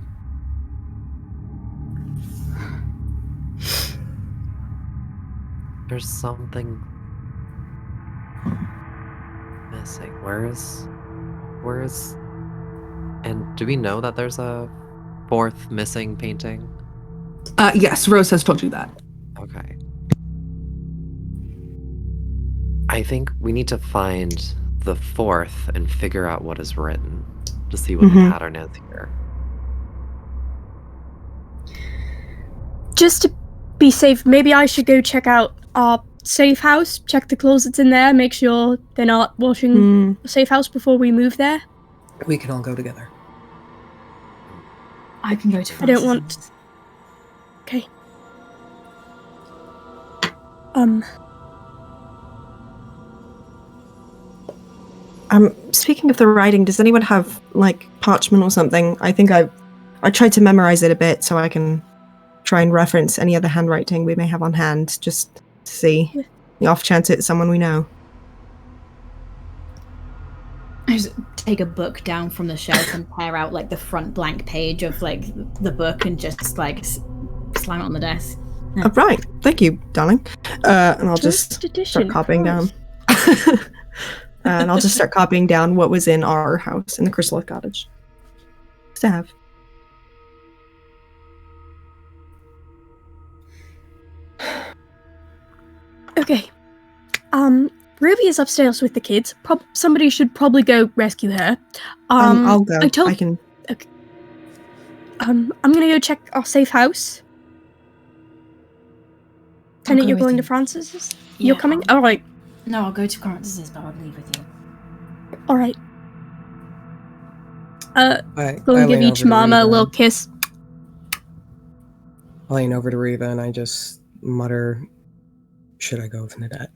There's something missing. Where's and do we know that there's a fourth missing painting? Yes, Rose has told you that. Okay. I think we need to find the fourth and figure out what is written to see what the pattern is here. Just to be safe, maybe I should go check out our safe house, check the closets in there, make sure they're not washing the safe house before we move there. We can all go together. I can go to I don't Francis. want... Okay. Speaking of the writing, does anyone have like parchment or something? I think I tried to memorize it a bit so I can try and reference any other handwriting we may have on hand, just to see the off chance it's someone we know. I just take a book down from the shelf and tear out like the front blank page of like the book and just like slam it on the desk. Oh, right, thank you, darling. And I'll just start copying down. And I'll just start copying down what was in our house in the Chrysalis Cottage. To have. Okay. Ruby is upstairs with the kids. Somebody should probably go rescue her. I'll go. I can. Okay. I'm gonna go check our safe house. Tenant, you're going to Francis's? Yeah, You're coming? Alright. No, I'll go to Francis's, but I'll leave with you. Alright. I Go and give lean each over to mama a Reva. little kiss. I lean over to Reva and I just mutter, should I go with Nadette?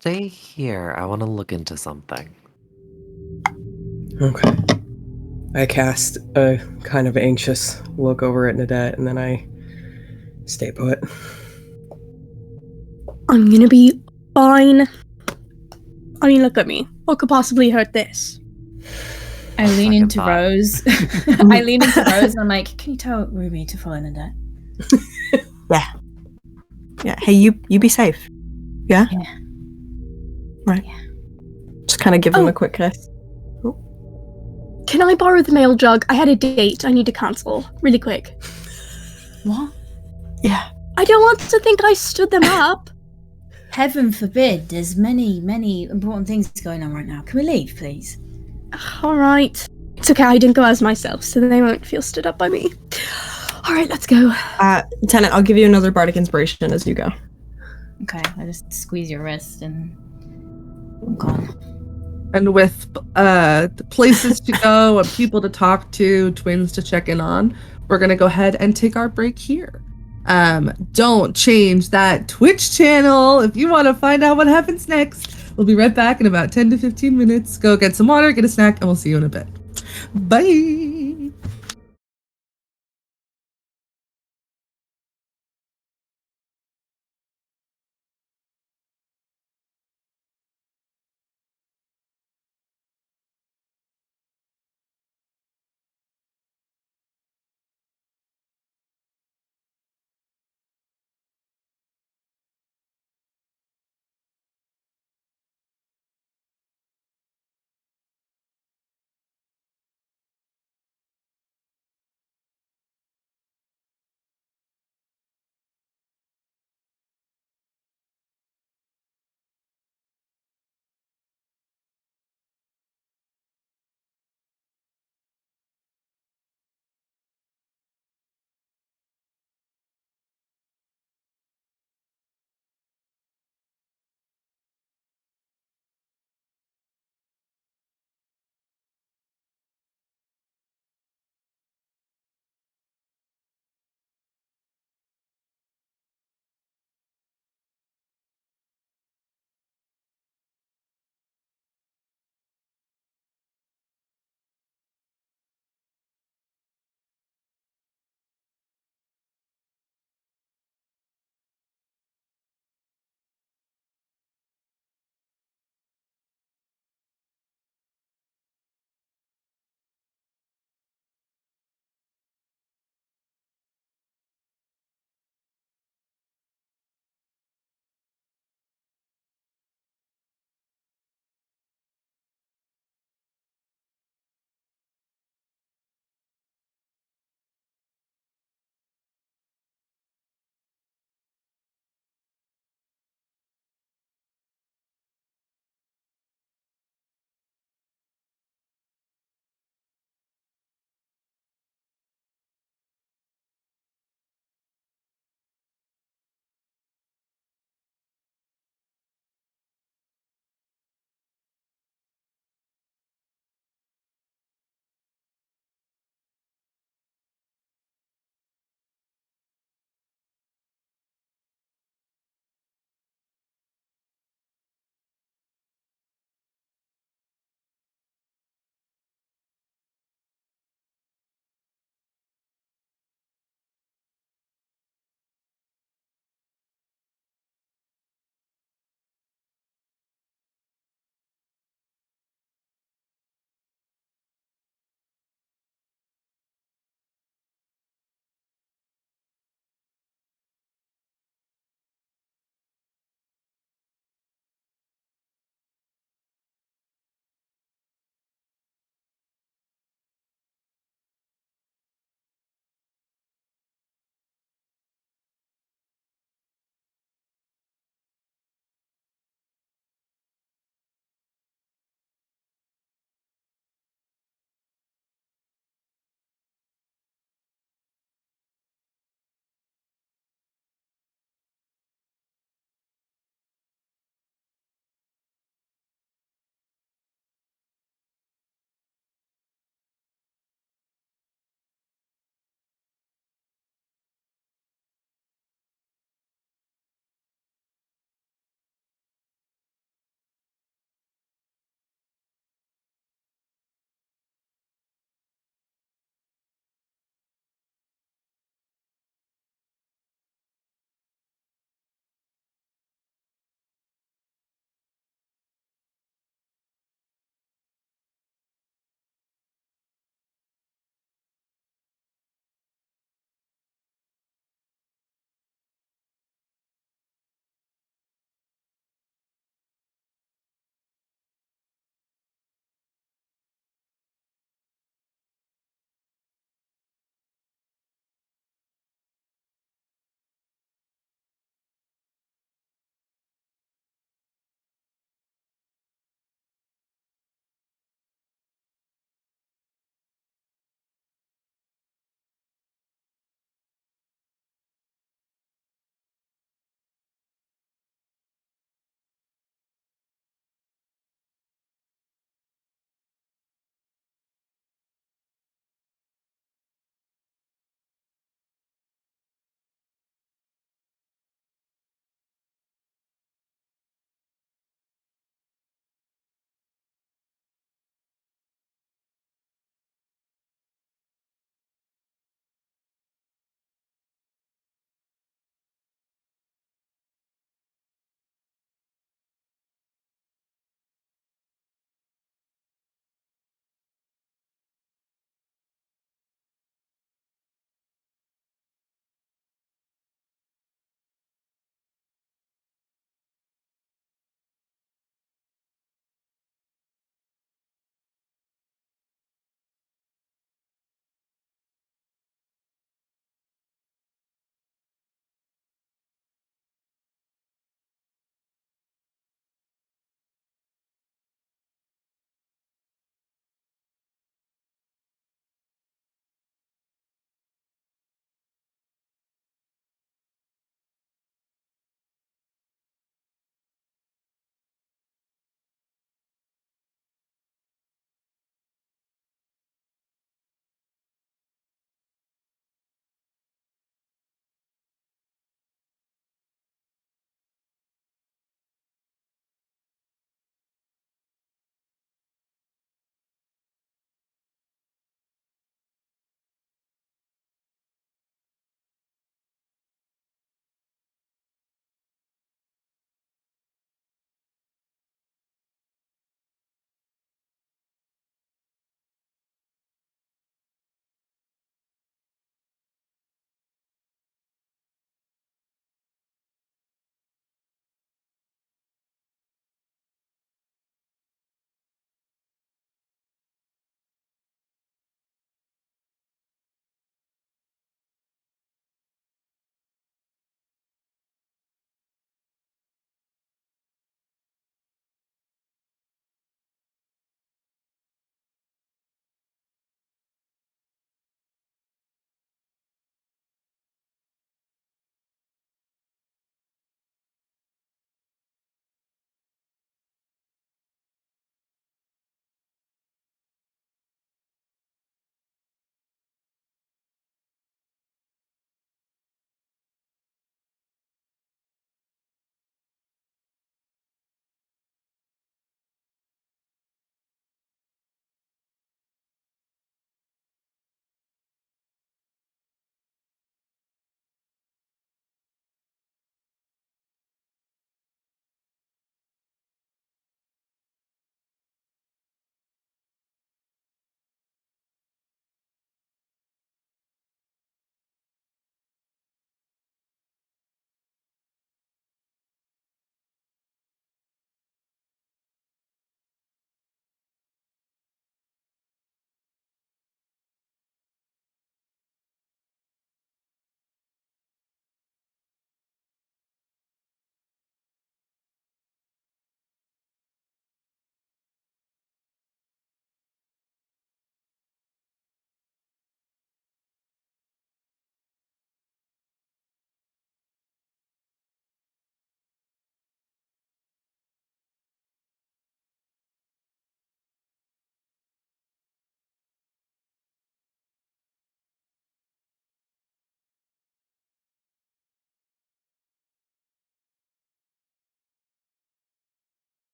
Stay here. I want to look into something. Okay. I cast a kind of anxious look over at Nadette and then I stay put. I'm gonna be fine. I mean, look at me. What could possibly hurt this? I lean Second into thought. Rose. I lean into Rose and I'm like, can you tell Ruby to follow Nadette? Yeah. Hey, you be safe. Yeah. Yeah. Right. Yeah. Just kind of give them a quick kiss. Can I borrow the mail jug? I had a date. I need to cancel. Really quick. What? Yeah. I don't want to think I stood them up. Heaven forbid, there's many, many important things going on right now. Can we leave, please? Alright. It's okay, I didn't go as myself, so they won't feel stood up by me. Alright, let's go. Tenant, I'll give you another bardic inspiration as you go. Okay, I just squeeze your wrist and I'm gone. And with places to go and people to talk to, twins to check in on, we're going to go ahead and take our break here. Don't change that Twitch channel if you want to find out what happens next. We'll be right back in about 10 to 15 minutes. Go get some water, get a snack, and we'll see you in a bit. Bye!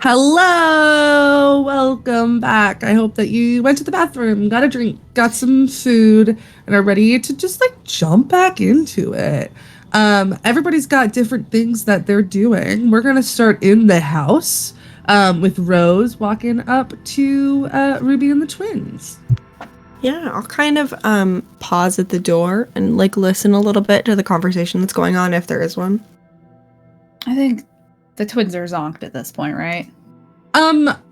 Hello, welcome back. I hope that you went to the bathroom, got a drink, got some food, and are ready to just like jump back into it. Everybody's got different things that they're doing. We're gonna start in the house with Rose walking up to Ruby and the twins. Yeah, I'll kind of pause at the door and like listen a little bit to the conversation that's going on if there is one. I think the twins are zonked at this point, right?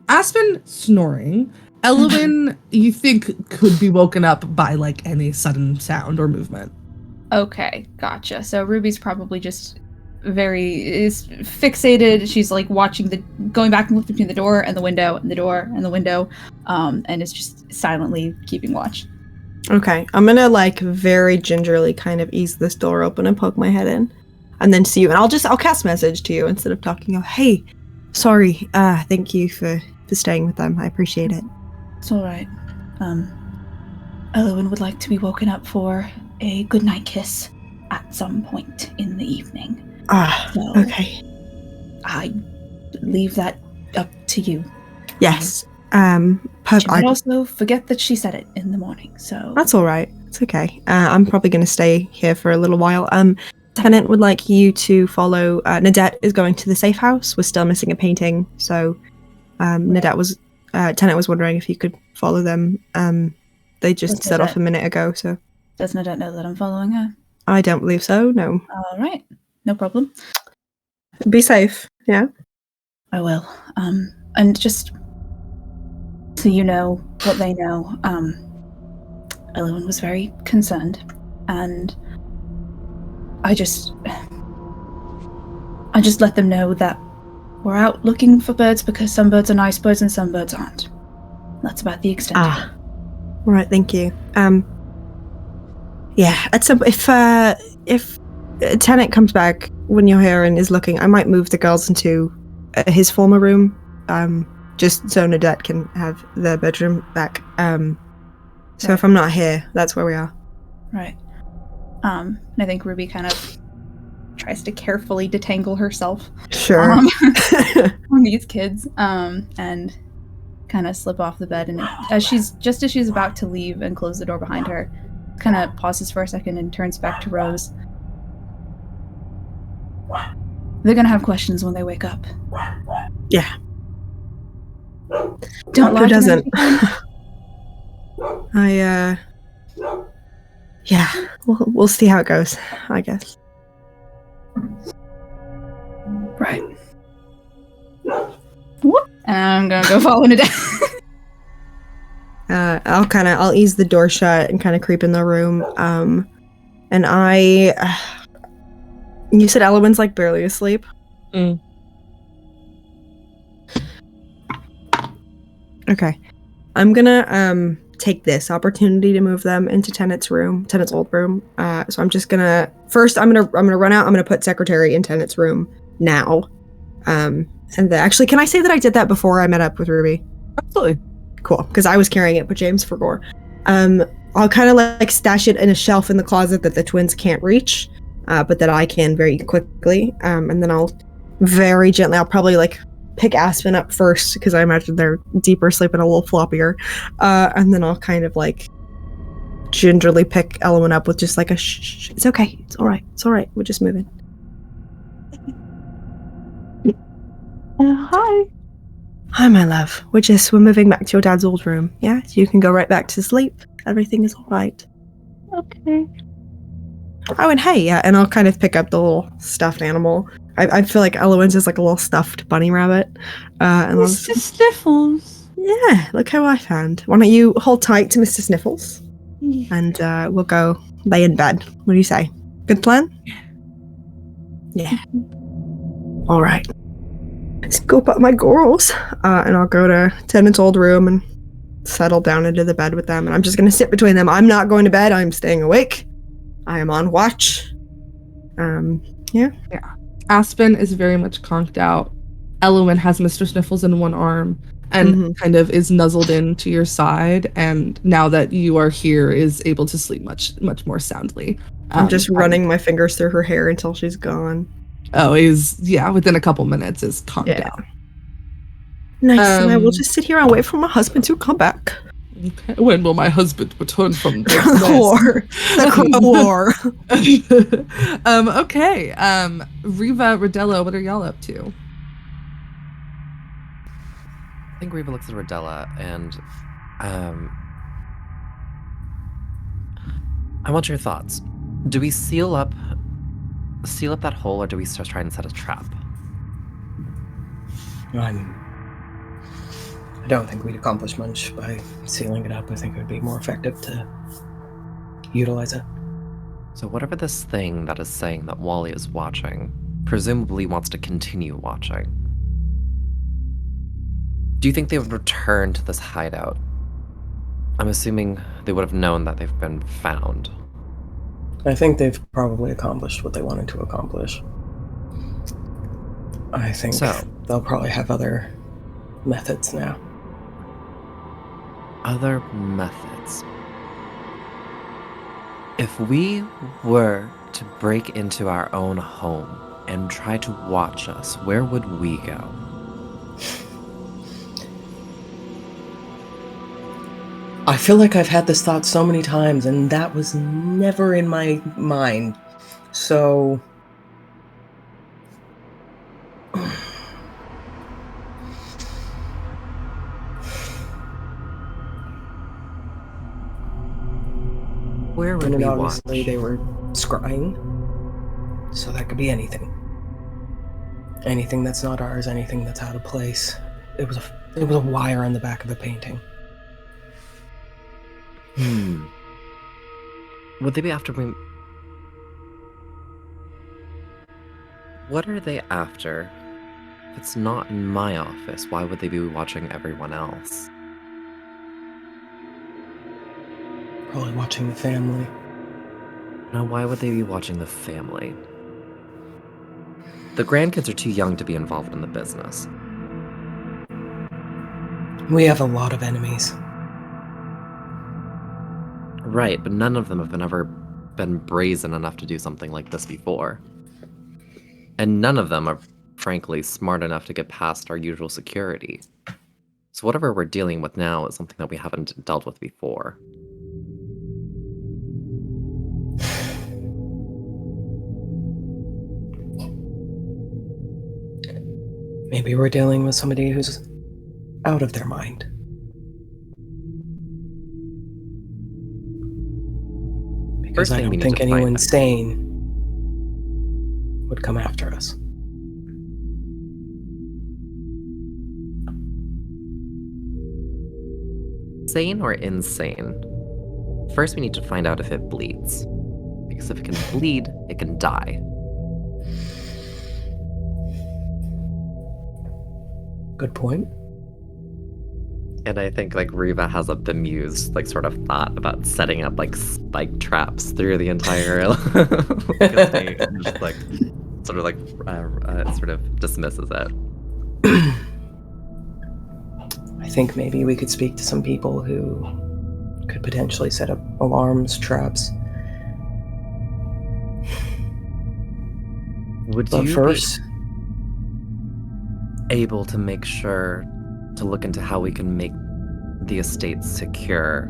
Aspen snoring. Elwin, you think could be woken up by like any sudden sound or movement. Okay, gotcha. So Ruby's probably just is fixated. She's like watching going back and forth between the door and the window and the door and the window, and is just silently keeping watch. Okay, I'm gonna like very gingerly kind of ease this door open and poke my head in, and then see you. And I'll cast message to you instead of talking. Oh, hey, sorry. Thank you for staying with them. I appreciate it. It's all right. Elwin would like to be woken up for a goodnight kiss at some point in the evening. So Okay. I leave that up to you. Yes. She Perfect. might also forget that she said it in the morning, so... That's all right. It's okay. I'm probably going to stay here for a little while. Tenant would like you to follow... Nadette is going to the safe house. We're still missing a painting, so Tenant was wondering if you could follow them. They just set off a minute ago, so... Does Nadette know that I'm following her? I don't believe so, no. All right. No problem. Be safe, yeah? I will. And just so you know what they know, Elwin was very concerned, and I just let them know that we're out looking for birds because some birds are nice birds and some birds aren't. That's about the extent of it. All right, thank you. Yeah, if Tenant comes back when you're here and is looking, I might move the girls into his former room, just so Nadette can have their bedroom back. So if I'm not here, that's where we are. Right. And I think Ruby kind of tries to carefully detangle herself Sure. from these kids, and kind of slip off the bed. And as she's about to leave and close the door behind her, kind of pauses for a second and turns back to Rose. They're gonna have questions when they wake up. Yeah. Don't lie Who to doesn't? them. Yeah, we'll see how it goes, I guess. Right. Whoop. And I'm gonna go follow Nadette. I'll ease the door shut and kind of creep in the room. And you said Elwin's like barely asleep? Mm. Okay. I'm gonna take this opportunity to move them into Tenant's old room. So I'm just gonna run out. I'm gonna put Secretary in Tenant's room now. And then, actually, can I say that I did that before I met up with Ruby? Absolutely. Cool, because I was carrying it, but James forgot. I'll kind of like stash it in a shelf in the closet that the twins can't reach, but that I can very quickly. And then I'll very gently, I'll probably like pick Aspen up first because I imagine they're deeper asleep and a little floppier. And then I'll kind of like gingerly pick Elwin up with just like a shh. It's okay. It's all right. We're just moving. Hi. Hi, my love. We're moving back to your dad's old room. Yeah, so you can go right back to sleep. Everything is all right. Okay. Oh, and hey, yeah, and I'll kind of pick up the little stuffed animal. I feel like Elwin's is like a little stuffed bunny rabbit. And Mr. Sniffles. Yeah, look how I found. Why don't you hold tight to Mr. Sniffles? Yeah. And we'll go lay in bed. What do you say? Good plan? Yeah. All right. Scoop up my girls, and I'll go to Tenant's old room and settle down into the bed with them. And I'm just going to sit between them. I'm not going to bed. I'm staying awake. I am on watch. Yeah. Aspen is very much conked out. Elwin has Mr. Sniffles in one arm and kind of is nuzzled into your side. And now that you are here, is able to sleep much more soundly. I'm just running my fingers through her hair until she's gone. Oh, within a couple minutes is calmed down. Nice. And I will just sit here and wait for my husband to come back. Okay. When will my husband return from the War. The Crow War. Okay. Riva, Rodella, what are y'all up to? I think Riva looks at Rodella and I want your thoughts. Do we seal up that hole, or do we start trying to set a trap? I don't think we'd accomplish much by sealing it up. I think it would be more effective to utilize it. So whatever this thing that is saying that Wally is watching, presumably wants to continue watching. Do you think they would return to this hideout? I'm assuming they would have known that they've been found. I think they've probably accomplished what they wanted to accomplish. I think they'll probably have other methods now. Other methods. If we were to break into our own home and try to watch us, where would we go? I feel like I've had this thought so many times, and that was never in my mind. So... Where would and we obviously watch? they were scrying, so that could be anything. Anything that's not ours, anything that's out of place. It was a wire on the back of a painting. Would they be after me? What are they after? If it's not in my office, why would they be watching everyone else? Probably watching the family. Now, why would they be watching the family? The grandkids are too young to be involved in the business. We have a lot of enemies. Right, but none of them have ever been brazen enough to do something like this before. And none of them are, frankly, smart enough to get past our usual security. So whatever we're dealing with now is something that we haven't dealt with before. Maybe we're dealing with somebody who's out of their mind. Because I don't think anyone sane would come after us. Sane or insane? First, we need to find out if it bleeds. Because if it can bleed, it can die. Good point. And I think like Riva has a bemused like sort of thought about setting up like spike traps through the entire estate, and just like sort of dismisses it. I think maybe we could speak to some people who could potentially set up alarms, traps. Would But you first, be able to make sure to look into how we can make the estate secure?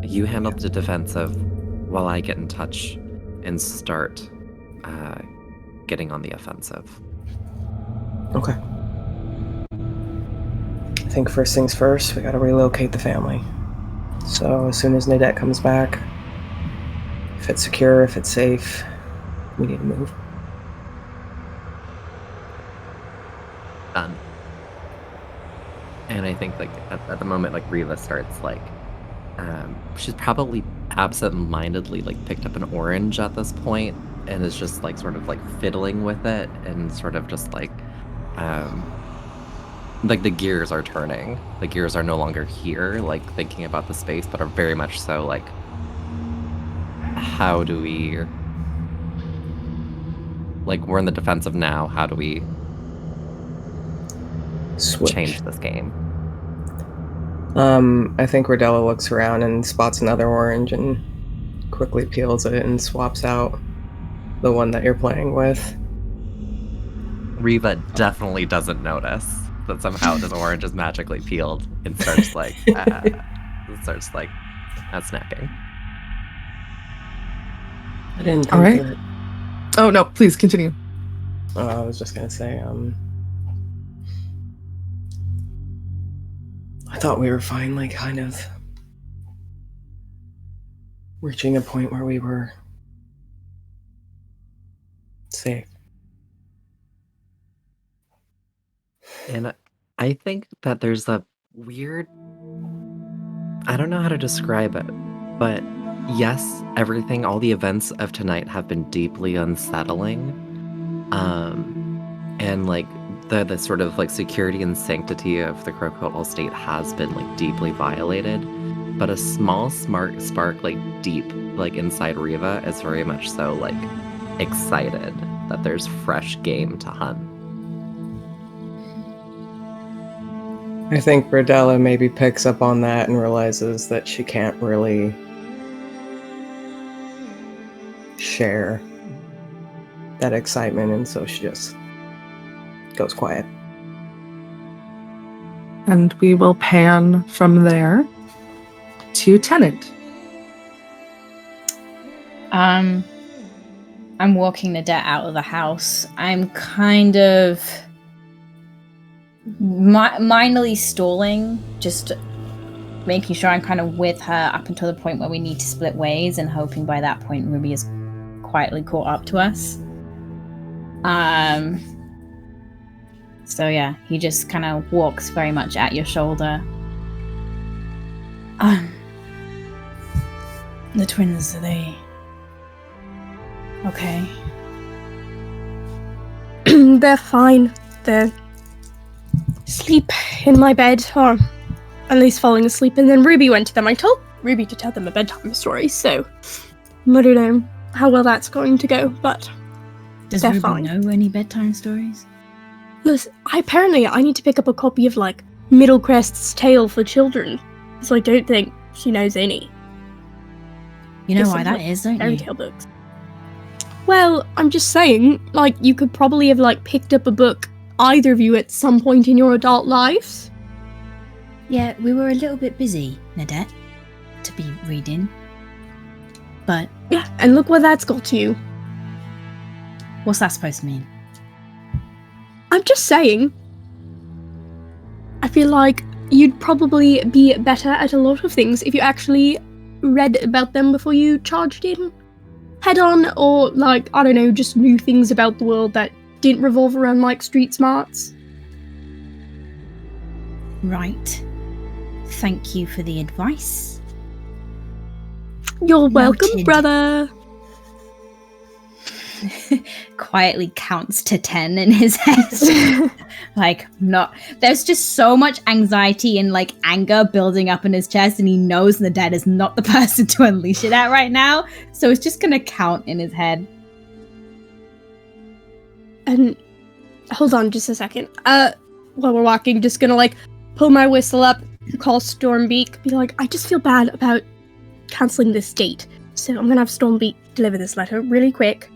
You handle the defensive while I get in touch and start getting on the offensive. okay. I think first things first, we gotta relocate the family. So as soon as Nadette comes back, if it's secure, if it's safe, we need to move. Done. And I think like at the moment like Riva starts like she's probably absent-mindedly like picked up an orange at this point and is just like sort of like fiddling with it and sort of just like the gears are turning. The gears are no longer here like thinking about the space, but are very much so like, how do we, like, we're in the defensive now, how do we change this game? I think Rodella looks around and spots another orange and quickly peels it and swaps out the one that you're playing with. Riva definitely doesn't notice. that somehow this orange is magically peeled and starts snacking. I didn't think All right. that. Oh no, please continue. I was just gonna say, I thought we were finally kind of reaching a point where we were safe. And I think that there's a weird, I don't know how to describe it, but yes, everything, all the events of tonight have been deeply unsettling. And like the sort of like security and sanctity of the Crowcolt estate has been like deeply violated. But a small spark like deep like inside Riva is very much so like excited that there's fresh game to hunt. I think Bradella maybe picks up on that and realizes that she can't really share that excitement, and so she just goes quiet. And we will pan from there to Tenant. I'm walking Nadette out of the house. I'm kind of minorly stalling, just making sure I'm kind of with her up until the point where we need to split ways, and hoping by that point Ruby is quietly caught up to us. So yeah, he just kind of walks very much at your shoulder. The twins, are they okay? They're fine. They're asleep in my bed, or at least falling asleep, and then Ruby went to them. I told Ruby to tell them a bedtime story, so I don't know how well that's going to go, but Does they're Ruby fine. know any bedtime stories? Listen, I need to pick up a copy of, like, Middlecrest's Tale for Children, so I don't think she knows any. You know There's why some that is, don't fairy you? tale books. Well, I'm just saying, like, you could probably have, like, picked up a book, either of you, at some point in your adult lives. Yeah, we were a little bit busy, Nadette, to be reading. But Yeah, and look where that's got you. what's that supposed to mean? I'm just saying. I feel like you'd probably be better at a lot of things if you actually read about them before you charged in head on, or, like, I don't know, just knew things about the world that didn't revolve around, like, street smarts. Right. Thank you for the advice. You're welcome, Noted. brother. Quietly counts to 10 in his head. There's just so much anxiety and like anger building up in his chest, and he knows Nadette is not the person to unleash it at right now, so it's just gonna count in his head. And hold on just a second. While we're walking, just gonna like pull my whistle up, call Stormbeak, be like, I just feel bad about cancelling this date, so I'm gonna have Stormbeak deliver this letter really quick.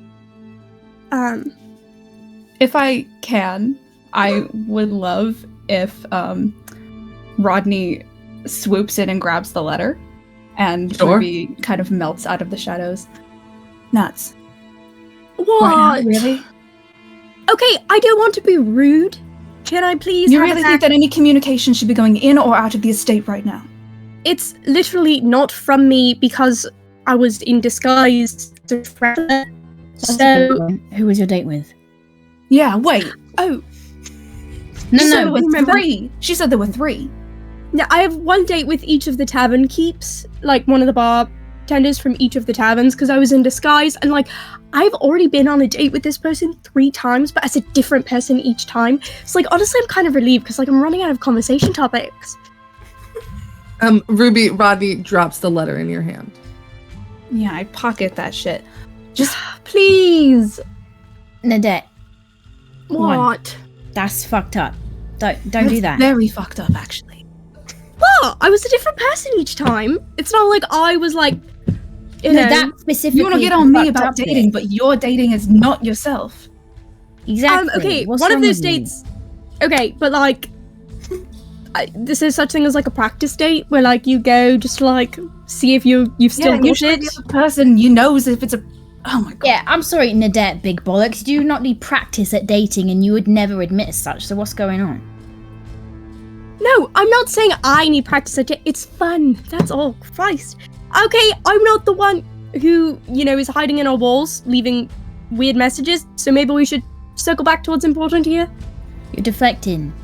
If I can, I would love if Rodney swoops in and grabs the letter, and Sure. Ruby kind of melts out of the shadows. Nuts. What? Right now, really? Okay, I don't want to be rude. Can I please You have really it think back? that any communication should be going in or out of the estate right now? It's literally not from me because I was in disguise. So, Who was your date with? Yeah, wait. oh, She said there were remember- 3. She said there were 3. now I have one date with each of the tavern keeps, like one of the bartenders from each of the taverns, because I was in disguise, and like I've already been on a date with this person 3 times, but as a different person each time. So like honestly, I'm kind of relieved because like I'm running out of conversation topics. Rodney drops the letter in your hand. Yeah, I pocket that shit. Just please. Nadette, What? that's fucked up. Don't do that. Very fucked up, actually. What? I was a different person each time. It's not like I was like, you know. that specifically. You want to get on me fucked about up bit. dating, but your dating is not yourself. Exactly. Okay, What's one of wrong those with you? dates. Okay, but like this is such thing as like a practice date where like you go just to like see if you've still got it. The other person knows if it's a. Oh my god. Yeah, I'm sorry, Nadette, big bollocks. You do not need practice at dating, and you would never admit as such. So what's going on? No, I'm not saying I need practice at it. It's fun. That's all. Christ. Okay, I'm not the one who, is hiding in our walls, leaving weird messages. So maybe we should circle back to what's important here. You're deflecting.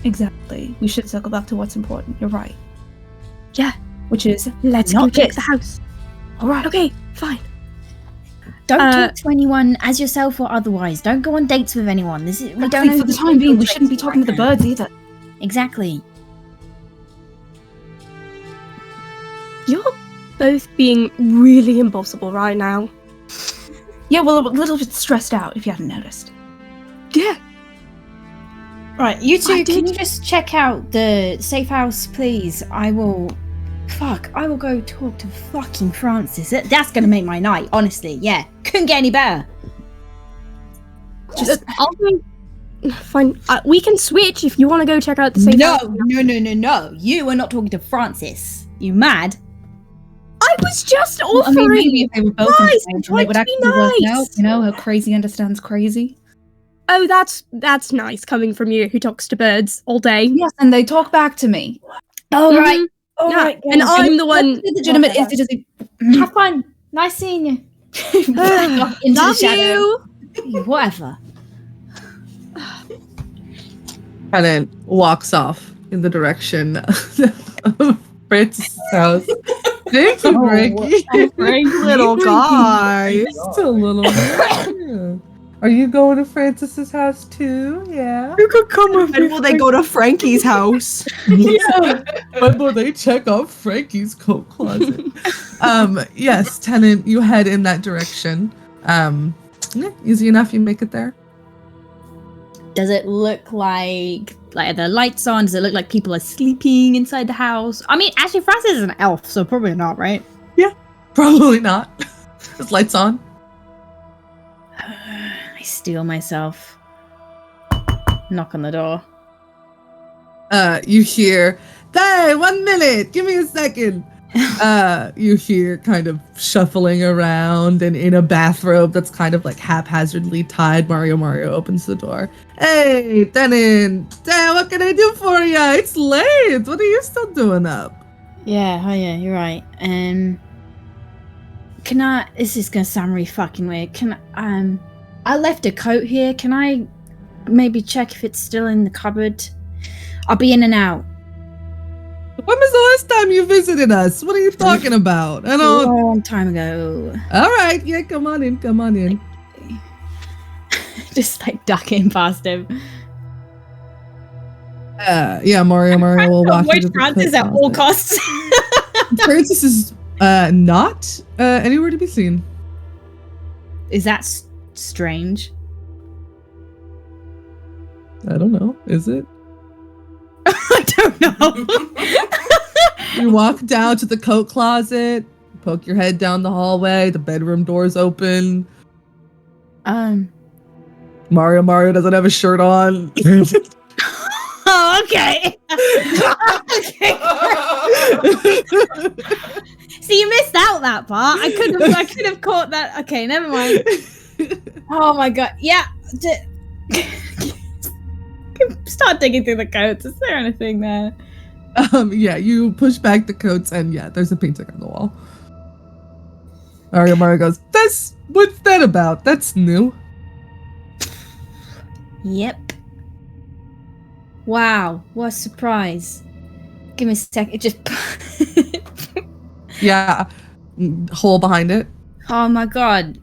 Exactly. We should circle back to what's important. You're right. Yeah. Which is Let's not go check this. the house. All right. Okay, fine. Don't talk to anyone as yourself or otherwise. Don't go on dates with anyone. We don't know For the time being, we shouldn't be talking to the birds either. Exactly. You're both being really impossible right now. Yeah, well, a little bit stressed out, if you haven't noticed. Yeah. Right, you two, I can did- you just check out the safe house, please? I will go talk to fucking Francis. That's gonna make my night, honestly. Yeah, couldn't get any better. I'll go. Fine. We can switch if you want to go check out the safe house. No. You are not talking to Francis. You mad? I was just Well, I offering. mean, maybe if they were both Nice, in I'm the it would trying to be actually work nice. out. You know how crazy understands crazy? Oh, that's nice coming from you who talks to birds all day. Yes, and they talk back to me. All Mhm. right. All Yeah, right. and I'm the one. It's legitimate. It's Have fun. Nice seeing you. Into Love the shadow. you. Whatever. Tennant walks off in the direction of Francis' house. Thank you, Frankie. Little guy. Just a little bit. Yeah. Are you going to Francis's house too? Yeah. You could come with me. When will they go to Frankie's house? Yeah. When will they check out Frankie's coat closet? Yes, Tennant, you head in that direction. Yeah, easy enough, you make it there. Does it look like are the lights on? Does it look like people are sleeping inside the house? I mean, actually, Francis is an elf, so probably not, right? Probably not. There's lights on. I steel myself. Knock on the door. You hear, hey, 1 minute, give me a second. You hear kind of shuffling around and in a bathrobe that's kind of like haphazardly tied. Mario opens the door. Hey, Tennant, what can I do for you? It's late. What are you still doing up? Yeah, you're right. Can I? This is gonna sound really fucking weird. I left a coat here. Can I maybe check if it's still in the cupboard? I'll be in and out. When was the last time you visited us? What are you talking about? I A don't. long time ago. All right, yeah, come on in. Just like ducking past him. Yeah, Mario will walk you to the Francis coat at all closet. costs. Francis is not anywhere to be seen. Is that strange? I don't know. Is it? I don't know. You walk down to the coat closet, poke your head down the hallway, the bedroom door's open. Mario doesn't have a shirt on. Oh, okay. Okay. See, you missed out that part. I could have caught that. Okay, never mind. Oh my god. Yeah. Start digging through the coats. Is there anything there? Yeah, you push back the coats and yeah, there's a painting on the wall. Mario goes, what's that about? That's new. Yep. Wow, what a surprise. Give me a sec. It just. Yeah, hole behind it. Oh my god.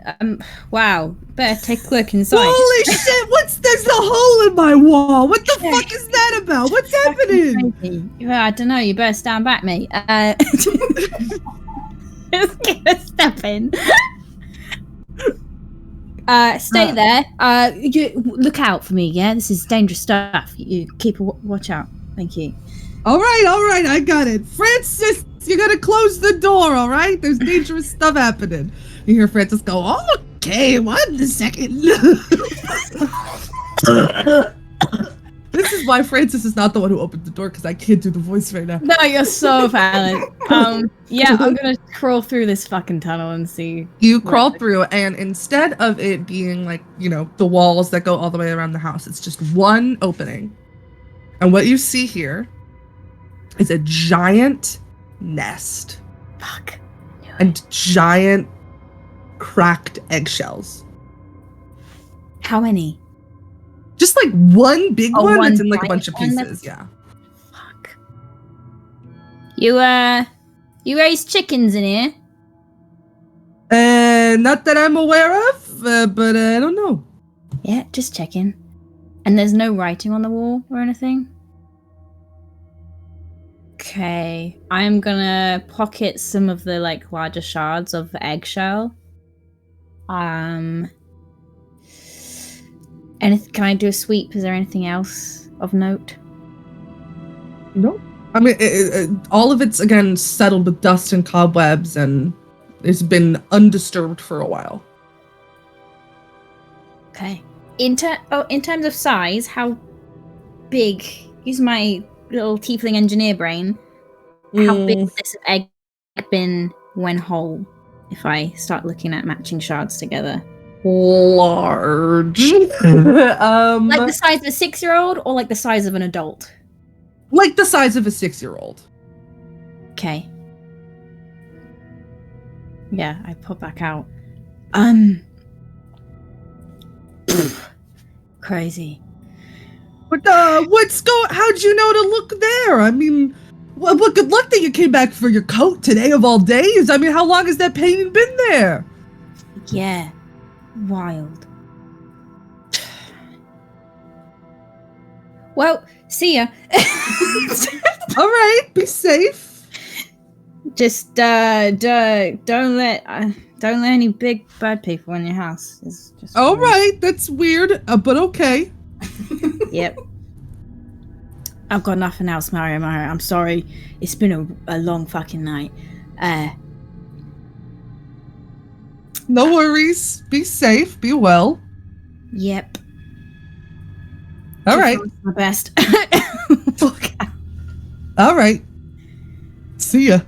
Wow. Better take a look inside. Holy shit, there's a hole in my wall. What the fuck is that about? What's happening? Yeah, I don't know. You better stand back, mate. Just gonna step in. Stay there. You look out for me, yeah? This is dangerous stuff. You keep a watch out. Thank you. All right, I got it. Francis, you gotta close the door, all right? There's dangerous stuff happening. You hear Francis go, okay, 1 second. This is why Francis is not the one who opened the door, because I can't do the voice right now. No, you're so valid. Yeah, I'm gonna crawl through this fucking tunnel and see. You crawl through, and instead of it being like, the walls that go all the way around the house, it's just one opening. And what you see here is a giant nest. Fuck. And giant cracked eggshells. How many? Just like one big one one that's in like a bunch of giant one pieces, yeah. Fuck. You raise chickens in here? Not that I'm aware of, but I don't know. Yeah, just checking. And there's no writing on the wall or anything? Okay, I'm gonna pocket some of the like larger shards of the eggshell. Can I do a sweep? Is there anything else of note? No. I mean, all of it's again settled with dust and cobwebs, and it's been undisturbed for a while. Okay. In terms of size, how big? Use my little tiefling engineer brain. How big would this egg been when whole? If I start looking at matching shards together. Large. Like the size of a 6-year-old, or like the size of an adult? Like the size of a 6-year-old. Okay. Yeah, I put back out. Crazy. But how'd you know to look there? I mean, well, good luck that you came back for your coat today of all days. I mean, how long has that painting been there? Yeah. Wild. Well, see ya. All right, be safe. Just don't let any big bad people in your house. It's just All weird. right, that's weird, but okay. Yep. I've got nothing else, Mario. I'm sorry. It's been a long fucking night. No worries. Be safe. Be well. Yep. All right. My best. All right. See ya.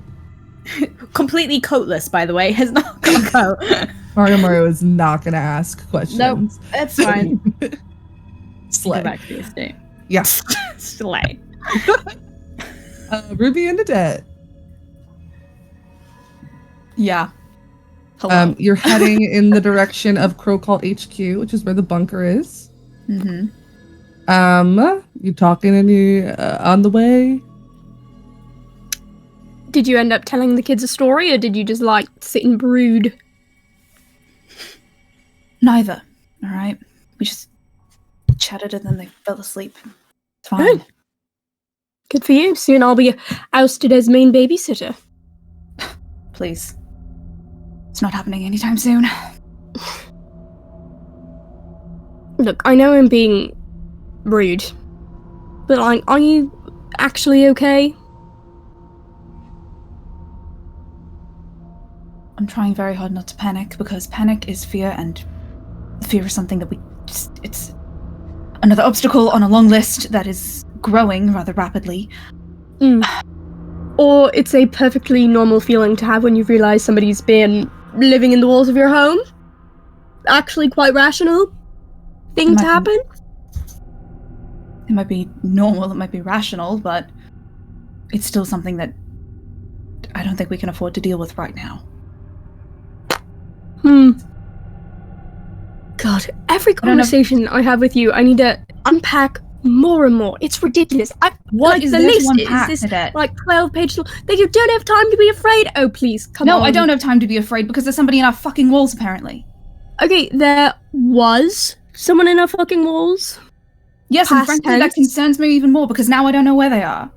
Completely coatless, by the way. Has not got a coat. Mario is not gonna ask questions. Nope, that's fine. Slay. Go back to the estate. Yeah. Slay. Ruby and Adette. Yeah. Hello. You're heading in the direction of Crowcolt HQ, which is where the bunker is. Mm-hmm. You talking any on the way? Did you end up telling the kids a story, or did you just like sit and brood? Neither. All right. We just chatted and then they fell asleep. It's fine. Good. Good for you. Soon I'll be ousted as main babysitter. Please. It's not happening anytime soon. Look, I know I'm being rude, but like, are you actually okay? I'm trying very hard not to panic, because panic is fear, and fear is something that it's another obstacle on a long list that is growing rather rapidly. Or it's a perfectly normal feeling to have when you realize somebody's been living in the walls of your home. Actually quite rational thing to happen. It might be normal, it might be rational, but it's still something that I don't think we can afford to deal with right now. God, every conversation I have with you, I need to unpack more and more. It's ridiculous. What is this list one is pack, this Cadet? like 12 pages long. That you don't have time to be afraid. Oh, please, come on. No, I don't have time to be afraid because there's somebody in our fucking walls, apparently. Okay, there was someone in our fucking walls. Yes, and frankly, that concerns me even more because now I don't know where they are.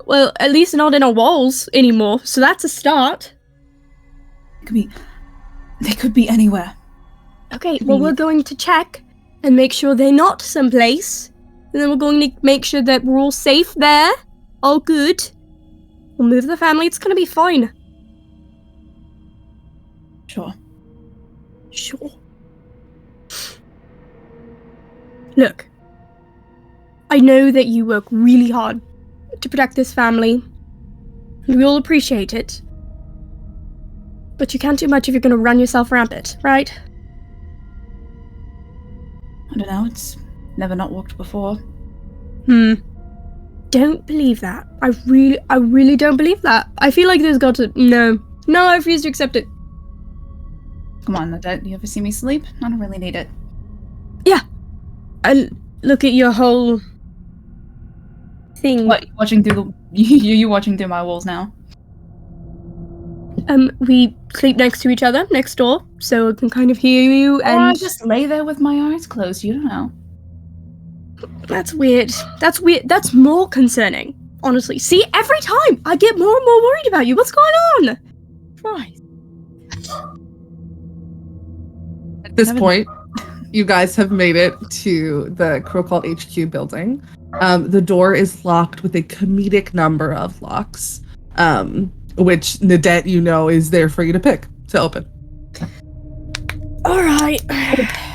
Well, at least not in our walls anymore, so that's a start. They could be anywhere. Okay, well, we're going to check and make sure they're not someplace. And then we're going to make sure that we're all safe there. All good. We'll move the family. It's going to be fine. Sure. Look. I know that you work really hard to protect this family. We all appreciate it. But you can't do much if you're gonna run yourself rampant, right? I don't know, it's never not worked before. Don't believe that. I really don't believe that. I feel like there's got to... No, I refuse to accept it. Come on, don't you ever see me sleep? I don't really need it. Yeah. I look at your whole thing. What, watching through you watching through my walls now? We sleep next to each other, next door, so I can kind of hear you, and... Or I just lay there with my eyes closed, you don't know. That's weird. That's more concerning, honestly. See, every time I get more and more worried about you. What's going on? Christ. At this point, you guys have made it to the Crowcolt HQ building. The door is locked with a comedic number of locks, which Nadette, you know, is there for you to pick to open. All right,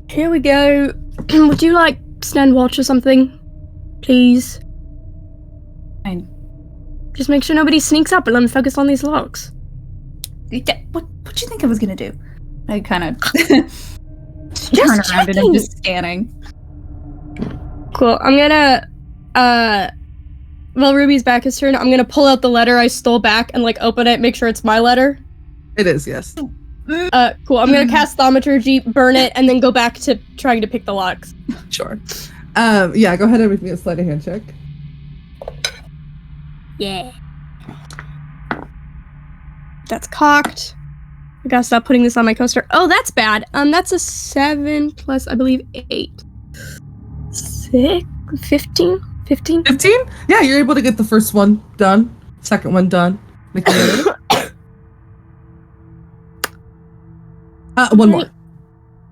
here we go. Would you like stand watch or something, please? Fine. Just make sure nobody sneaks up and let me focus on these locks. What do you think I was gonna do? I kind of Just turn around and checking. I'm just scanning. Cool. I'm gonna while Ruby's back his turn, I'm gonna pull out the letter I stole back and like open it, make sure it's my letter. It is, yes. Cool. I'm gonna cast Thaumaturgy, burn it, and then go back to trying to pick the locks. Sure. Yeah, go ahead and make me a sleight of hand check. Yeah. That's cocked. I gotta stop putting this on my coaster. Oh, that's bad. That's a 7 plus, I believe, 8. 6? 15? 15? 15? Yeah, you're able to get the first one done. Second one done. Make the other. One more.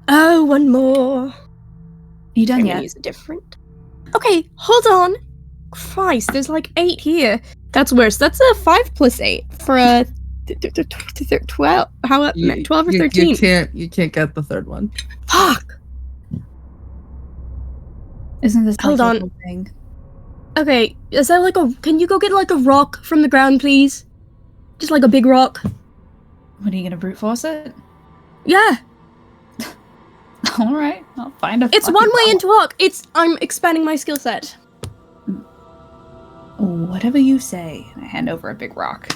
Oh, one more. You done I'm yet? gonna use a different. Okay, hold on. Christ, there's like 8 here. That's worse. That's a 5 plus 8 for a 12. How 12 or 13? You can't get the third one. Fuck. Isn't this Hold like on. the whole thing? Okay, is that like a? Can you go get like a rock from the ground, please? Just like a big rock. What, are you gonna brute force it? Yeah, All right, I'll find a. it's fucking one way rock. into rock. I'm expanding my skill set. Whatever you say. I hand over a big rock.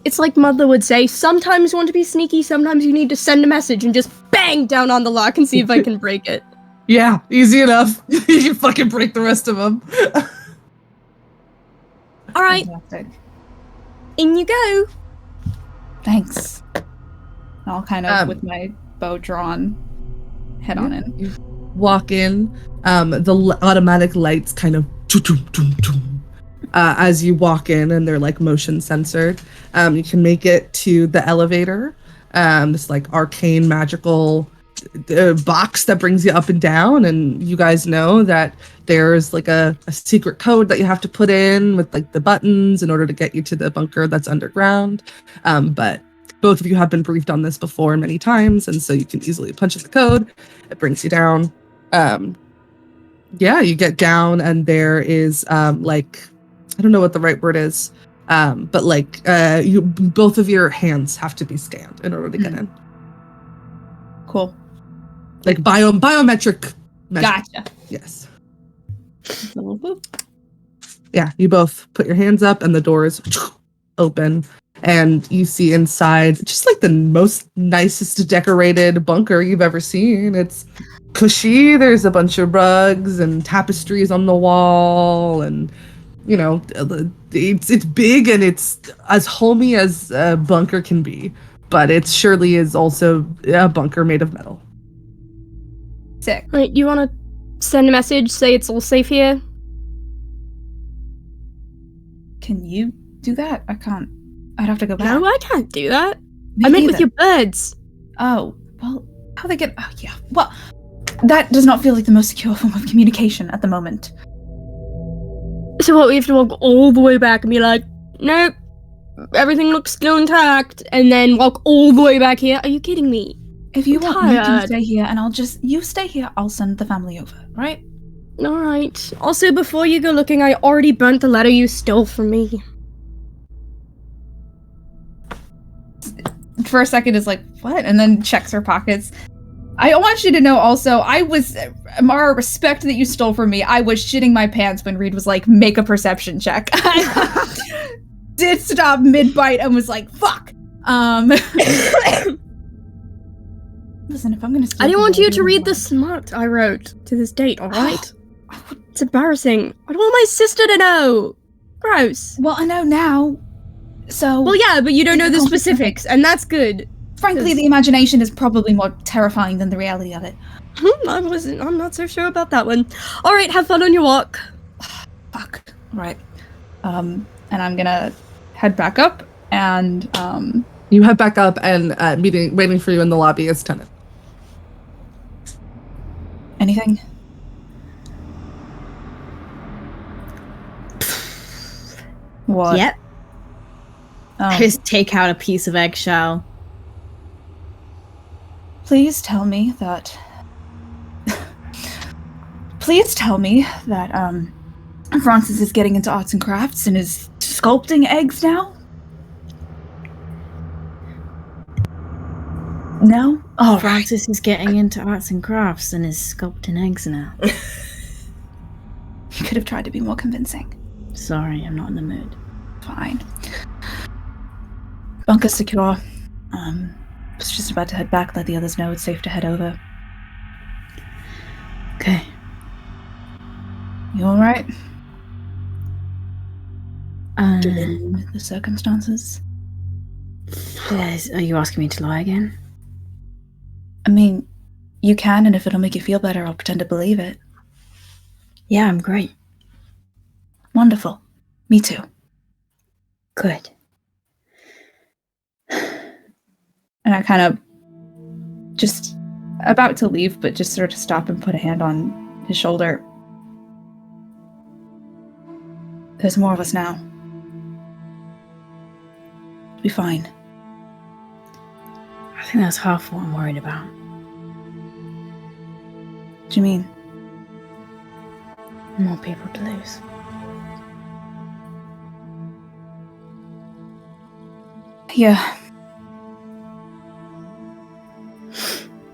It's like Mother would say, sometimes you want to be sneaky, sometimes you need to send a message and just bang down on the lock and see if I can break it. Yeah, easy enough. You can fucking break the rest of them. All right, Fantastic. in you go. Thanks. I'll kind of, Um, with my bow drawn, head on in. You walk in. The automatic lights kind of as you walk in, and they're like motion censored. You can make it to the elevator. This like arcane magical box that brings you up and down, and you guys know that there's like a secret code that you have to put in with like the buttons in order to get you to the bunker that's underground. But both of you have been briefed on this before many times, and so you can easily punch in the code. It brings you down. Yeah, you get down, and there is like, I don't know what the right word is, but like you both of your hands have to be scanned in order to get in. Cool. Like biometric measure. Gotcha. Yes. Little boop. Yeah, you both put your hands up and the doors open, and you see inside just like the most nicest decorated bunker you've ever seen. It's cushy. There's a bunch of rugs and tapestries on the wall, and you know, it's big and it's as homey as a bunker can be, but it surely is also a bunker made of metal. Sick. Right, you want to send a message, say it's all safe here? Can you do that? I can't. I'd have to go back. No, I can't do that. Me I meant with neither. your birds. Oh, well, how they get... Oh, yeah. Well, that does not feel like the most secure form of communication at the moment. So what, we have to walk all the way back and be like, nope, everything looks still intact, and then walk all the way back here? Are you kidding me? If you I'm want, you can tired. stay here, and I'll just... You stay here, I'll send the family over, right? Alright. Also, before you go looking, I already burnt the letter you stole from me. For a second is like, what? And then checks her pockets. I want you to know also, Mara, respect that you stole from me. I was shitting my pants when Reed was like, make a perception check. I did stop mid-bite and was like, fuck. Listen, if I'm gonna steal I didn't want from you to read the one- smut I wrote to this date, alright? It's embarrassing. I don't want my sister to know. Gross. Well, I know now. So, Well, yeah, but you don't know the Difficult to specifics, and that's good. frankly, the imagination is probably more terrifying than the reality of it. I'm not so sure about that one. Alright, have fun on your walk. Fuck. Right. And I'm gonna head back up and You head back up, and waiting for you in the lobby is Tennant. anything? What? Yep. Oh, I just take out a piece of eggshell. please tell me that. Please tell me that Francis is getting into arts and crafts and is sculpting eggs now. No? Oh, Francis is getting into arts and crafts and is sculpting eggs now. You could have tried to be more convincing. Sorry, I'm not in the mood. Fine. Bunker's secure. Was just about to head back, let the others know it's safe to head over. Okay. You alright? Um, Given the circumstances? are you asking me to lie again? I mean, you can, and if it'll make you feel better, I'll pretend to believe it. Yeah, I'm great. Wonderful. Me too. Good. And I kind of just about to leave, but just sort of stop and put a hand on his shoulder. There's more of us now. It'll be fine. I think that's half what I'm worried about. What do you mean? More people to lose. Yeah.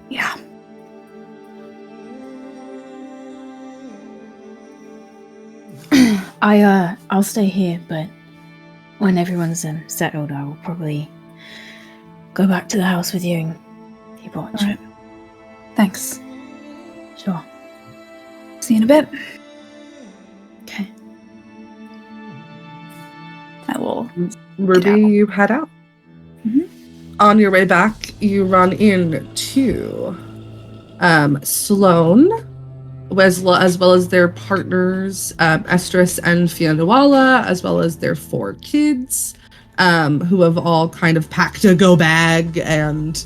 Yeah. I'll stay here, but when everyone's settled, I will probably go back to the house with you and keep watch. Alright. Thanks. Sure. See you in a bit. Okay. I will. Ruby, you head out. Mhm. On your way back, you run into Sloane, as well as their partners, Estrus and Fianawala, as well as their 4 kids, who have all kind of packed a go bag and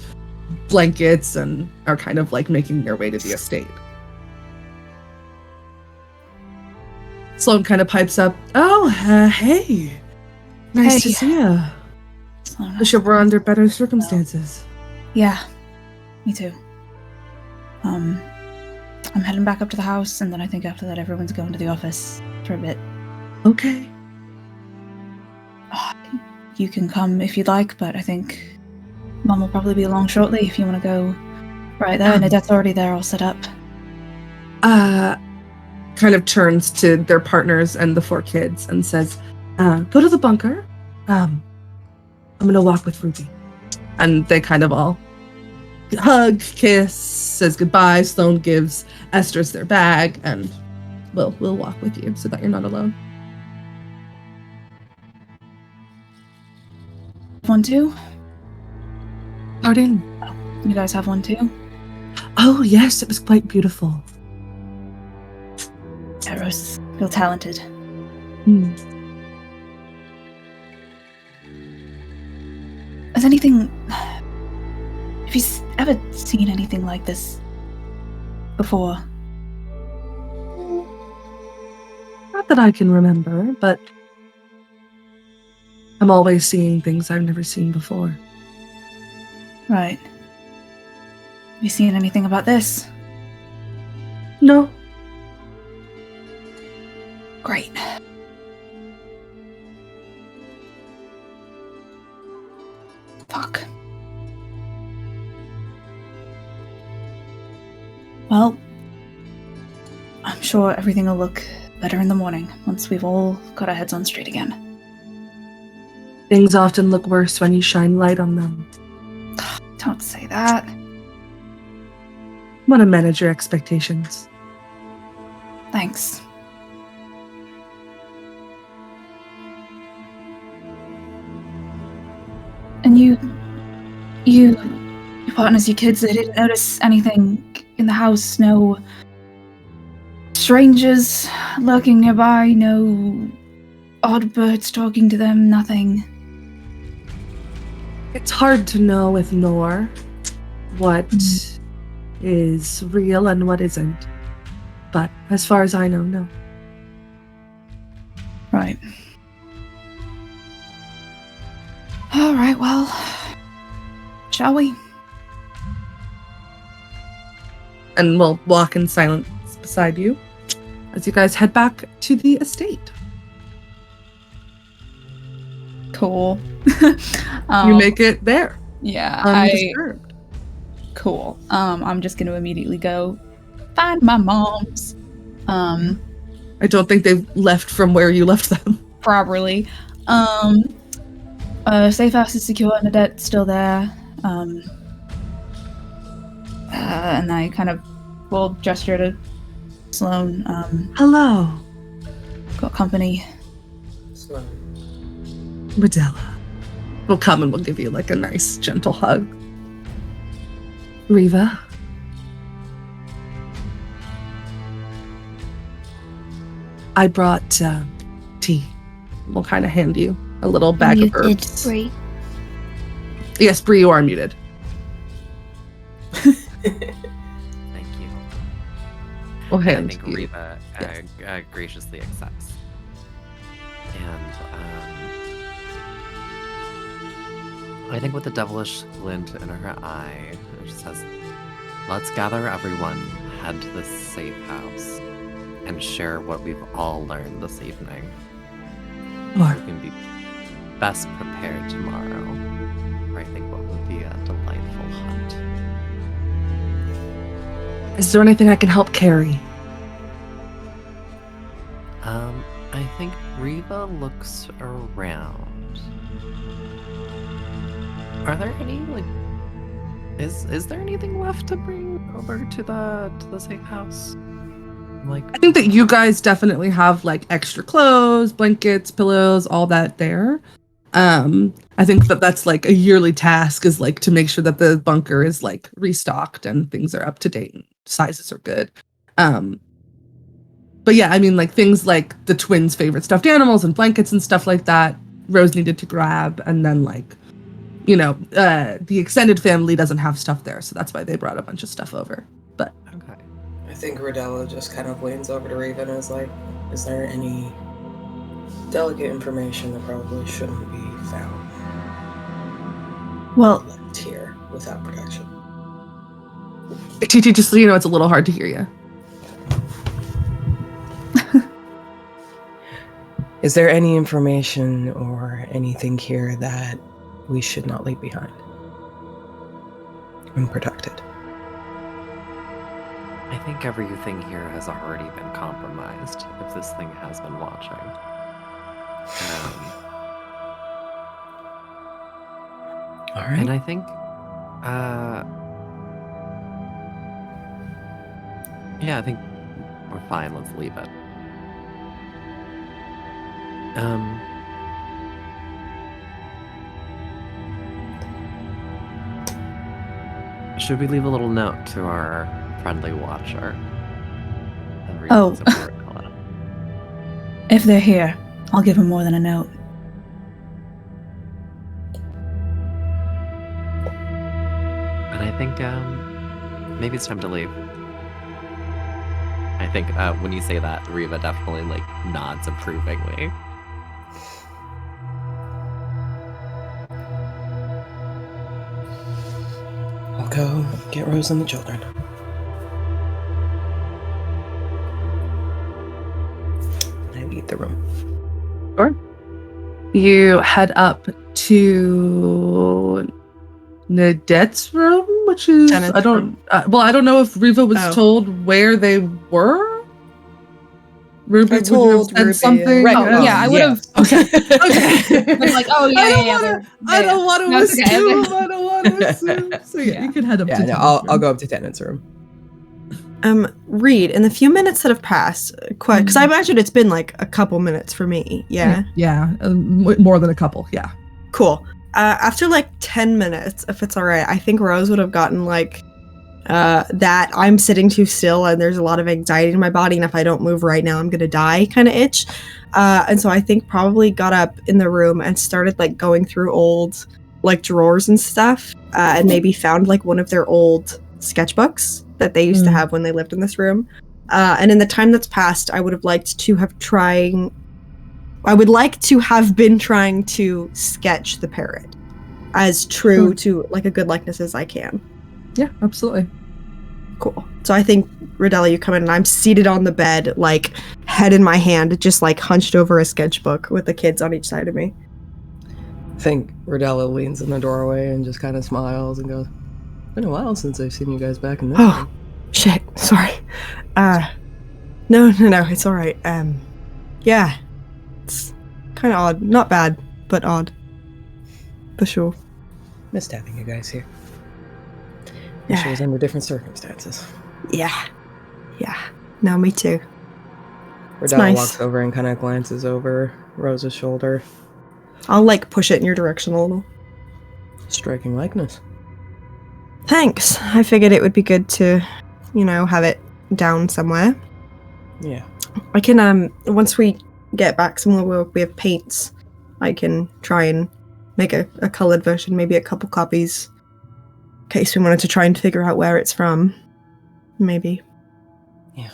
blankets and are kind of like making their way to the estate. Sloane kind of pipes up, "Oh, hey. Nice Hey. to see you. Wish you were under better circumstances." Yeah. Me too. I'm heading back up to the house, and then I think after that everyone's going to the office for a bit. Okay. You can come if you'd like, but I think Mom will probably be along shortly if you want to go right there. Nadette's already there all set up. Kind of turns to their partners and the 4 kids and says, "Go to the bunker. I'm gonna walk with Ruby." And they kind of all hug, kiss, says goodbye. Sloane gives Estrus their bag, and we'll walk with you so that you're not alone. One too? Pardon? You guys have one too? Oh yes, it was quite beautiful. Eros, feel talented. Hmm. Has anything... Have you ever seen anything like this before? Not that I can remember, but I'm always seeing things I've never seen before. Right. Have you seen anything about this? No. Great. Fuck. Well, I'm sure everything will look better in the morning once we've all got our heads on straight again. Things often look worse when you shine light on them. Don't say that. Want to manage your expectations. Thanks. And your partners, your kids, they didn't notice anything in the house, no strangers lurking nearby, no odd birds talking to them, nothing. It's hard to know with Nor what is real and what isn't. But as far as I know, no. Right. Alright, well, shall we? And we'll walk in silence beside you as you guys head back to the estate. Cool. You make it there. Yeah, Undisturbed. Cool. I'm just gonna immediately go find my mom's. I don't think they've left from where you left them. Properly. Safe house is secure and the debt's still there. And I kind of will gesture to Sloane. Hello, Got company. Slow. Rodella. We'll come and we'll give you like a nice, gentle hug. Riva. I brought tea. We'll kind of hand you a little bag of herbs. Bree. Yes, Bree, you are muted. Thank you. We'll I hand think you. Riva graciously accepts. And I think with the devilish glint in her eye, she says, "Let's gather everyone, head to this safe house, and share what we've all learned this evening. Or We can be best prepared tomorrow for I think what would be a delightful hunt." is there anything I can help carry? I think Riva looks around. Are there any is there anything left to bring over to the safe house? I think that you guys definitely have like extra clothes, blankets, pillows, all that there. I think that that's like a yearly task is like to make sure that the bunker is like restocked and things are up to date and sizes are good. But yeah, I mean like things like the twins' favorite stuffed animals and blankets and stuff like that, Rose needed to grab, and then like, you know, the extended family doesn't have stuff there, so that's why they brought a bunch of stuff over. But Okay. I think Rodella just kind of leans over to Raven and is like, is there any delicate information that probably shouldn't be found Well, left here without protection? TT, just so you know, it's a little hard to hear you. Is there any information or anything here that we should not leave behind? Unprotected. I think everything here has already been compromised if this thing has been watching. All right. And I think yeah, I think we're fine. Let's leave it. Should we leave a little note to our friendly watcher? And read Oh. what's important on it? if they're here, I'll give them more than a note. And I think maybe it's time to leave. I think when you say that, Riva definitely like nods approvingly. I'll go get Rose and the children. And I leave. navigate the room. You head up to Nadette's room, which is Tenant's I don't know if Riva was Oh. told where they were. Ruby I told would have Ruby, said something. Right. Yeah, I would have. Okay. Okay. Been like, oh yeah, I don't want to No, it's okay, assume. okay. I don't want to assume. So yeah, you can head up Yeah, to no, Tenant's I'll room. go up to Tenant's room. Reed, in the few minutes that have passed, because I imagine it's been like a couple minutes for me. Yeah. Yeah, more than a couple. Yeah. Cool. After like 10 minutes, if it's all right, I think Rose would have gotten like that I'm sitting too still and there's a lot of anxiety in my body, and if I don't move right now, I'm gonna die kind of itch. And so I think probably got up in the room and started like going through old like drawers and stuff, and maybe found like one of their old sketchbooks that they used to have when they lived in this room. And in the time that's passed, I would have liked to have been trying to sketch the parrot as true to like a good likeness as I can. Yeah, absolutely. Cool. So I think, Rodella, you come in and I'm seated on the bed, like head in my hand, just like hunched over a sketchbook with the kids on each side of me. I think Rodella leans in the doorway and just kind of smiles and goes, "Been a while since I've seen you guys back in this Oh, room." shit. Sorry. No, it's all right. Yeah. It's kind of odd. Not bad, but odd. For sure. Missed having you guys here. Yeah. Wish it was under different circumstances. Yeah. No, me too. Rodella nice. walks over and kind of glances over Rose's shoulder. I'll like push it in your direction a little. Striking likeness. Thanks. I figured it would be good to, have it down somewhere. Yeah. I can, once we get back somewhere where we have paints, I can try and make a colored version, maybe a couple copies, in case we wanted to try and figure out where it's from. Maybe. Yeah.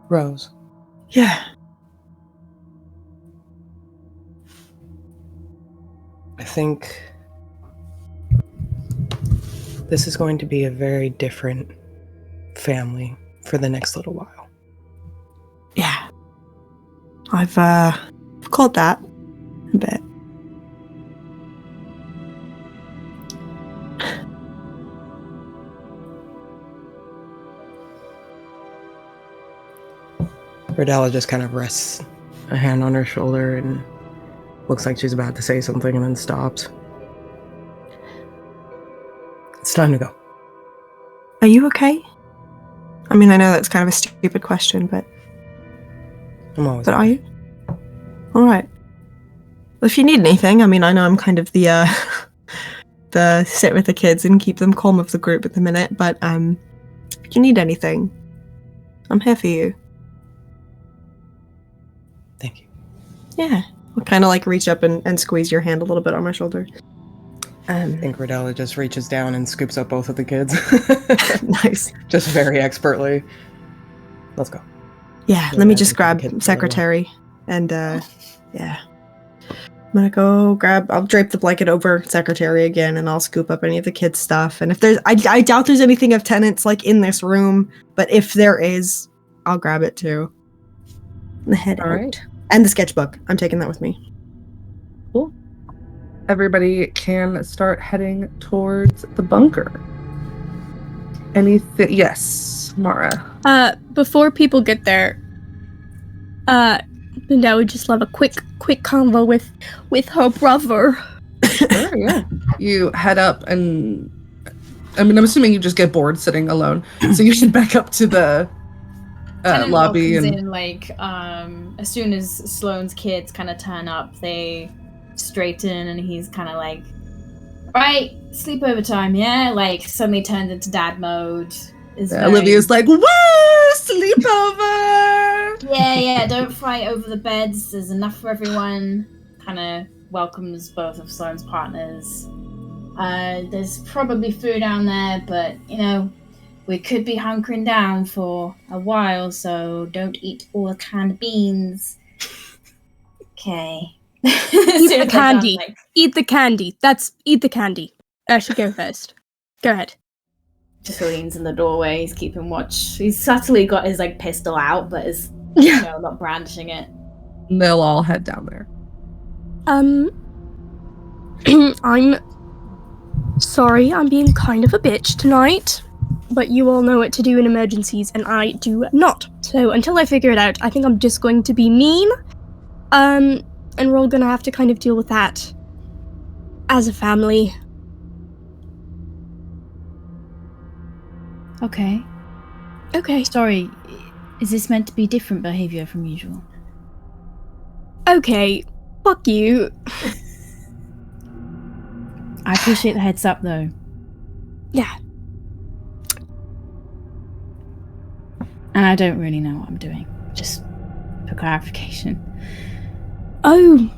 Rose. Yeah. I think this is going to be a very different family for the next little while. Yeah. I've called that a bit. Rodella just kind of rests a hand on her shoulder and looks like she's about to say something and then stops. It's time to go. Are you okay? I mean, I know that's kind of a stupid question, but I'm always are you? All right. Well, if you need anything, I mean, I know I'm kind of the sit with the kids and keep them calm of the group at the minute, but if you need anything, I'm here for you. Thank you. Yeah. I'll kind of like reach up and squeeze your hand a little bit on my shoulder. I think Rodella just reaches down and scoops up both of the kids. Nice. Just very expertly. Let's go. Yeah, Yeah, let me I just think grab the kids secretary and yeah. I'm gonna go I'll drape the blanket over secretary again and I'll scoop up any of the kids' stuff. And if there's I doubt there's anything of tenants like in this room, but if there is, I'll grab it too. And head All out. right. And the sketchbook. I'm taking that with me. Cool. Everybody can start heading towards the bunker. Anything? Yes, Mara. Before people get there, Linda would just love a quick convo with her brother. Sure, yeah. You head up and I'm assuming you just get bored sitting alone. So you should back up to the Tenant lobby comes and in, like, as soon as Sloane's kids kind of turn up, they straighten and he's kind of like, right, sleepover time, yeah? Like, suddenly turns into dad mode. Olivia's like, woo, sleepover! Yeah, don't fight over the beds. There's enough for everyone. Kind of welcomes both of Sloane's partners. There's probably food down there, but, we could be hunkering down for a while, so don't eat all the canned beans. Okay. Eat the candy. Eat the candy. Eat the candy. I should go first. Go ahead. Just leans in the doorway. He's keeping watch. He's subtly got his pistol out, but is Yeah. No, not brandishing it. They'll all head down there. I'm sorry, I'm being kind of a bitch tonight, but you all know what to do in emergencies, and I do not. So until I figure it out, I think I'm just going to be mean. And we're all gonna have to kind of deal with that as a family. Okay. Okay. Sorry, is this meant to be different behavior from usual? Okay. Fuck you. I appreciate the heads up, though. Yeah. And I don't really know what I'm doing. Just for clarification. Oh.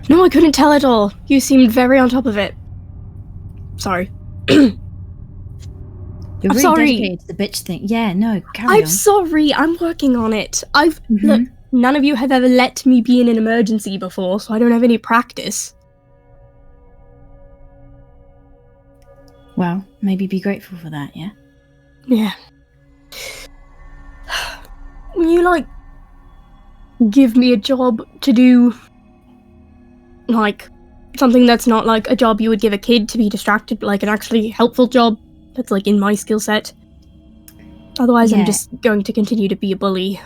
No, I couldn't tell at all. You seemed very on top of it. Sorry. You're I'm really sorry. dedicated to the bitch thing. Yeah, no, carry I'm on. sorry, I'm working on it. Mhm. Look, none of you have ever let me be in an emergency before, so I don't have any practice. Well, maybe be grateful for that, yeah? Yeah. When you, like, give me a job to do, like, something that's not like a job you would give a kid to be distracted, like an actually helpful job that's, like, in my skill set. Otherwise, Yeah. I'm just going to continue to be a bully.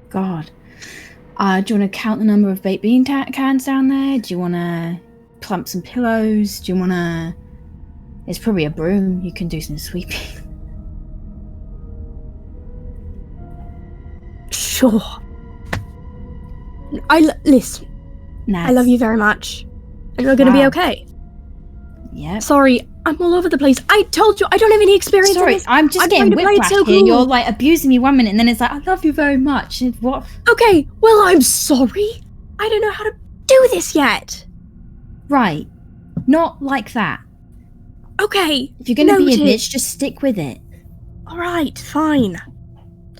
God. Do you want to count the number of baked bean cans down there? Do you want to plump some pillows? Do you want to... It's probably a broom. You can do some sweeping. Sure. Listen, Nah, I love you very much. And we're gonna be Wow. okay. Yep. Sorry, I'm all over the place. I told you, I don't have any experience in Sorry, this. I'm just I'm getting trying to play it whiplash so here. cool. You're like abusing me 1 minute and then it's like, I love you very much. What? Okay, well, I'm sorry. I don't know how to do this yet. Right. Not like that. Okay, If you're going to be a noted. bitch, just stick with it. Alright, fine.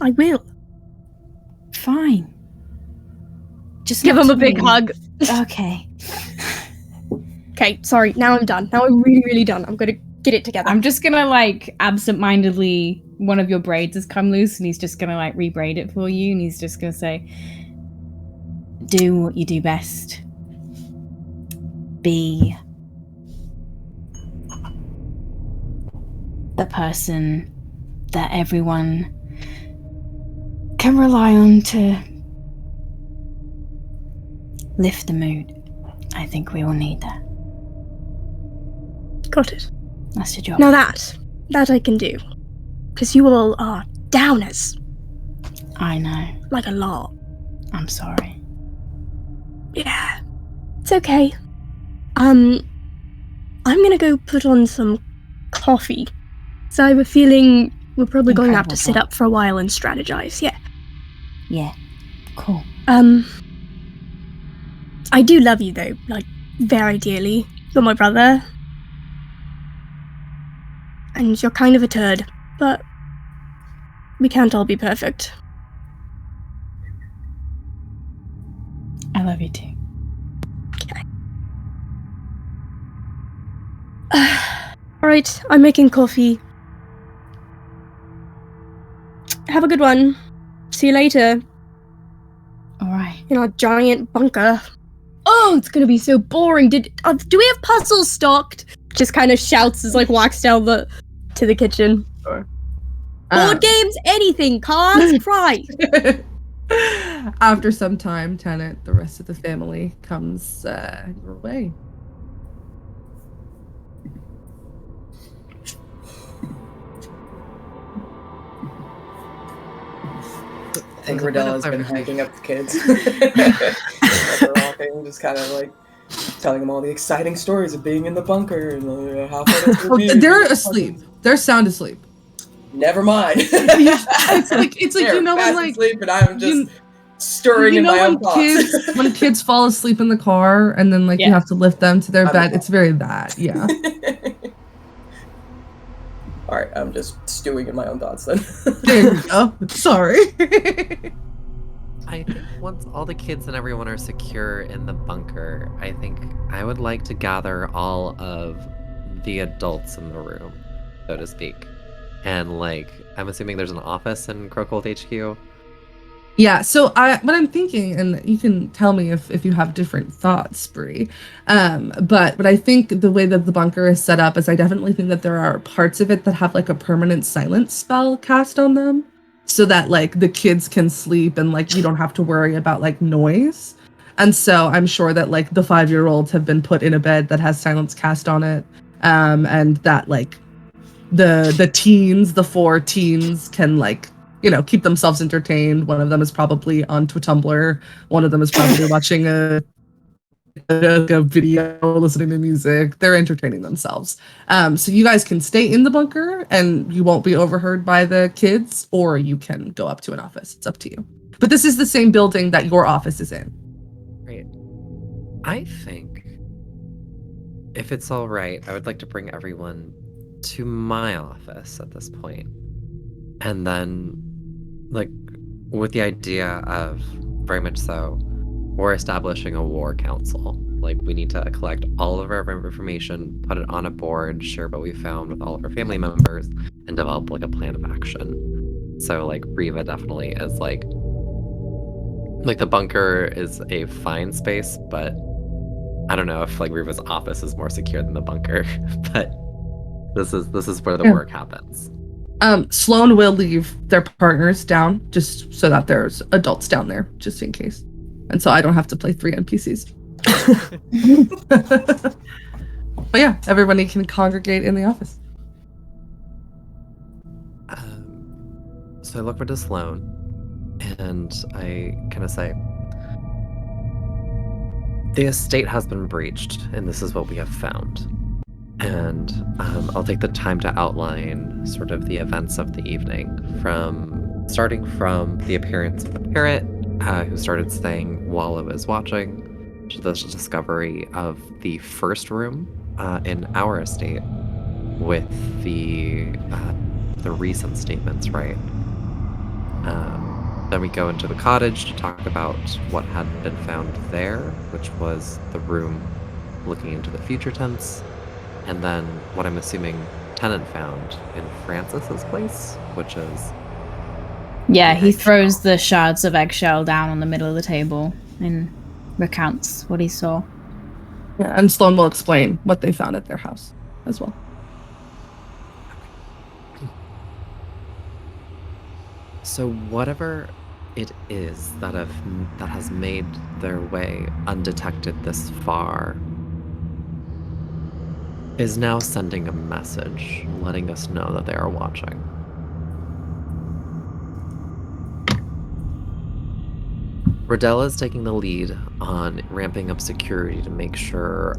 I will. Fine. Just Give not him a to big me. hug. Okay. Okay, sorry, now I'm done. Now I'm really, really done. I'm gonna get it together. I'm just gonna like absentmindedly, one of your braids has come loose and he's just gonna like rebraid it for you and he's just gonna say, do what you do best. Be the person that everyone can rely on to lift the mood. I think we all need that. Got it. That's your job. Now that I can do. Because you all are downers. I know. Like a lot. I'm sorry. Yeah. It's okay. I'm gonna go put on some coffee. So I have a feeling we're probably going to have to sit up for a while and strategize, yeah. Yeah. Cool. I do love you though, like, very dearly. You're my brother. And you're kind of a turd, but we can't all be perfect. I love you too. Alright, I'm making coffee. Have a good one. See you later. Alright. In our giant bunker. Oh, it's gonna be so boring. Do we have puzzles stocked? Just kind of shouts as like walks down to the kitchen. Sure. Board games, anything, cards, Christ. After some time, Tenet, the rest of the family comes your way. I think There's a bit Radella's of been everything. hyping up the kids. As they're walking, just kind of like telling them all the exciting stories of being in the bunker and how fun it's gonna be. They're asleep. They're sound asleep. Never mind. It's like They're you know when fast like asleep and I'm just you- stirring you in know my when own thoughts. when kids fall asleep in the car and then like you Yeah. have to lift them to their I'm bed. involved. It's very that, yeah. All right, I'm just stewing in my own thoughts then. There you go. Sorry. I think once all the kids and everyone are secure in the bunker, I think I would like to gather all of the adults in the room, so to speak. And like, I'm assuming there's an office in Crowcolt HQ. Yeah, so what I'm thinking, and you can tell me if you have different thoughts, Bree, but I think the way that the bunker is set up is I definitely think that there are parts of it that have like a permanent silence spell cast on them so that like the kids can sleep and like you don't have to worry about like noise. And so I'm sure that like the 5-year-olds have been put in a bed that has silence cast on it, and that like the teens, the 4 teens can like, you know, keep themselves entertained. One of them is probably onto a Tumblr. One of them is probably watching a video, listening to music. They're entertaining themselves. So you guys can stay in the bunker and you won't be overheard by the kids, or you can go up to an office. It's up to you. But this is the same building that your office is in. Great. I think, if it's all right, I would like to bring everyone to my office at this point. And then, like, with the idea of, very much so, we're establishing a war council. Like, we need to collect all of our information, put it on a board, share what we found with all of our family members, and develop, like, a plan of action. So, like, Riva definitely is, like, the bunker is a fine space, but I don't know if, like, Riva's office is more secure than the bunker, but this is where the work happens. Sloan will leave their partners down just so that there's adults down there, just in case. And so I don't have to play 3 NPCs. But yeah, everybody can congregate in the office. So I look over to Sloan, and I kind of say, the estate has been breached, and this is what we have found. And I'll take the time to outline sort of the events of the evening, starting from the appearance of the parrot, who started saying Wallow is watching, to the discovery of the first room in our estate with the recent statements, right? Then we go into the cottage to talk about what had been found there, which was the room looking into the future tense. And then what I'm assuming Tennant found in Francis's place, which is... Yeah, he throws the shards of eggshell down on the middle of the table and recounts what he saw. Yeah, and Sloan will explain what they found at their house as well. So whatever it is that has made their way undetected this far is now sending a message letting us know that they are watching. Rodella is taking the lead on ramping up security to make sure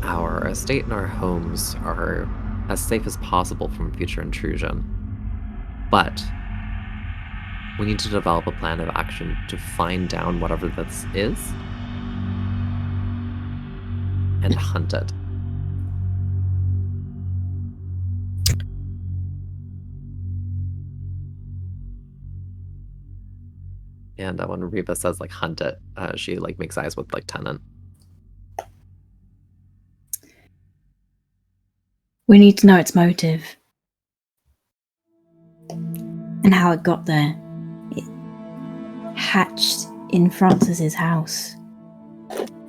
our estate and our homes are as safe as possible from future intrusion. But we need to develop a plan of action to find down whatever this is and hunt it. And when Reba says, like, hunt it, she, like, makes eyes with, like, Tennant. We need to know its motive. And how it got there. It hatched in Francis's house.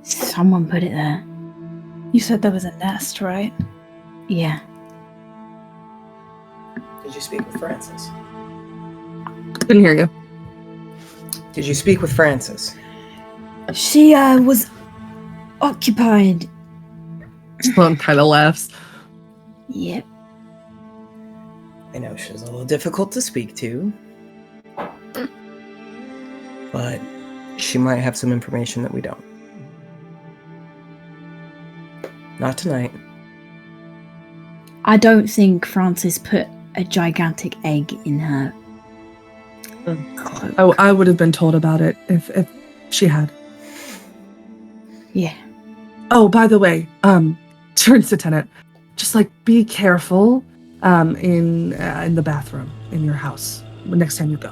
Someone put it there. You said there was a nest, right? Yeah. Did you speak with Francis? Couldn't hear you. Did you speak with Francis? She was occupied. Sloan kind of laughs. Yep. I know she's a little difficult to speak to, but she might have some information that we don't. Not tonight. I don't think Francis put a gigantic egg in her cloak. I would have been told about it if she had. Yeah. Oh, by the way, turns to Tennant. Just like be careful in the bathroom in your house next time you go.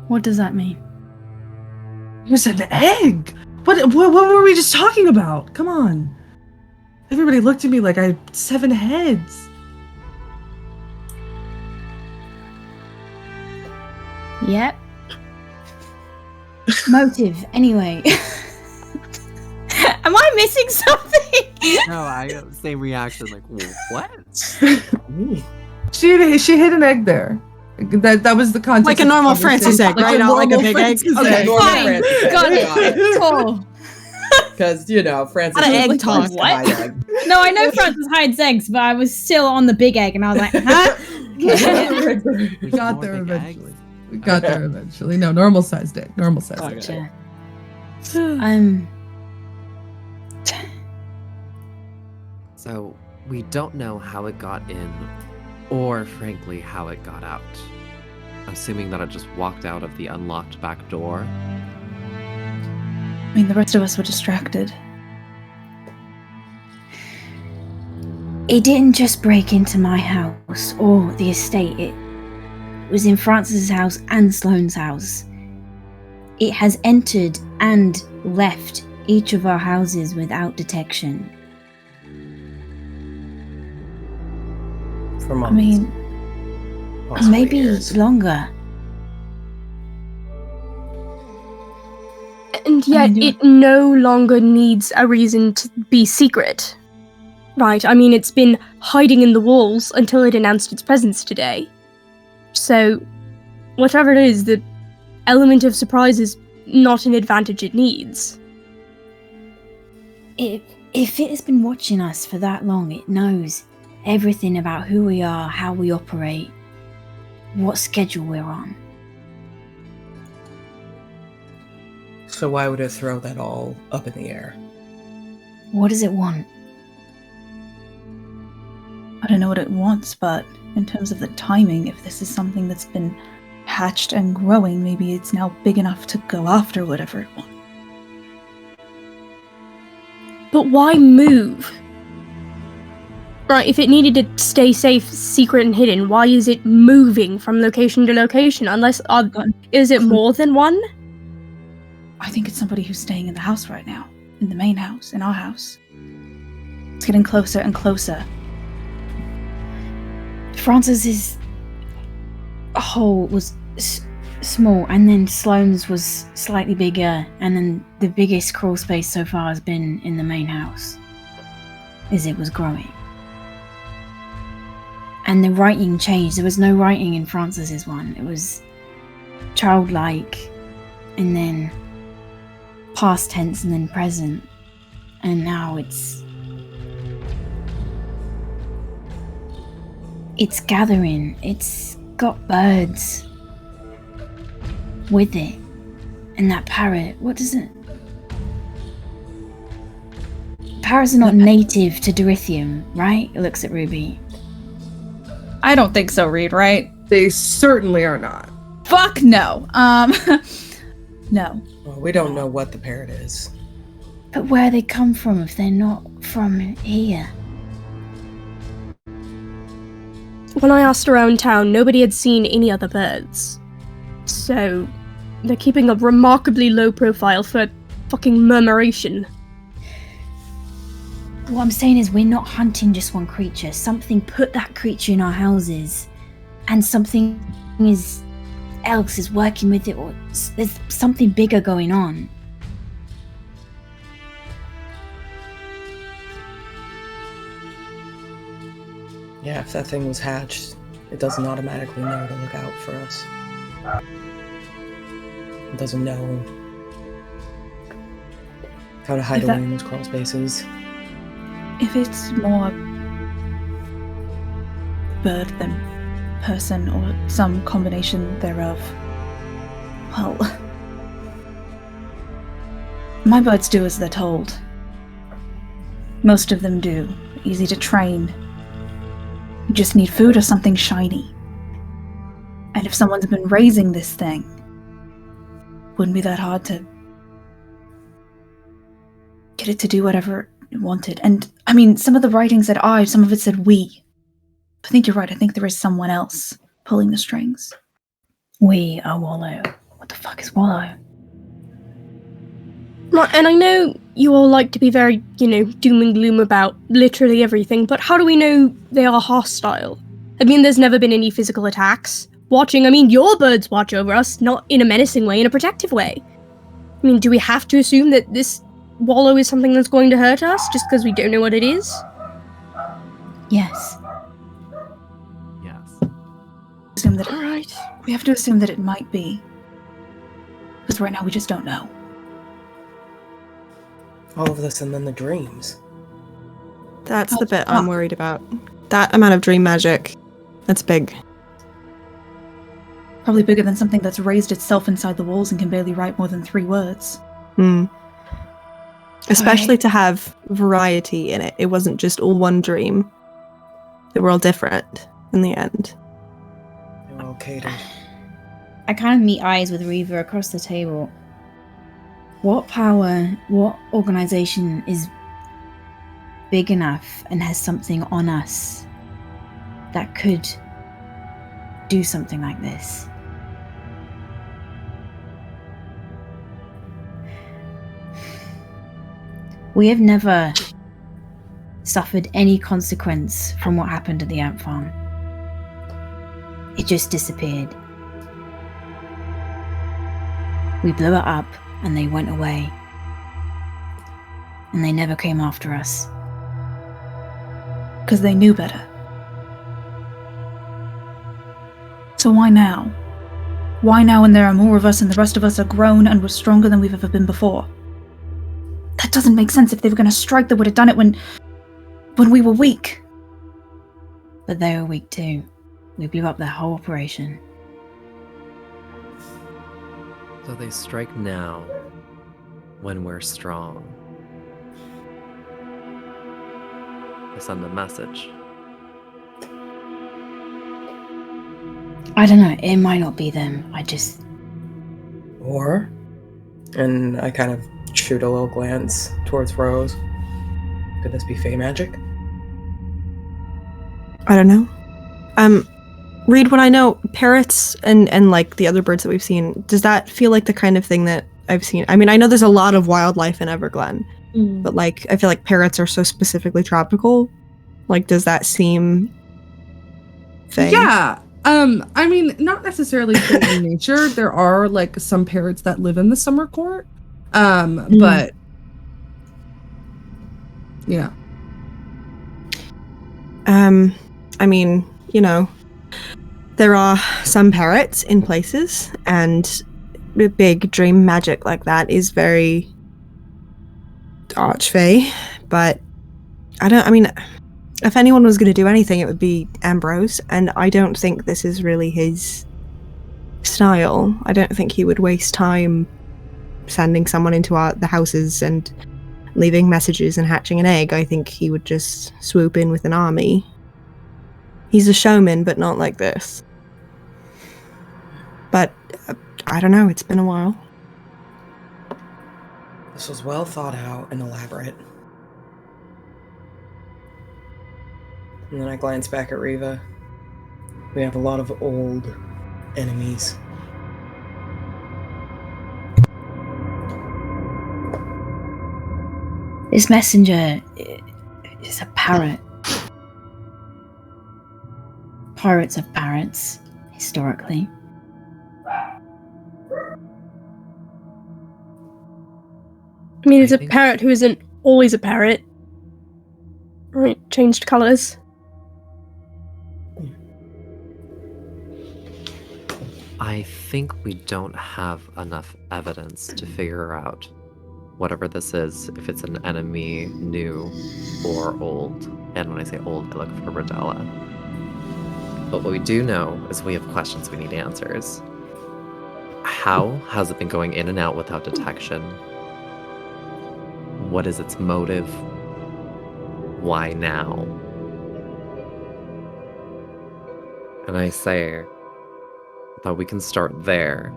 What does that mean? There's an egg. What were we just talking about? Come on. Everybody looked at me like I had 7 heads. Yep. Motive, anyway. Am I missing something? No, I same reaction. Like, what? She hit an egg there. That was the context. Like a of the normal Francis egg, conversation. right? Not like a big egg. Francis Okay, Normal fine. Francis Got egg. it. Cool. Because, Francis Not an egg like, talk. "Why egg?" No, I know Francis hides eggs, but I was still on the big egg, and I was like, huh? We got there More big eventually. eggs? We got there eventually. No, normal sized egg. Normal sized egg. Gotcha. So, we don't know how it got in, or frankly, how it got out. Assuming that it just walked out of the unlocked back door. I mean, the rest of us were distracted. It didn't just break into my house or the estate. It was in Francis's house and Sloane's house. It has entered and left each of our houses without detection. For months. I mean, Possibly Maybe years. longer. And yet, it no longer needs a reason to be secret. Right, I mean, it's been hiding in the walls until it announced its presence today. So, whatever it is, the element of surprise is not an advantage it needs. If it has been watching us for that long, it knows everything about who we are, how we operate, what schedule we're on. So why would it throw that all up in the air? What does it want? I don't know what it wants, but in terms of the timing, if this is something that's been hatched and growing, maybe it's now big enough to go after whatever it wants. But why move? Right, if it needed to stay safe, secret, and hidden, why is it moving from location to location? Unless, is it more than one? I think it's somebody who's staying in the house right now, in the main house, in our house. It's getting closer and closer. Francis's hole was small, and then Sloane's was slightly bigger, and then the biggest crawl space so far has been in the main house, as it was growing. And the writing changed. There was no writing in Francis's one. It was childlike, and then past tense, and then present. And now it's gathering. It's got birds with it. And that parrot, what does it... Parrots are not native to Dorithium, right? It looks at Ruby. I don't think so, Reed, right? They certainly are not. Fuck no. No. Well, we don't know what the parrot is. But where they come from if they're not from here? When I asked around town, nobody had seen any other birds. So, they're keeping a remarkably low profile for fucking murmuration. What I'm saying is we're not hunting just one creature. Something put that creature in our houses, and something else is working with it, or there's something bigger going on. Yeah, if that thing was hatched, it doesn't automatically know to look out for us. It doesn't know how to hide away in those crawl spaces. If it's more bird than person, or some combination thereof, well, my birds do as they're told. Most of them do. Easy to train. You just need food or something shiny. And if someone's been raising this thing, wouldn't be that hard to get it to do whatever it wanted. And I mean, some of the writing said I, some of it said we. I think you're right. I think there is someone else pulling the strings. We are Wallow. What the fuck is Wallow? Right, and I know you all like to be very, doom and gloom about literally everything, but how do we know they are hostile? I mean, there's never been any physical attacks. watching, I mean, your birds watch over us, not in a menacing way, in a protective way. I mean, do we have to assume that this Wallow is something that's going to hurt us just because we don't know what it is? Yes. Yes. Assume that All right. we have to assume that it might be. Because right now we just don't know. All of this and then the dreams. That's the bit I'm worried about. That amount of dream magic. That's big. Probably bigger than something that's raised itself inside the walls and can barely write more than 3 words. Especially to have variety in it. It wasn't just all one dream. They were all different in the end. They were all catered. I kind of meet eyes with Reva across the table. What power, what organization is big enough and has something on us that could do something like this? We have never suffered any consequence from what happened at the ant farm. It just disappeared. We blew it up and they went away. And they never came after us. Because they knew better. So why now? Why now when there are more of us and the rest of us are grown and we're stronger than we've ever been before? That doesn't make sense. If they were going to strike, they would have done it when we were weak. But they were weak too. We blew up their whole operation. So they strike now, when we're strong. They send a message. I don't know, it might not be them. Or, and I kind of shoot a little glance towards Rose. Could this be Fey magic? I don't know. Reed, when I know parrots and like the other birds that we've seen, does that feel like the kind of thing that I've seen? I mean, I know there's a lot of wildlife in Everglen, but like I feel like parrots are so specifically tropical. Like, does that seem Fey? Yeah. I mean, not necessarily Fey in nature. There are like some parrots that live in the summer court. But yeah. I mean, you know, there are some parrots in places, and big dream magic like that is very archfey, but I mean, if anyone was going to do anything, it would be Ambrose, and I don't think this is really his style. I don't think he would waste time sending someone into the houses and leaving messages and hatching an egg. I think he would just swoop in with an army. He's a showman, but not like this. But I don't know, it's been a while. This was well thought out and elaborate. And then I glance back at Reva. We have a lot of old enemies. This messenger is a parrot. Pirates have parrots, historically. I mean, it's a parrot who isn't always a parrot. Right, changed colours. I think we don't have enough evidence to figure out whatever this is, if it's an enemy, new or old. And when I say old, I look for Rodella. But what we do know is we have questions we need answers. How has it been going in and out without detection? What is its motive? Why now? And I say that we can start there.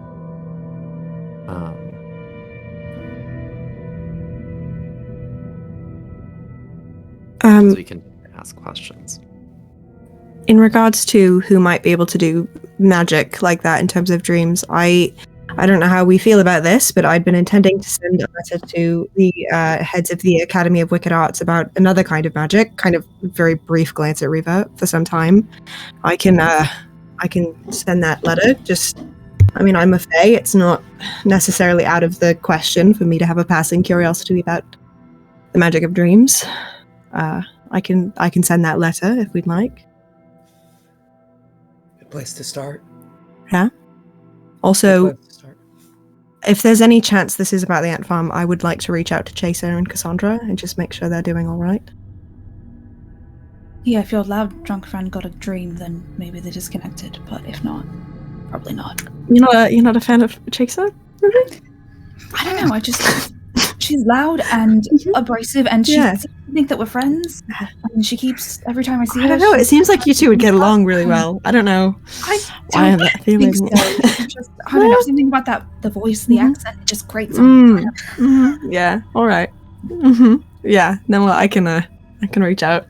So we can ask questions. In regards to who might be able to do magic like that in terms of dreams, I don't know how we feel about this, but I'd been intending to send a letter to the heads of the Academy of Wicked Arts about another kind of magic, kind of very brief glance at Reva for some time. I can I can send that letter. Just, I mean, I'm a fae. It's not necessarily out of the question for me to have a passing curiosity about the magic of dreams. I can send that letter if we'd like. Good place to start. Yeah. Also, if there's any chance this is about the ant farm, I would like to reach out to Chaser and Cassandra and just make sure they're doing all right. Yeah, if your loud drunk friend got a dream, then maybe they disconnected. But if not, probably not. You're not a fan of Chaser? I don't know. She's loud and abrasive, and she seems to think that we're friends. And she keeps every time I see her. I don't know. It seems like you two would get along really well. I don't know. I have that feeling. I don't know. Something about the voice, the accent, it just grates on me. Yeah. All right. Yeah. No, well, I can reach out.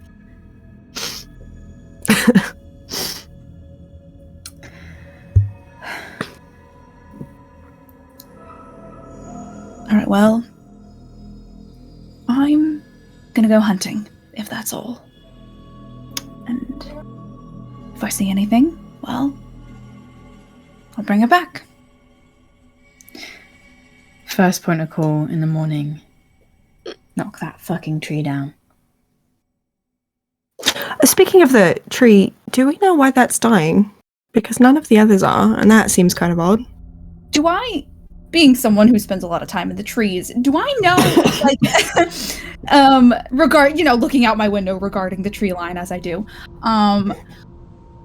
All right. Well, I'm gonna go hunting, if that's all. And if I see anything, well, I'll bring it back. First point of call in the morning. Knock that fucking tree down. Speaking of the tree, do we know why that's dying? Because none of the others are, and that seems kind of odd. Do I, being someone who spends a lot of time in the trees, do I know, like, looking out my window regarding the tree line as I do,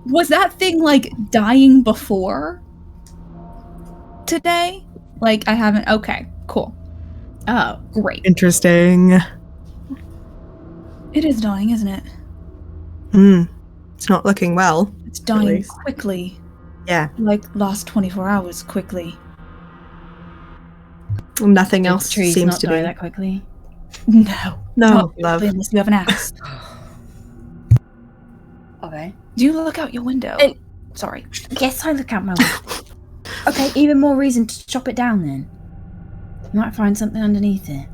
was that thing, like, dying before today? Like, I haven't, okay, cool. Oh, great. Interesting. It is dying, isn't it? It's not looking well. It's dying quickly. Yeah. Like, last 24 hours quickly. Nothing else trees seems not to die be that quickly. No. No, love. Unless you have an axe. Okay. Do you look out your window? Sorry. Yes, I look out my window. Okay, even more reason to chop it down then. You might find something underneath it.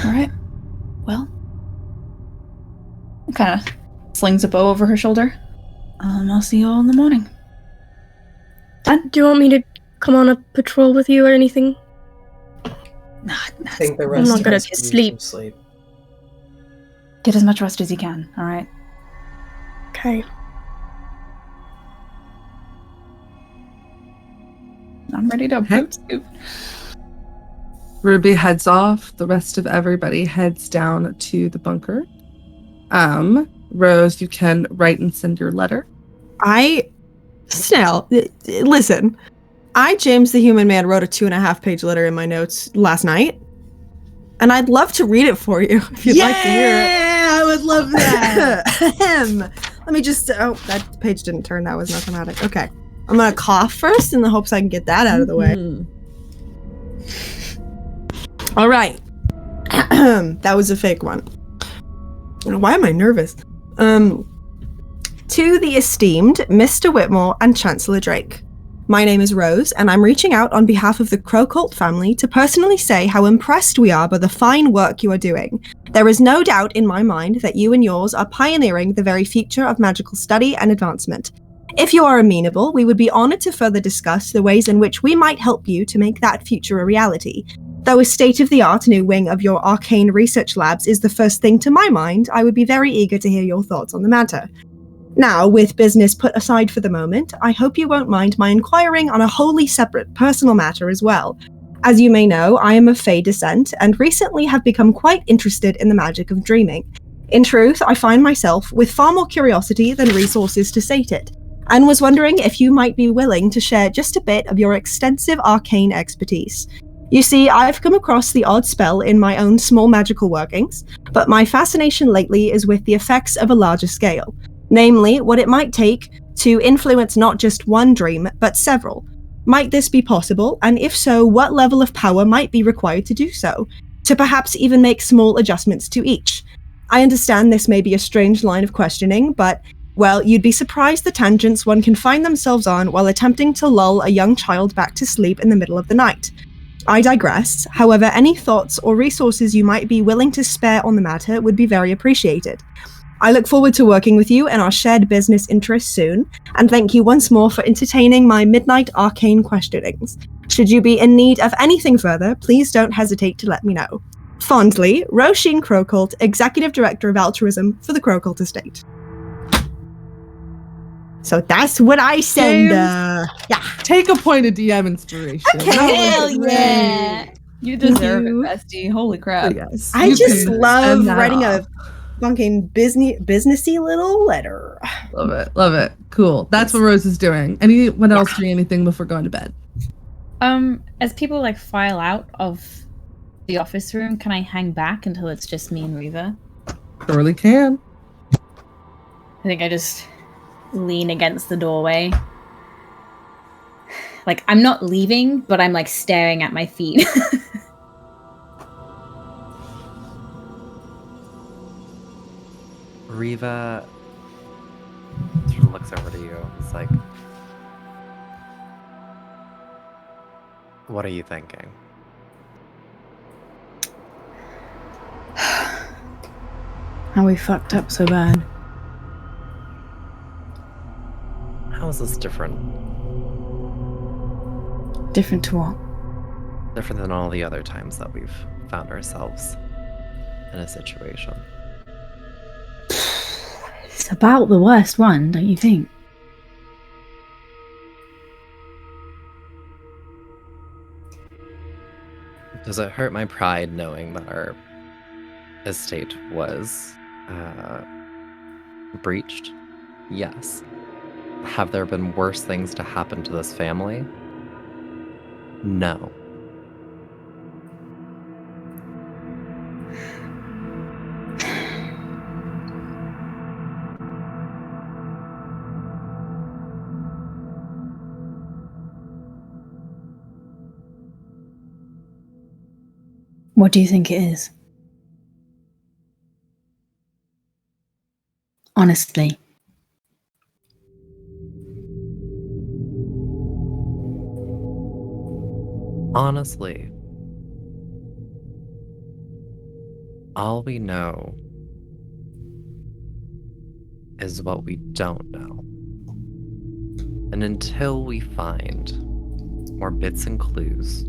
Alright. Well. Kind of slings a bow over her shoulder. I'll see you all in the morning. Do you want me to come on a patrol with you or anything? Nah, I think the I'm rest not of gonna us could use sleep. some sleep. Get as much rest as you can, alright? Okay. I'm ready to poop soup. Ruby heads off. The rest of everybody heads down to the bunker. Rose, you can write and send your letter. Listen. James the Human Man, wrote a 2.5-page letter in my notes last night. And I'd love to read it for you if you'd like to hear it. Yeah, I would love that. Let me just... Oh, that page didn't turn. That was not automatic. Okay. I'm going to cough first in the hopes I can get that out of the way. All right. That was a fake one. Why am I nervous? To the esteemed Mr. Whitmore and Chancellor Drake. My name is Rose, and I'm reaching out on behalf of the Crowcolt family to personally say how impressed we are by the fine work you are doing. There is no doubt in my mind that you and yours are pioneering the very future of magical study and advancement. If you are amenable, we would be honored to further discuss the ways in which we might help you to make that future a reality. Though a state-of-the-art new wing of your arcane research labs is the first thing to my mind, I would be very eager to hear your thoughts on the matter. Now, with business put aside for the moment, I hope you won't mind my inquiring on a wholly separate personal matter as well. As you may know, I am of Fey descent, and recently have become quite interested in the magic of dreaming. In truth, I find myself with far more curiosity than resources to sate it, and was wondering if you might be willing to share just a bit of your extensive arcane expertise. You see, I've come across the odd spell in my own small magical workings, but my fascination lately is with the effects of a larger scale. Namely, what it might take to influence not just one dream, but several. Might this be possible, and if so, what level of power might be required to do so? To perhaps even make small adjustments to each. I understand this may be a strange line of questioning, but, well, you'd be surprised the tangents one can find themselves on while attempting to lull a young child back to sleep in the middle of the night. I digress. However, any thoughts or resources you might be willing to spare on the matter would be very appreciated. I look forward to working with you and our shared business interests soon, and thank you once more for entertaining my midnight arcane questionings. Should you be in need of anything further, please don't hesitate to let me know. Fondly, Roisin Crowcolt, Executive Director of Altruism for the Crowcolt Estate. So that's what I send. Yeah. Take a point of DM inspiration. Okay. Hell yeah! You deserve you. it, bestie. Holy crap. Yes. I You just can love send that writing off. a funking businessy little letter. Love it. Love it. Cool. That's what Rose is doing. Anyone else doing anything before going to bed? As people like file out of the office room, can I hang back until it's just me and Reva? Surely can. I think I just lean against the doorway. Like, I'm not leaving, but I'm like staring at my feet. Reva sort of looks over to you. It's like, what are you thinking? How we fucked up so bad. How is this different? Different to what? Different than all the other times that we've found ourselves in a situation. It's about the worst one, don't you think? Does it hurt my pride knowing that our estate was breached? Yes. Have there been worse things to happen to this family? No. What do you think it is? Honestly. Honestly, all we know is what we don't know. And until we find more bits and clues,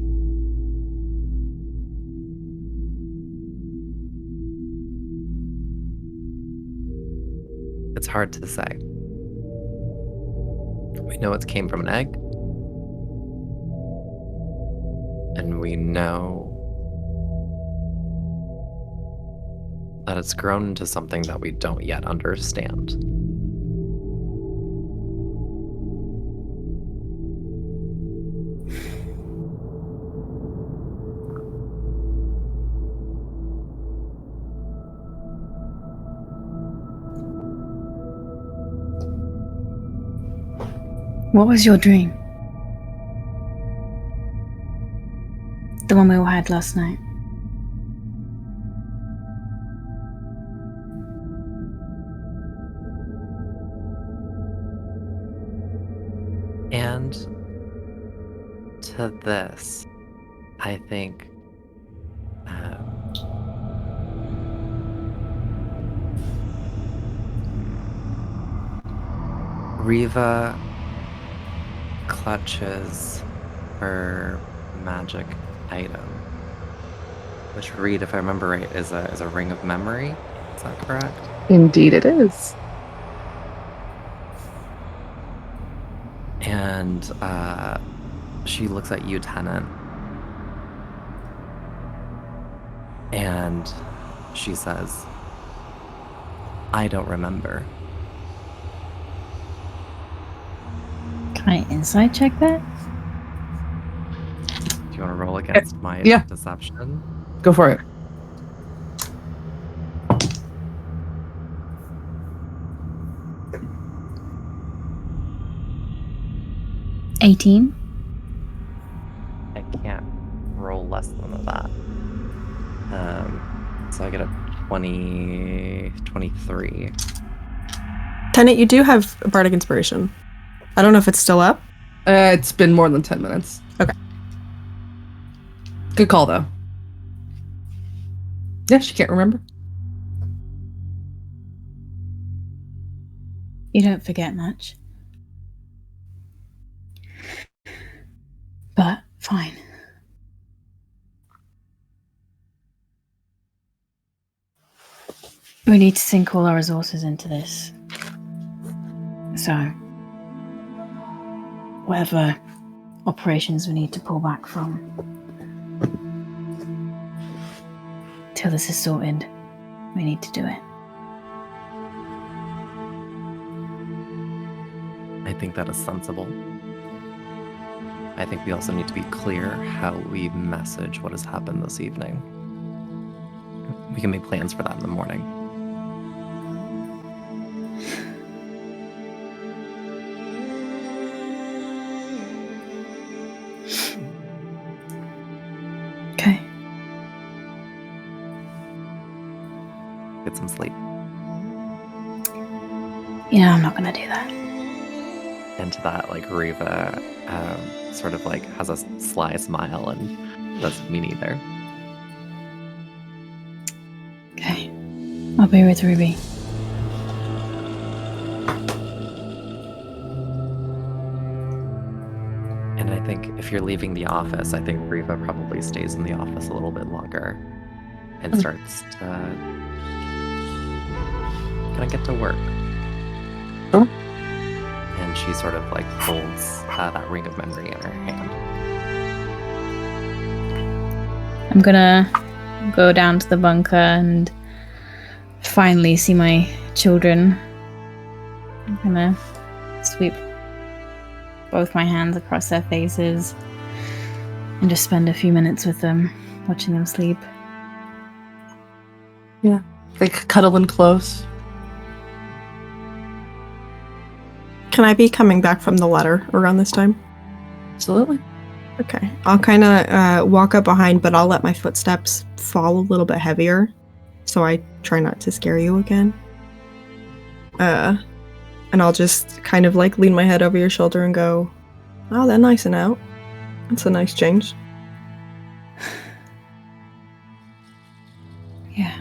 it's hard to say. We know it came from an egg. And we know that it's grown into something that we don't yet understand. What was your dream? The one we all had last night. And to this, I think Reva clutches her magic item, which Reed, if I remember right, is a ring of memory. Is that correct? Indeed it is. And she looks at you, Tenant, and she says, I don't remember. Can I insight check that? Do you want to roll against my Yeah. deception? Go for it. $18. I can't roll less than that. So I get a 23. Tenet, you do have a bardic inspiration. I don't know if it's still up. It's been more than 10 minutes. Okay. Good call, though. Yeah, she can't remember. You don't forget much. But fine. We need to sink all our resources into this. So, whatever operations we need to pull back from, till this is sorted, we need to do it. I think that is sensible. I think we also need to be clear how we message what has happened this evening. We can make plans for that in the morning. Okay. Get some sleep. Yeah, I'm not gonna do that. And to that, like, Riva sort of like has a sly smile and doesn't mean either. Okay. I'll be with Ruby. And I think if you're leaving the office, I think Riva probably stays in the office a little bit longer and starts to kind of get to work. Oh. And she sort of like holds that ring of memory in her hand. I'm gonna go down to the bunker and finally see my children. I'm gonna sweep both my hands across their faces and just spend a few minutes with them, watching them sleep. Yeah. Like cuddling close. Can I be coming back from the letter around this time? Absolutely. Okay. I'll kind of walk up behind, but I'll let my footsteps fall a little bit heavier, so I try not to scare you again. And I'll just kind of like lean my head over your shoulder and go, "Oh, they're nice and out. That's a nice change." Yeah.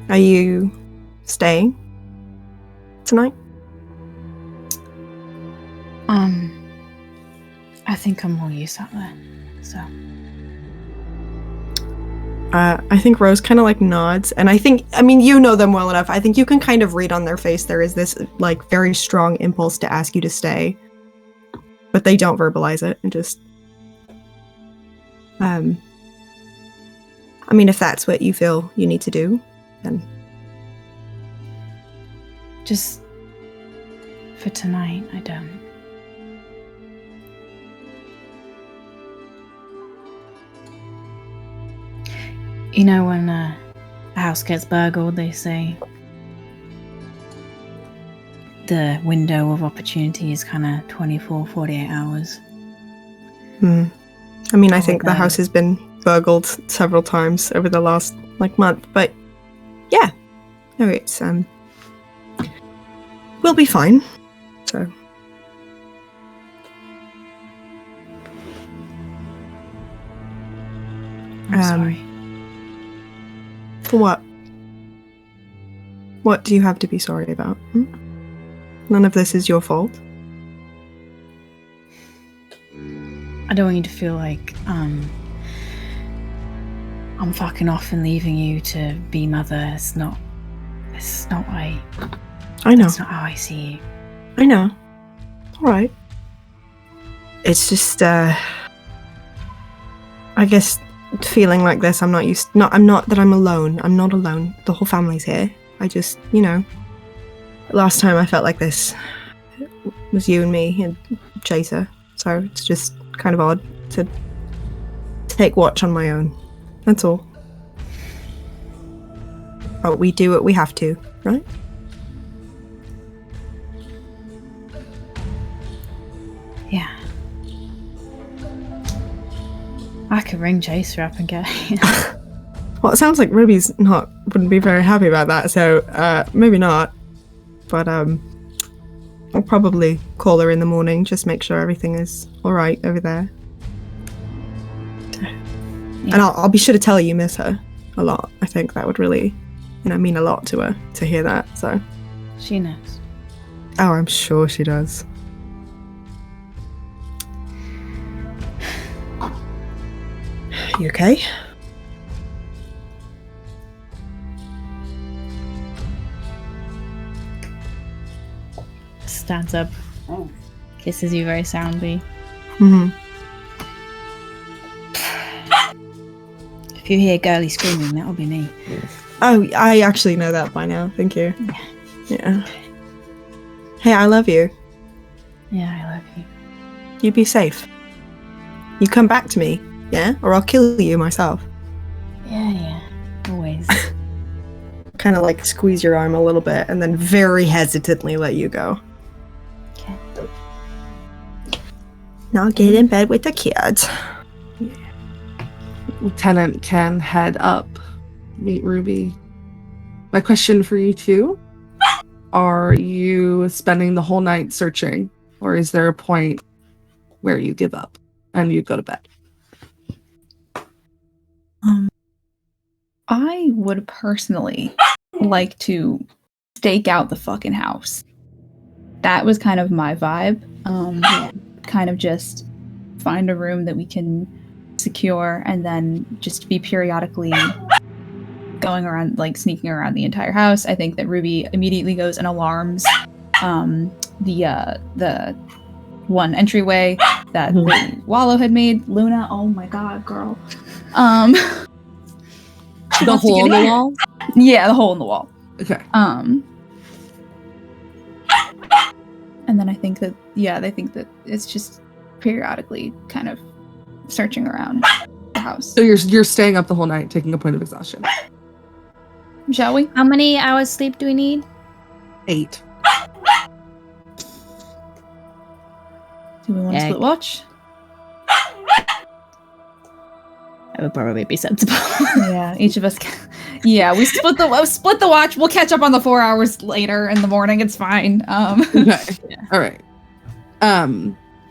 Are you staying tonight? I think I'm more use out there, so. I think Rose kind of like nods, and I mean, you know them well enough. I think you can kind of read on their face there is this like very strong impulse to ask you to stay, but they don't verbalize it and just. I mean, if that's what you feel you need to do, then. Just for tonight, I don't. You know, when a house gets burgled, they say the window of opportunity is kind of 24, 48 hours. I mean, I think the house has been burgled several times over the last, like, month, but yeah. No, it's, we'll be fine, so. I'm sorry. For what? What do you have to be sorry about? None of this is your fault. I don't want you to feel like I'm fucking off and leaving you to be mother. It's not why. I know. That's not how I see you. I know. Alright. It's just, I guess feeling like this, I'm not that I'm alone. I'm not alone. The whole family's here. I just, last time I felt like this was you and me and Chaser. So it's just kind of odd to take watch on my own. That's all. But we do what we have to, right? Yeah. I could ring Chaser up and get Well, it sounds like Ruby's wouldn't be very happy about that, so maybe not. But I'll probably call her in the morning, just make sure everything is alright over there. And I'll be sure to tell her you miss her a lot. I think that would really, mean a lot to her to hear that, so. She knows. Oh, I'm sure she does. You okay? Stands up. Kisses you very soundly. Mm-hmm. If you hear girly screaming, that'll be me. Oh, I actually know that by now. Thank you. Yeah. Hey, I love you. Yeah, I love you. You be safe. You come back to me, yeah? Or I'll kill you myself. Yeah. Always. Kind of like squeeze your arm a little bit and then very hesitantly let you go. Okay. Now get in bed with the kids. Lieutenant can head up, meet Ruby. My question for you two, are you spending the whole night searching, or is there a point where you give up and you go to bed? I would personally like to stake out the fucking house. That was kind of my vibe. Kind of just find a room that we can secure and then just be periodically going around, like sneaking around the entire house. I think that Ruby immediately goes and alarms the one entryway that Wallow had made. Luna, oh my god, girl. The hole in the wall? Yeah, the hole in the wall. Okay. And then I think that it's just periodically kind of searching around the house. So you're staying up the whole night, taking a point of exhaustion. Shall we? How many hours sleep do we need? 8. Do we want to split watch? That would probably be sensible. Yeah, each of us can. Yeah, we split the watch. We'll catch up on the 4 hours later in the morning. It's fine. Okay. Yeah. All right.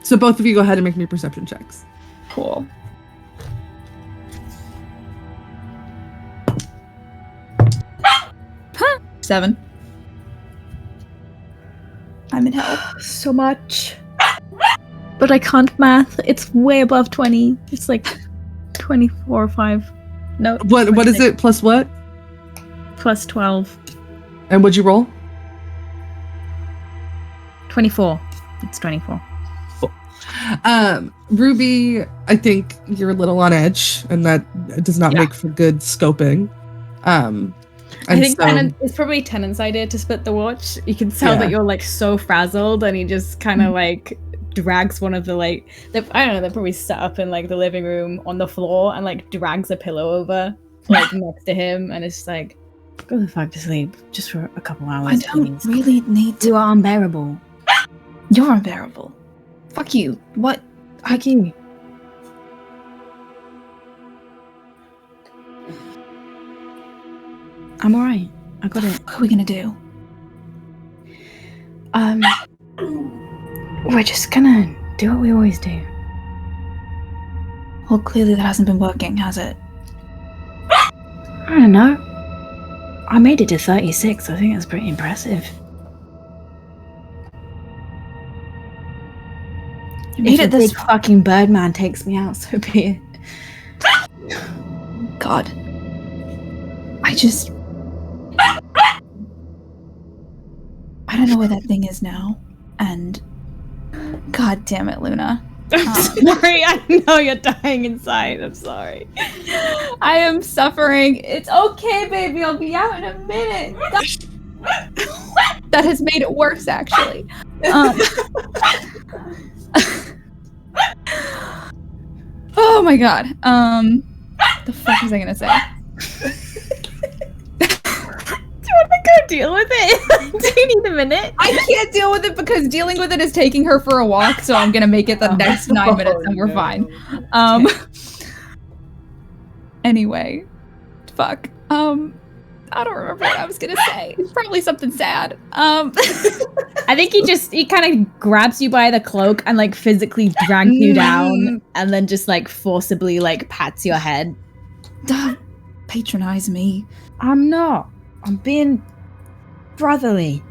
So both of you go ahead and make me perception checks. Cool. Huh. 7. I'm in hell. So much. But I can't math. It's way above 20. It's like 24 or 5. No. What is it? Plus what? Plus 12. And what'd you roll? 24. It's 24. Ruby, I think you're a little on edge, and that does not make for good scoping. I think it's probably Tennant's idea to split the watch. You can tell that you're like so frazzled, and he just kind of like drags one of the I don't know, they're probably set up in like the living room on the floor and like drags a pillow over like next to him, and it's like, go the fuck to sleep just for a couple hours. I don't really need to. You are unbearable. You're unbearable. Fuck you. What? Fuck you. I'm alright. I got it. What are we gonna do? We're just gonna do what we always do. Well, clearly that hasn't been working, has it? I don't know. I made it to 36. I think that's pretty impressive. You made if it this big fucking Birdman takes me out, so be it. God. I don't know where that thing is now, and God damn it, Luna. sorry, I know you're dying inside. I'm sorry. I am suffering. It's okay, baby. I'll be out in a minute. That has made it worse, actually. Oh my god. The fuck was I gonna say? Do you want to go deal with it? Do you need a minute? I can't deal with it because dealing with it is taking her for a walk, so I'm gonna make it the next 9 minutes and we're fine. Anyway. Fuck. I don't remember what I was gonna say. Probably something sad. I think he kind of grabs you by the cloak and like physically drags you down, and then just like forcibly like pats your head. Don't patronize me. I'm not. I'm being brotherly.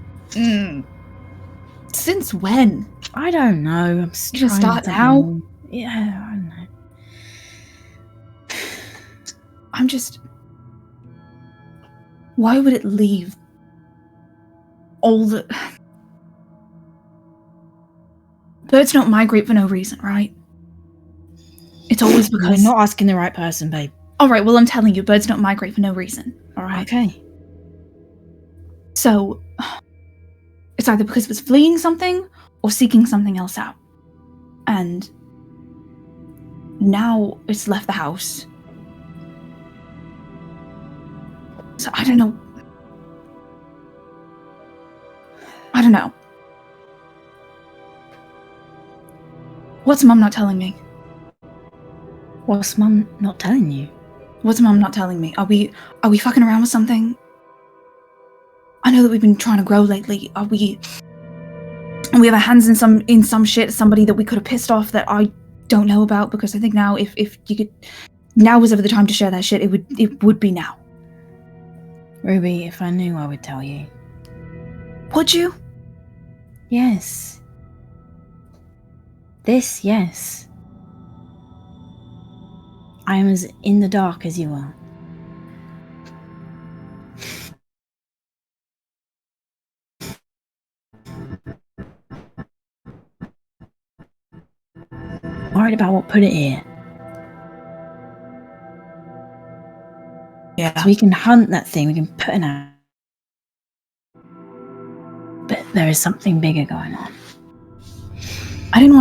Since when? I don't know. I'm You just just start now? Yeah, I don't know. I'm just. Why would it leave all the. Birds don't migrate for no reason, right? It's always You're because. not asking the right person, babe. Alright, well, I'm telling you, birds don't migrate for no reason, alright? Okay. So, it's either because it was fleeing something or seeking something else out. And now it's left the house. So I don't know. What's Mum not telling me? What's Mum not telling you? What's Mum not telling me? Are we fucking around with something? I know that we've been trying to grow lately. Are we have our hands in some shit, somebody that we could have pissed off that I don't know about? Because I think now if you could, now was ever the time to share that shit, it would be now. Ruby, if I knew, I would tell you. Would you? Yes. This, yes. I am as in the dark as you are. Worried about what put it here. Yeah. So we can hunt that thing, we can put it out. But there is something bigger going on. I didn't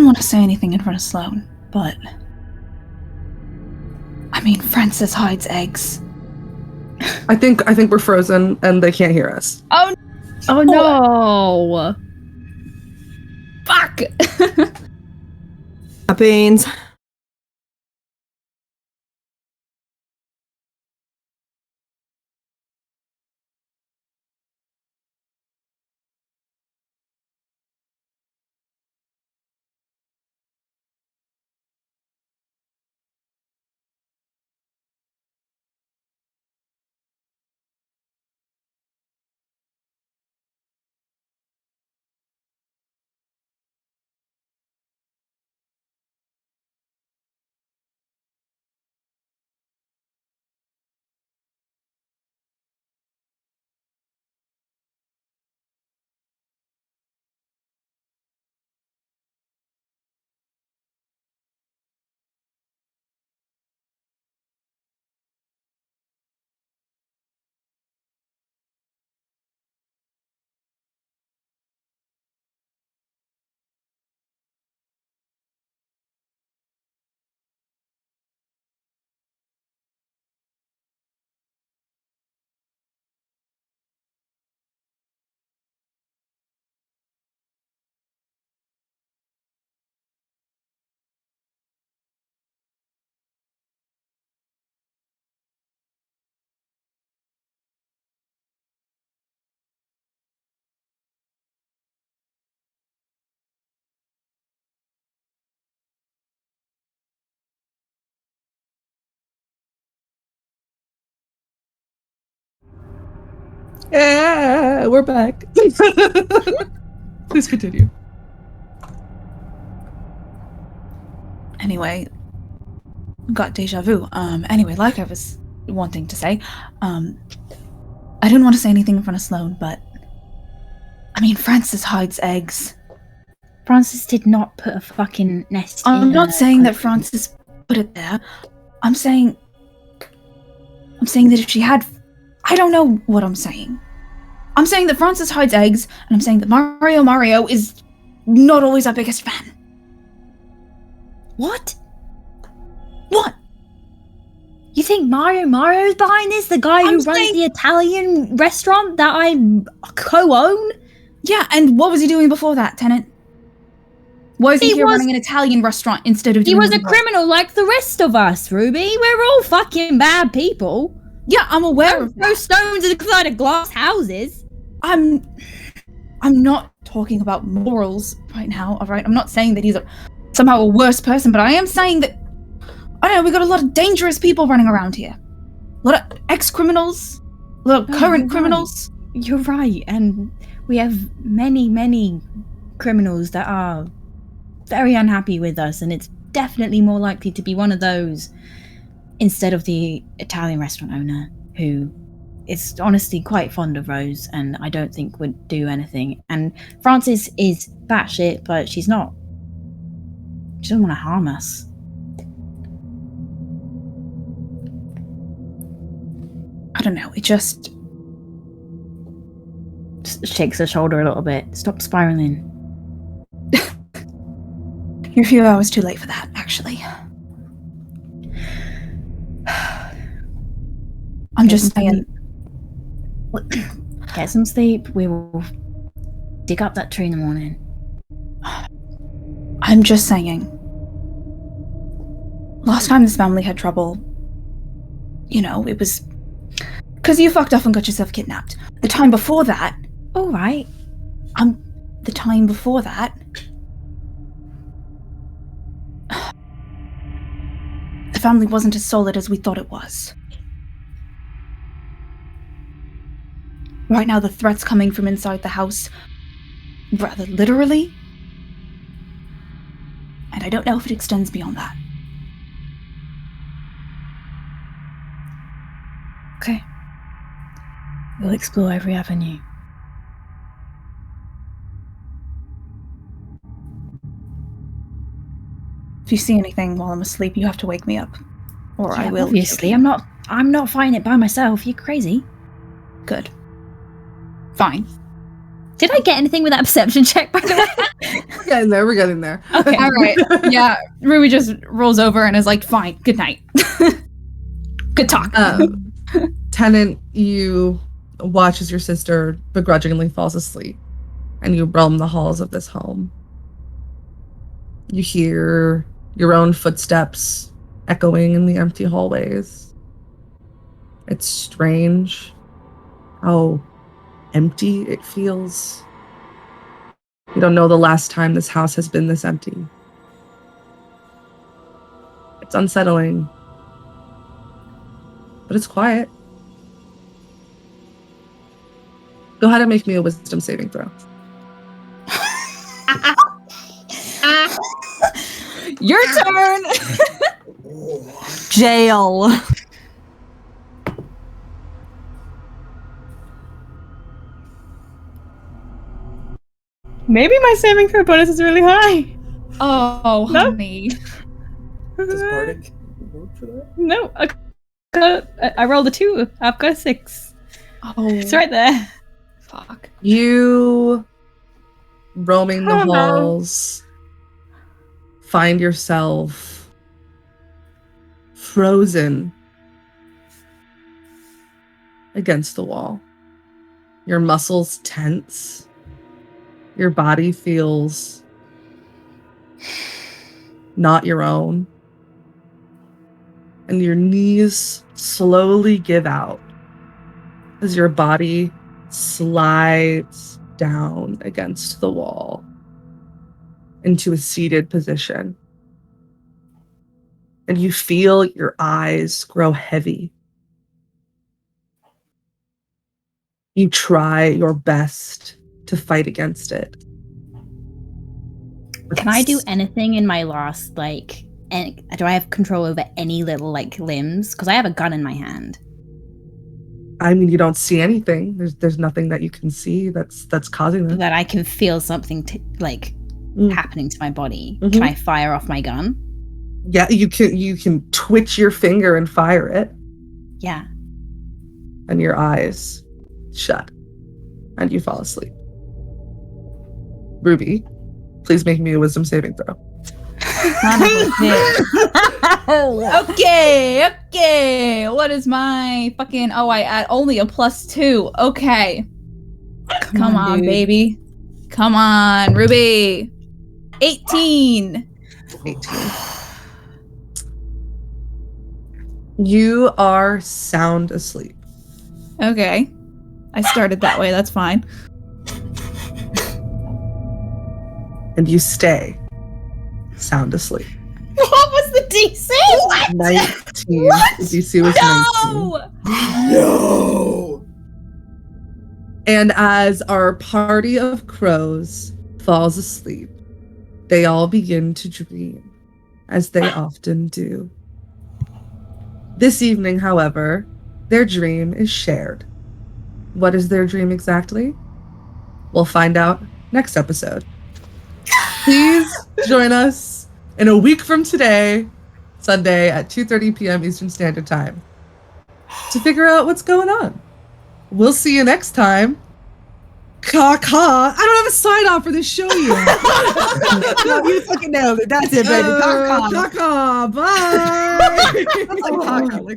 want to say anything in front of Sloane, but I mean, Francis hides eggs. I think we're frozen and they can't hear us. Oh no! Fuck! Beans. Yeah, we're back. Please continue. Anyway, got deja vu. Anyway, like I was wanting to say, I didn't want to say anything in front of Sloane, but I mean, Francis hides eggs. Francis did not put a fucking nest in I'm not her saying that cookie. Francis put it there. I'm saying that if she had, I don't know what I'm saying. I'm saying that Francis hides eggs, and I'm saying that Mario is not always our biggest fan. What? What? You think Mario's behind this? The guy who runs the Italian restaurant that I co-own? Yeah, and what was he doing before that, Tenant? Why is he here was- running an Italian restaurant instead of He doing was a his work? criminal like the rest of us, Ruby. We're all fucking bad people. Yeah, I'm aware Don't of throw that. stones inside of glass houses. I'm not talking about morals right now, alright? I'm not saying that he's somehow a worse person, but I am saying that, I don't know, we got a lot of dangerous people running around here. A lot of ex-criminals, a lot of No, current you're criminals. You're right, and we have many, many criminals that are very unhappy with us, and it's definitely more likely to be one of those instead of the Italian restaurant owner, who is honestly quite fond of Rose, and I don't think would do anything. And Frances is batshit, but she's not. She doesn't want to harm us. I don't know, it just... Shakes her shoulder a little bit. Stop spiraling. You're a few hours too late for that, actually. I'm just saying... Get some sleep. We will dig up that tree in the morning. I'm just saying. Last time this family had trouble, you know, it was because you fucked off and got yourself kidnapped. The time before that, All right. the time before that, the family wasn't as solid as we thought it was. Right now, the threat's coming from inside the house, rather literally. And I don't know if it extends beyond that. Okay. We'll explore every avenue. If you see anything while I'm asleep, you have to wake me up. Or I Yeah, will. obviously, I'm not finding it by myself. You're crazy. Good. Fine. Did I get anything with that perception check, by the way? We're getting there. We're getting there. Okay. All right. Yeah. Ruby just rolls over and is like, fine, good night. Good talk. Tenant, you watch as your sister begrudgingly falls asleep, and you roam the halls of this home. You hear your own footsteps echoing in the empty hallways. It's strange how empty it feels. You don't know the last time this house has been this empty. It's unsettling, but it's quiet. Go ahead and make me a wisdom saving throw. Your turn. Jail. Maybe my saving throw bonus is really high. Oh, No. honey. Does Bardic work for that? No, I rolled a 2. I've got a 6. Oh, It's right there. fuck. You, roaming the Oh, no. halls, find yourself frozen against the wall. Your muscles tense. Your body feels not your own. And your knees slowly give out as your body slides down against the wall into a seated position. And you feel your eyes grow heavy. You try your best to fight against it. Can I do anything in my last, like, do I have control over any little, like, limbs? Because I have a gun in my hand. I mean, you don't see anything. There's nothing that you can see that's causing this. That I can feel something, happening to my body. Mhm. Can I fire off my gun? Yeah, you can twitch your finger and fire it, Yeah. and your eyes shut, and you fall asleep. Ruby, please make me a wisdom saving throw. Okay. What is my fucking... Oh, I add only a +2. Okay. Come on, dude. baby. Come on, Ruby. 18. 18. You are sound asleep. Okay. I started that way, that's fine. And you stay sound asleep. What was the DC? 19. What? The DC was 19. No! And as our party of crows falls asleep, they all begin to dream, as they often do. This evening, however, their dream is shared. What is their dream exactly? We'll find out next episode. Please join us in a week from today, Sunday at 2:30 p.m. Eastern Standard Time, to figure out what's going on. We'll see you next time. Caw-caw. I don't have a sign-off for this show yet. No, you fucking nailed it. That's it, baby. Caw-caw. Caw-caw. Bye. That's like caw-caw.